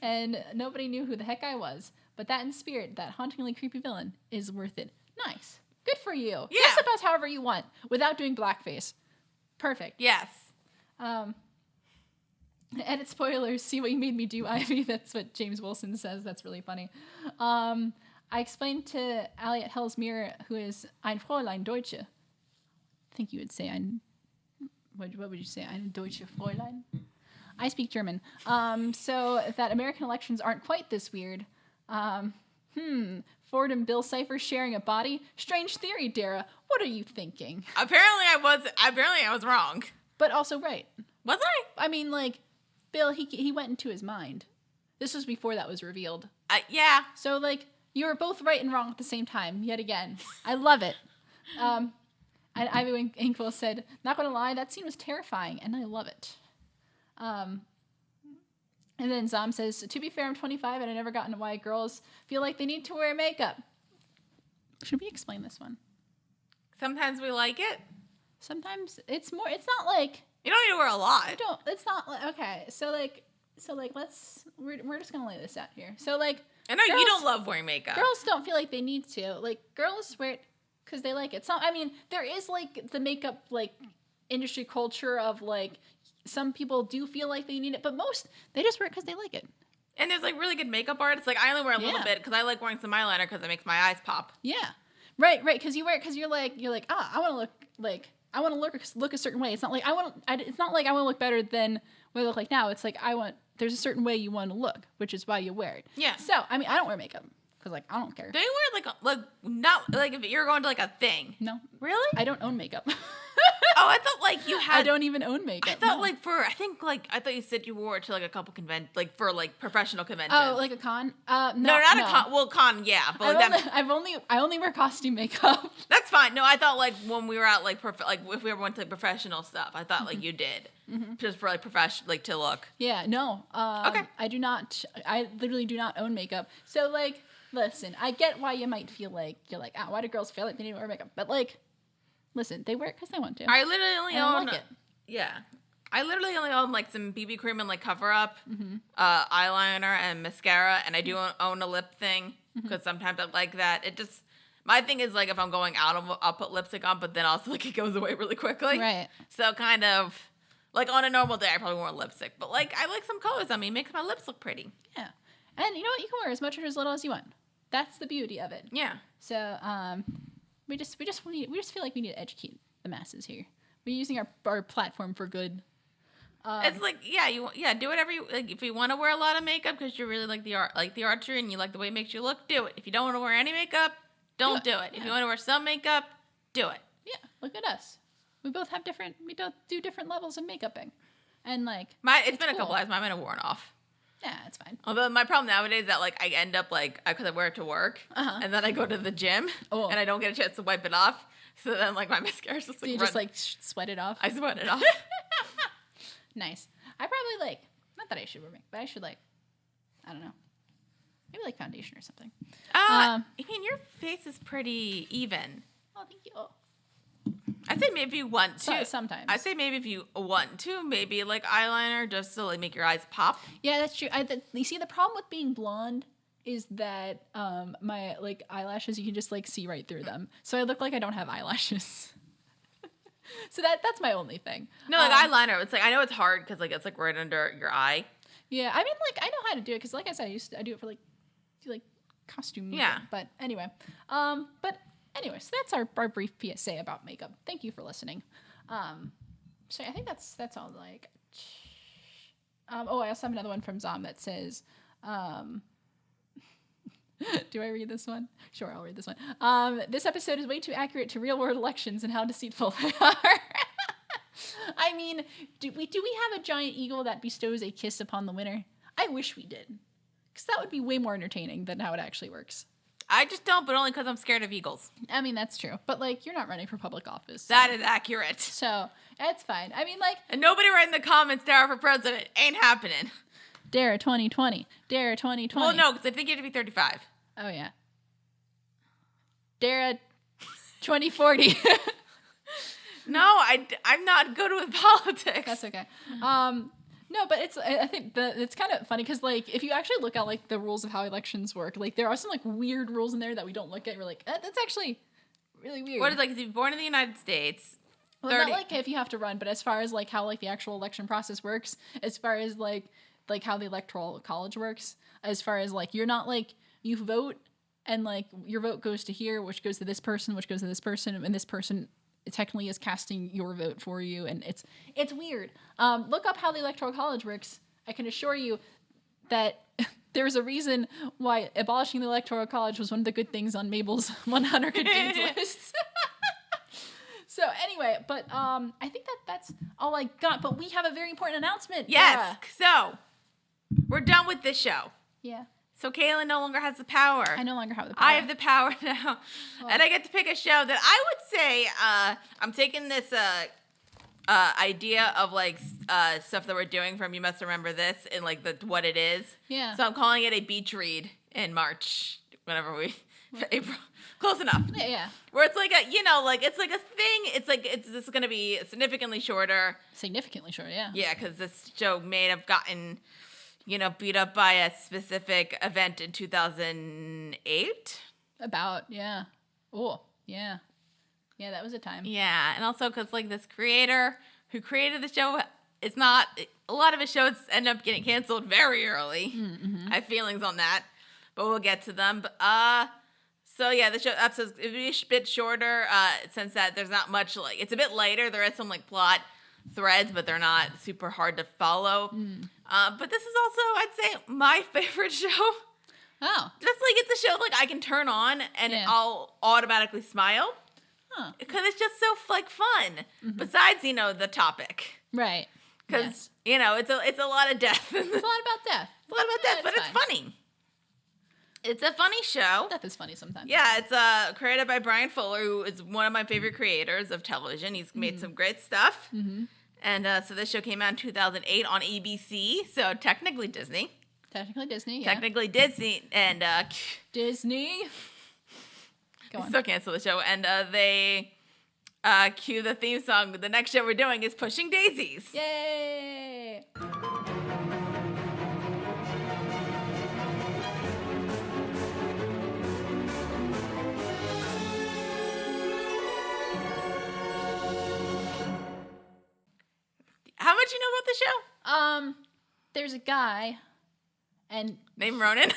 And nobody knew who the heck I was. But that in spirit, that hauntingly creepy villain, is worth it. Nice. Good for you. Yeah. Dress up as however you want, without doing blackface. Perfect. Yes. Edit spoilers, see what you made me do, Ivy. That's what James Wilson says. That's really funny. I explained to Ali at Hell's Mirror, who is ein Fräulein Deutsche. I think you would say what would you say? Ein Deutsche Fräulein? I speak German. So that American elections aren't quite this weird. Ford and Bill Cipher sharing a body? Strange theory, Dara. What are you thinking? Apparently I was wrong. But also right. Was I? I mean, like, Bill, he went into his mind. This was before that was revealed. Yeah. So, like, you were both right and wrong at the same time, yet again. I love it. And Ivy Inkwell said, not gonna lie, that scene was terrifying, and I love it. And then Zom says, to be fair, I'm 25, and I've never gotten why girls feel like they need to wear makeup. Should we explain this one? Sometimes we like it. Sometimes it's not like... You don't need to wear a lot. It's not like, okay, so we're just gonna lay this out here. So, like, I know you don't love wearing makeup. Girls don't feel like they need to. Like, girls wear it because they like it. So, I mean, there is, like, the makeup, like, industry culture of, like, some people do feel like they need it, but most, they just wear it because they like it. And there's, like, really good makeup artists. Like, I only wear a little bit because I like wearing some eyeliner because it makes my eyes pop. Yeah. Right, because you wear it because you're like, I want to look, like, I want to look a certain way. It's not like it's not like I want to look better than what I look like now. It's like there's a certain way you want to look, which is why you wear it. Yeah. So, I mean, I don't wear makeup because, like, I don't care. Do you wear, like not, like, if you're going to, like, a thing? No. Really? I don't own makeup. Oh, I thought, like, you had... I don't even own makeup. I thought, I thought you said you wore it to, like, a couple for, like, professional conventions. Oh, like a con? No, not a con. Well, con, yeah. But I only wear costume makeup. That's fine. No, I thought, like, when we were out, like, if we ever went to, like, professional stuff, I thought, like, you did. Mm-hmm. Just for, like, like, to look. Yeah, no. Okay. I literally do not own makeup. So, like, listen, I get why you might feel like, you're like, why do girls feel like they need to wear makeup? But, like, listen, they wear it because they want to. I literally only own... like it. Yeah. I literally only own, like, some BB cream and, like, cover-up, eyeliner, and mascara, and I do own a lip thing, because sometimes I like that. It just... My thing is, like, if I'm going out, I'll put lipstick on, but then also, like, it goes away really quickly. Right. So, kind of... Like, on a normal day, I probably won't lipstick, but, like, I like some colors on me. It makes my lips look pretty. Yeah. And you know what? You can wear as much or as little as you want. That's the beauty of it. Yeah. So, we just feel like we need to educate the masses here. We're using our platform for good. It's like, do whatever you like. If you want to wear a lot of makeup because you really like the archery and you like the way it makes you look, do it. If you don't want to wear any makeup, don't do it. If you want to wear some makeup, do it. Yeah, look at us. We both do different levels of makeuping, and like it's been cool. A couple hours. Mine might have worn off. Yeah, it's fine. Although my problem nowadays is that, like, I end up, like, because I wear it to work, and then I go to the gym, and I don't get a chance to wipe it off. So then, like, my mascara's just, like, you just, like, sweat it off? I sweat it off. Nice. I probably, like, not that I should wear makeup, but I should, like, I don't know. Maybe, like, foundation or something. I mean, your face is pretty even. Oh, thank you. Oh. I'd say maybe if you want to. Sometimes. I'd say maybe if you want to, maybe like eyeliner just to like make your eyes pop. Yeah, that's true. You see, the problem with being blonde is that my like eyelashes, you can just like see right through them. So I look like I don't have eyelashes. So that's my only thing. No, like eyeliner. It's like I know it's hard because like it's like right under your eye. Yeah, I mean like I know how to do it because like I said, I do it for like costume. Yeah. But anyway, but Anyway, so that's our brief PSA about makeup. Thank you for listening. So I think that's all. Like, I also have another one from Zom that says, do I read this one? Sure, I'll read this one. This episode is way too accurate to real-world elections and how deceitful they are. I mean, do we have a giant eagle that bestows a kiss upon the winner? I wish we did, because that would be way more entertaining than how it actually works. I just don't, but only because I'm scared of eagles. I mean, that's true. But, like, you're not running for public office. So. That is accurate. So, it's fine. I mean, like... And nobody write in the comments, Dara for president. Ain't happening. Dara 2020. Dara 2020. Well, no, because I think you have to be 35. Oh, yeah. Dara 2040. No, I'm not good with politics. That's okay. No, but I think it's kind of funny because, like, if you actually look at, like, the rules of how elections work, like, there are some, like, weird rules in there that we don't look at. We're like, that's actually really weird. What is, like, if you're born in the United States... Well, not, like, if you have to run, but as far as, like, how, like, the actual election process works, as far as, like how the Electoral College works, as far as, like, you're not, like, you vote, and, like, your vote goes to here, which goes to this person, which goes to this person, and this person... It technically is casting your vote for you, and it's weird. Look up how the Electoral College works. I can assure you that there's a reason why abolishing the Electoral College was one of the good things on Mabel's 100 Good Deeds list. So anyway, but I think that's all I got. But we have a very important announcement. Yes. So we're done with this show. Yeah. So Cailin no longer has the power. I no longer have the power. I have the power now. Well, and I get to pick a show that I would say I'm taking this idea of like stuff that we're doing from You Must Remember This and like what it is. Yeah. So I'm calling it a beach read in March, whenever April. Close enough. Yeah. Where it's like it's like a thing. This is going to be significantly shorter. Significantly shorter, yeah. Yeah, because this show may have gotten... beat up by a specific event in 2008. Yeah. Oh, yeah. Yeah, that was a time. Yeah, and also because, like, this creator who created the show is not... A lot of his shows end up getting canceled very early. Mm-hmm. I have feelings on that, but we'll get to them. But, so, yeah, the show episodes will be a bit shorter since that there's not much, like... It's a bit lighter. There is some, like, plot threads, but they're not super hard to follow. But this is also, I'd say, my favorite show. Oh. Just like it's a show like I can turn on and I'll automatically smile. Huh. Because it's just so like fun. Mm-hmm. Besides, the topic. Right. Because it's a lot of death. It's a lot about death. It's a lot about death, but it's funny. It's a funny show. Death is funny sometimes. Yeah, it's created by Brian Fuller, who is one of my favorite creators of television. He's made some great stuff. Mm-hmm. And so this show came out in 2008 on ABC, so technically Disney. Technically Disney, yeah. Technically Disney, and... Disney? Go on. Still cancel the show, and they cue the theme song. The next show we're doing is Pushing Daisies. Yay! How much you know about the show? There's a guy, and named Ronan.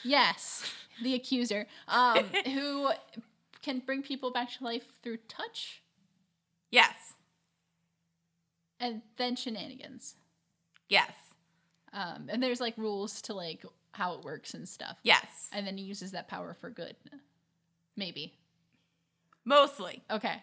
Yes, the accuser, who can bring people back to life through touch. Yes. And then shenanigans. Yes. And there's like rules to like how it works and stuff. Yes. And then he uses that power for good. Maybe. Mostly. Okay.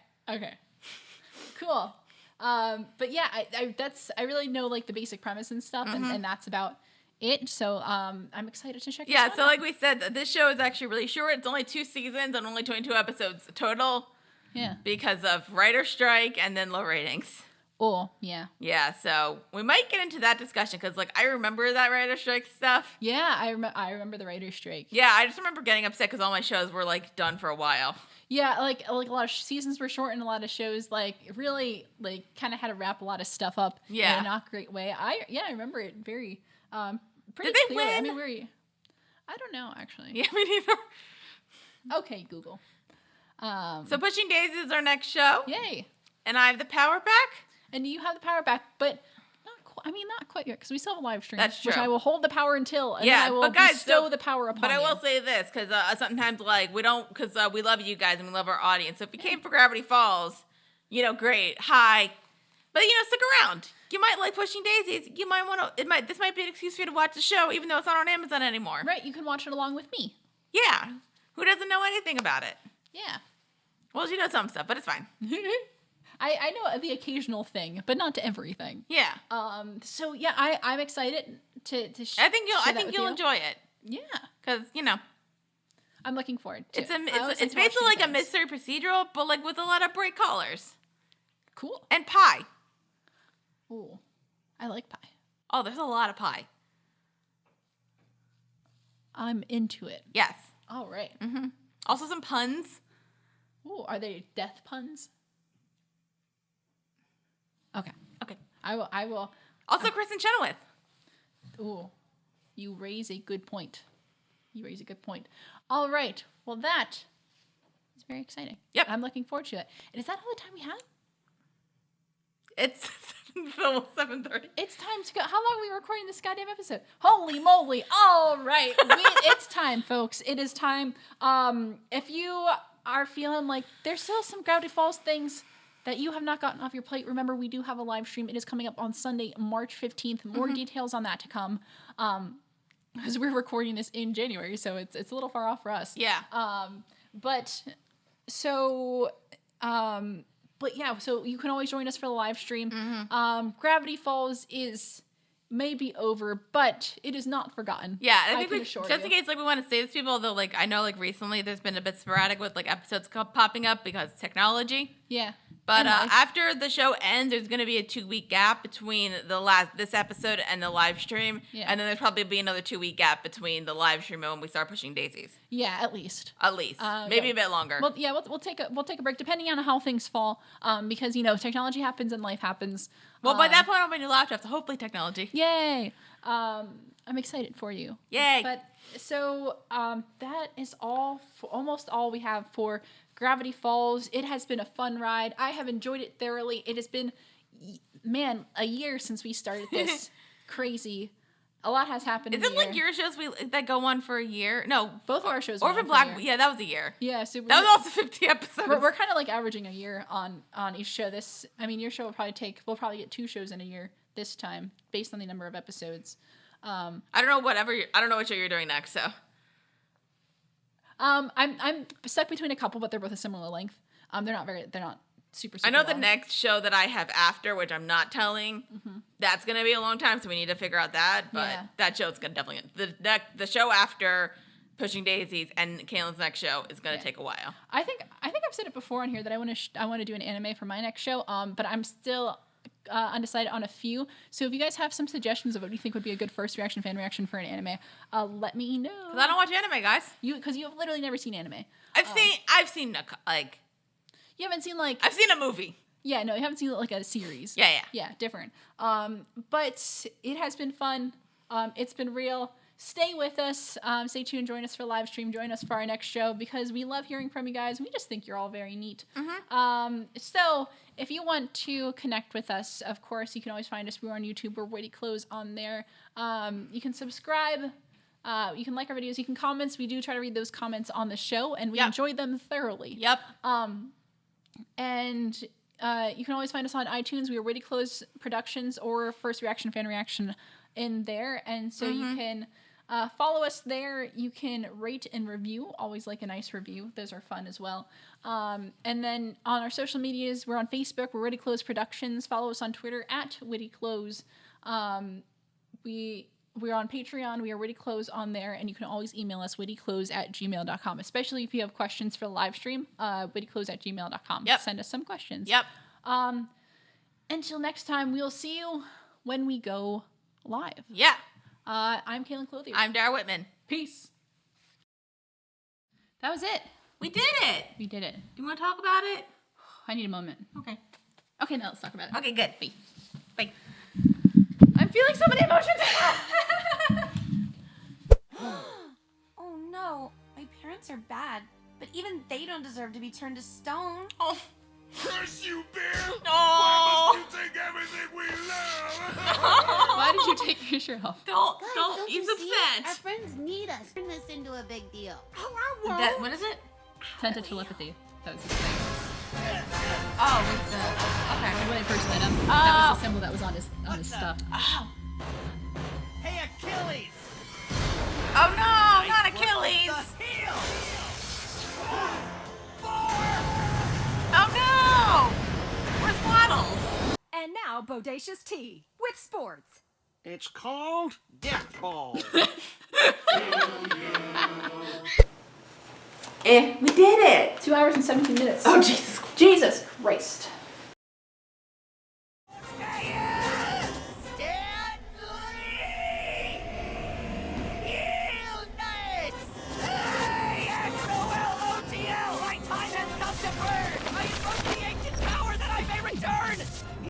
Cool. But yeah, I really know like the basic premise and stuff, and that's about it. So I'm excited to check this out. So like we said, this show is actually really short. It's only 2 seasons and only 22 episodes total. Yeah. Because of writer strike and then low ratings. Oh, yeah. Yeah, so we might get into that discussion because like I remember that writer strike stuff. Yeah, I remember the writer strike. Yeah, I just remember getting upset because all my shows were like done for a while. Yeah, like a lot of seasons were short and a lot of shows like really like kind of had to wrap a lot of stuff up in a not great way. I remember it very pretty Did they clearly. win? I mean, I don't know actually. Yeah, me neither. Okay, Google. So Pushing Daisies is our next show. Yay. And I have the power back. And you have the power back, but I mean, not quite yet, because we still have a live stream. That's Which true. I will hold the power until, and then Yeah, I will but guys, bestow the power upon But I you. will say this, because sometimes, like, we don't, because we love you guys and we love our audience. So if you came for Gravity Falls, you know, great, hi. But, you know, stick around. You might like Pushing Daisies. You might want to, this might be an excuse for you to watch the show, even though it's not on Amazon anymore. Right, you can watch it along with me. Yeah. Who doesn't know anything about it? Yeah. Well, she knows some stuff, but it's fine. I know the occasional thing, but not to everything. Yeah. So yeah, I'm excited to I think you'll enjoy it. Yeah. Because, you know, I'm looking forward to it. It's basically like a mystery procedural, but like with a lot of bright colors. Cool. And pie. Ooh. I like pie. Oh, there's a lot of pie. I'm into it. Yes. All right. Mm-hmm. Also some puns. Ooh, are they death puns? Okay. Okay. I will. Also Kristen Chenoweth. Ooh. You raise a good point. All right. Well, that is very exciting. Yep. I'm looking forward to it. And is that all the time we have? It's 7:30. It's time to go. How long are we recording this goddamn episode? Holy moly. All right. It's time, folks. It is time. If you are feeling like there's still some Gravity Falls things that you have not gotten off your plate, remember we do have a live stream. It is coming up on Sunday, March 15th. More details on that to come. Because we're recording this in January, so it's a little far off for us. Yeah. But yeah, so you can always join us for the live stream. Gravity Falls may be over, but it is not forgotten. Yeah, I think just in case, like, we want to say this to people, though, like, I know, like, recently there's been a bit sporadic with, like, episodes popping up because technology. Yeah. But after the show ends, there's going to be a 2-week gap between this episode and the live stream. Yeah. And then there's probably be another 2-week gap between the live stream and when we start Pushing Daisies. Yeah, at least. Maybe a bit longer. Well, yeah, we'll take a break depending on how things fall. Because, you know, technology happens and life happens. Well, by that point, I'll be a new laptop, so hopefully technology. Yay! I'm excited for you. Yay! But so that is almost all we have for Gravity Falls. It has been a fun ride. I have enjoyed it thoroughly. It has been, man, a year since we started this. Crazy. A lot has happened. Is it like your shows that go on for a year? No, both of our shows. Orphan Black. Yeah, that was a year. Yeah, so that was also 50 episodes. We're kind of like averaging a year on each show. Your show will probably we'll probably get 2 shows in a year this time based on the number of episodes. I don't know I don't know what show you're doing next. So. I'm stuck between a couple, but they're both a similar length. They're not super I know long. the next show that I have after, which I'm not telling, that's gonna be a long time, so we need to figure out that. But that show's gonna definitely the show after Pushing Daisies and Cailin's next show is gonna take a while. I think I've said it before on here that I want to do an anime for my next show. But I'm still undecided on a few. So if you guys have some suggestions of what you think would be a good first reaction, fan reaction for an anime, let me know. Because I don't watch anime, guys. Because you have literally never seen anime. I've seen like. You haven't seen like. I've seen a movie. Yeah, no, you haven't seen like a series. Yeah. Yeah, different. But it has been fun. It's been real. Stay with us. Stay tuned. Join us for live stream. Join us for our next show because we love hearing from you guys. We just think you're all very neat. So if you want to connect with us, of course, you can always find us. We're on YouTube. We're Witty Close on there. You can subscribe. You can like our videos. You can comment. We do try to read those comments on the show, and we enjoy them thoroughly. Yep. And you can always find us on iTunes. We are Witty Close Productions or First Reaction Fan Reaction in there. And so you can follow us there. You can rate and review. Always like a nice review. Those are fun as well. And then on our social medias, we're on Facebook. We're Witty Close Productions. Follow us on Twitter at Witty Close. We're on Patreon. We are Witty Close on there, and you can always email us wittyclose@gmail.com, especially if you have questions for the live stream, wittyclose@gmail.com. Yep. Send us some questions. Yep. Until next time, we'll see you when we go live. Yeah. I'm Cailin Clothier. I'm Dara Whitman. Peace. That was it. We did it. We did it. Do you want to talk about it? I need a moment. Okay. Okay, now let's talk about it. Okay, good. Bye. I'm feeling so many emotions. Oh no, my parents are bad, but even they don't deserve to be turned to stone. Oh. Curse you, bear! Oh. Why must you take everything we love? Take yourself. Don't. you He's see? upset. Our friends need us. Turn this into a big deal. What is it? Tenta telepathy. That was his thing. Oh, with the okay. When I first met him, that was the symbol that was on his stuff. Oh. Hey, Achilles! Oh no, not Achilles! Oh no! Where's Waddles? And now, Bodacious Tea with sports. It's called Death Ball. We did it! 2 hours and 17 minutes. Oh, Jesus. Jesus Christ.